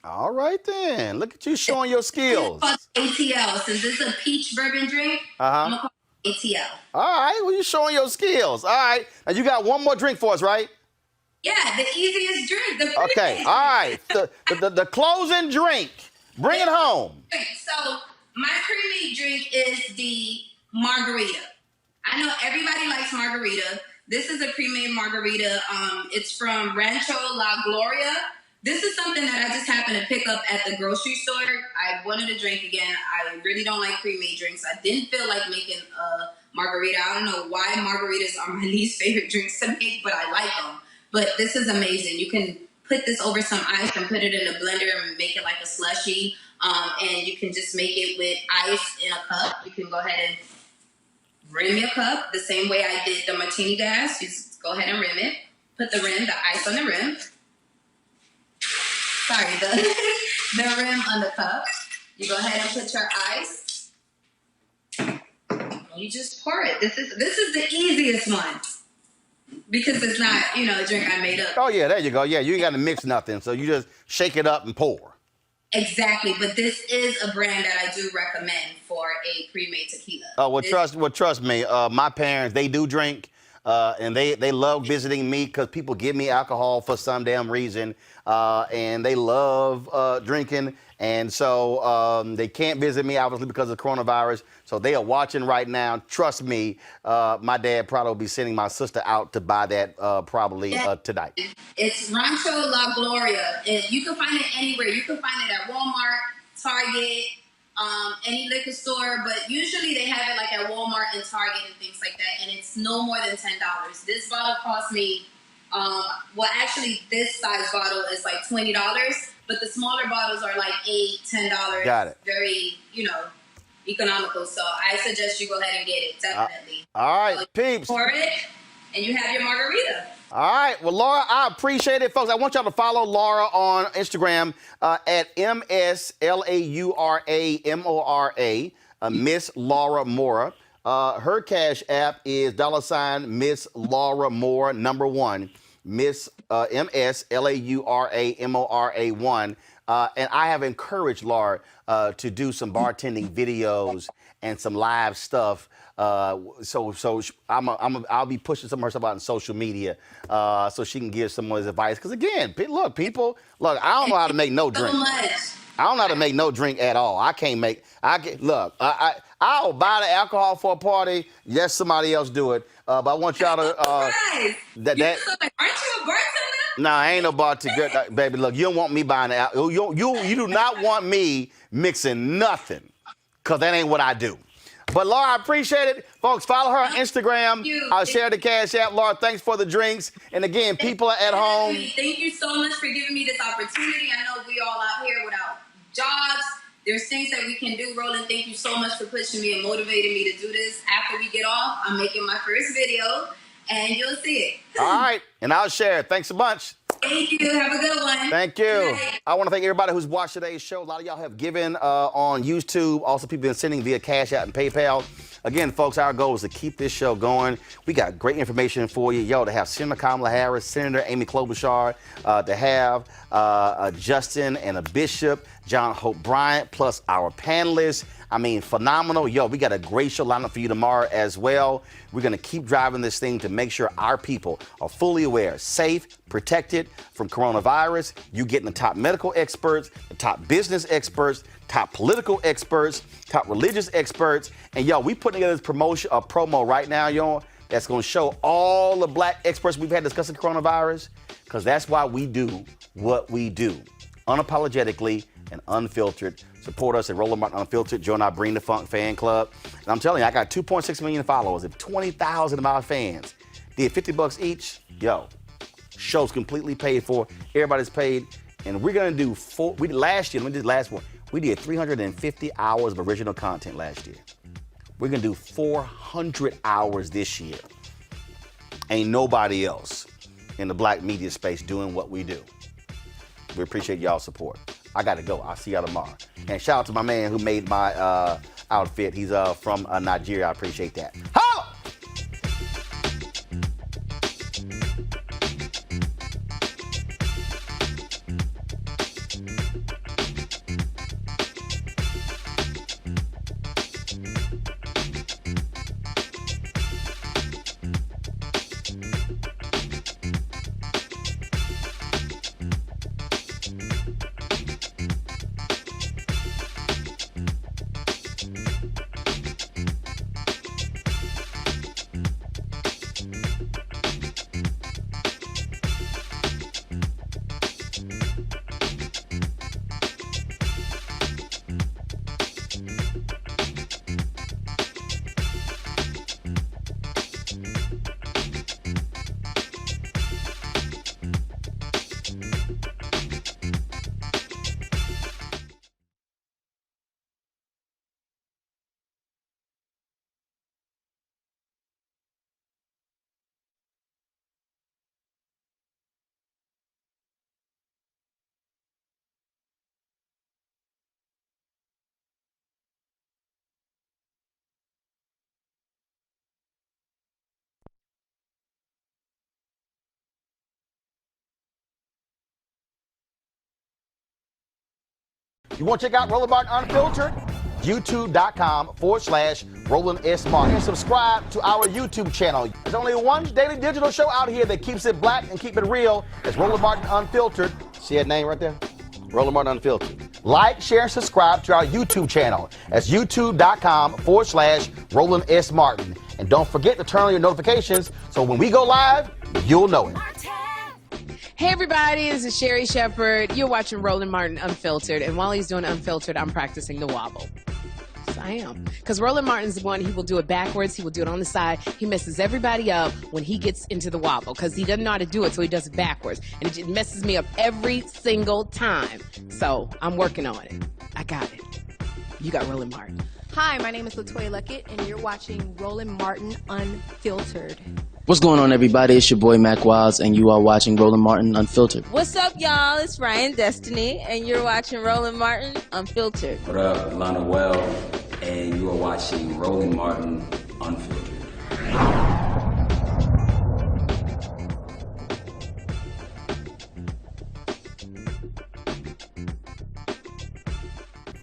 All right then. Look at you showing your skills. ATL. Since this is a peach bourbon drink, I'm gonna call it ATL. All right. Well, you showing your skills. All right. And you got one more drink for us, right? Yeah, the easiest drink. Okay. All right. The closing drink. Bring it home. So my pre-made drink is the margarita. I know everybody likes margarita. This is a pre-made margarita. It's from Rancho La Gloria. This is something that I just happened to pick up at the grocery store. I wanted to drink again. I really don't like pre-made drinks. I didn't feel like making a margarita. I don't know why margaritas are my least favorite drinks to make, but I like them. But this is amazing. You can put this over some ice and put it in a blender and make it like a slushie. And you can just make it with ice in a cup. You can go ahead and rim your cup the same way I did the martini glass. You just go ahead and rim it. Put the ice on the rim. Sorry, the rim on the cup. You go ahead and put your ice. You just pour it. This is the easiest one because it's not, a drink I made up. Oh yeah, there you go. Yeah, you ain't got to mix nothing, so you just shake it up and pour. Exactly, but this is a brand that I do recommend for a pre-made tequila. Oh well, trust me. My parents, they do drink, and they love visiting me because people give me alcohol for some damn reason, and they love drinking, and so they can't visit me obviously because of coronavirus. So they are watching right now. Trust me, my dad probably will be sending my sister out to buy that probably tonight. It's Rancho La Gloria. You can find it anywhere. You can find it at Walmart, Target, any liquor store, but usually they have it like at Walmart and Target and things like that, and it's no more than $10. This bottle cost me, actually this size bottle is like $20, but the smaller bottles are like $8, $10. Got it. Very, economical, so I suggest you go ahead and get it, definitely. All right, peeps. Pour it, and you have your margarita. All right. Well, Laura, I appreciate it, folks. I want y'all to follow Laura on Instagram at MSLAURAMORA, Miss Laura Mora. Her Cash App is $Miss Laura Mora, #1, Miss MSLAURAMORA1. And I have encouraged Laura to do some bartending videos and some live stuff. So I'll be pushing some of her stuff out on social media so she can give some more advice. Because again, look, I don't know how to make no drink. I don't know how to make no drink at all. I'll buy the alcohol for a party. Yes, somebody else do it. But I want y'all to aren't you a bartender? No, I ain't no bartender, baby. Look, you don't want me buying the alcohol. You do not want me mixing nothing, because that ain't what I do. But Laura, I appreciate it. Folks, follow her on Instagram. I'll share the Cash App. Laura, thanks for the drinks. And again, people at home. Thank you so much for giving me this opportunity. I know we all out here without jobs. There's things that we can do. Roland, thank you so much for pushing me and motivating me to do this. After we get off, I'm making my first video, and you'll see it. All right, and I'll share it. Thanks a bunch. Thank you. Have a good one. Thank you. I want to thank everybody who's watched today's show. A lot of y'all have given on YouTube. Also, people have been sending via Cash App and PayPal. Again, folks, our goal is to keep this show going. We got great information for you. To have Senator Kamala Harris, Senator Amy Klobuchar, to have Justin and a Bishop, John Hope Bryant, plus our panelists. I mean, phenomenal. We got a great show lined up for you tomorrow as well. We're going to keep driving this thing to make sure our people are fully aware, safe, protected from coronavirus. You getting the top medical experts, the top business experts, top political experts, top religious experts. And we putting together this promo right now, that's going to show all the black experts we've had discussing coronavirus, because that's why we do what we do, unapologetically and unfiltered. Support us at Roland Martin Unfiltered. Join our Bring the Funk fan club. And I'm telling you, I got 2.6 million followers. If 20,000 of our fans did $50 each, show's completely paid for. Everybody's paid. And we're going to do last year, let me do the last one. We did 350 hours of original content last year. We're going to do 400 hours this year. Ain't nobody else in the black media space doing what we do. We appreciate y'all's support. I got to go. I'll see y'all tomorrow. And shout out to my man who made my outfit. He's from Nigeria. I appreciate that. Holla! You want to check out Roland Martin Unfiltered? YouTube.com/Roland S. Martin. And subscribe to our YouTube channel. There's only one daily digital show out here that keeps it black and keep it real. It's Roland Martin Unfiltered. See that name right there? Roland Martin Unfiltered. Like, share, and subscribe to our YouTube channel. That's youtube.com/Roland S. Martin. And don't forget to turn on your notifications so when we go live, you'll know it. Hey everybody, this is Sherry Shepherd. You're watching Roland Martin Unfiltered, and while he's doing Unfiltered, I'm practicing the wobble. Yes, I am. Because Roland Martin's the one, he will do it backwards, he will do it on the side. He messes everybody up when he gets into the wobble, because he doesn't know how to do it, so he does it backwards. And it messes me up every single time. So, I'm working on it. I got it. You got Roland Martin. Hi, my name is LaToya Luckett, and you're watching Roland Martin Unfiltered. What's going on, everybody? It's your boy Mac Wiles, and you are watching Roland Martin Unfiltered. What's up, y'all? It's Ryan Destiny, and you're watching Roland Martin Unfiltered. What up, Lana Well, and you are watching Roland Martin Unfiltered.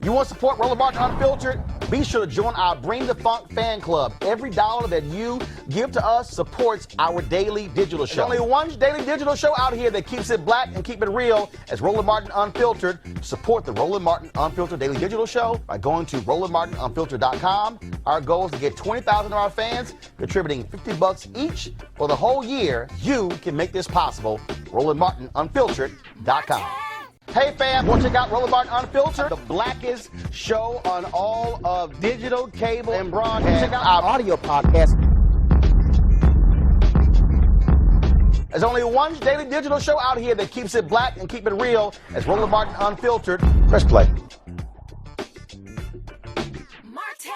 You want to support Roland Martin Unfiltered? Be sure to join our Bring the Funk fan club. Every dollar that you give to us supports our daily digital show. There's only one daily digital show out here that keeps it black and keep it real. As Roland Martin Unfiltered. Support the Roland Martin Unfiltered daily digital show by going to RolandMartinUnfiltered.com. Our goal is to get 20,000 of our fans contributing $50 each for the whole year. You can make this possible. RolandMartinUnfiltered.com. Hey fam, want to check out Roland Martin Unfiltered? The blackest show on all of digital, cable, and broadcast. Check out our audio podcast. There's only one daily digital show out here that keeps it black and keep it real. It's Roland Martin Unfiltered. Press play. Martin.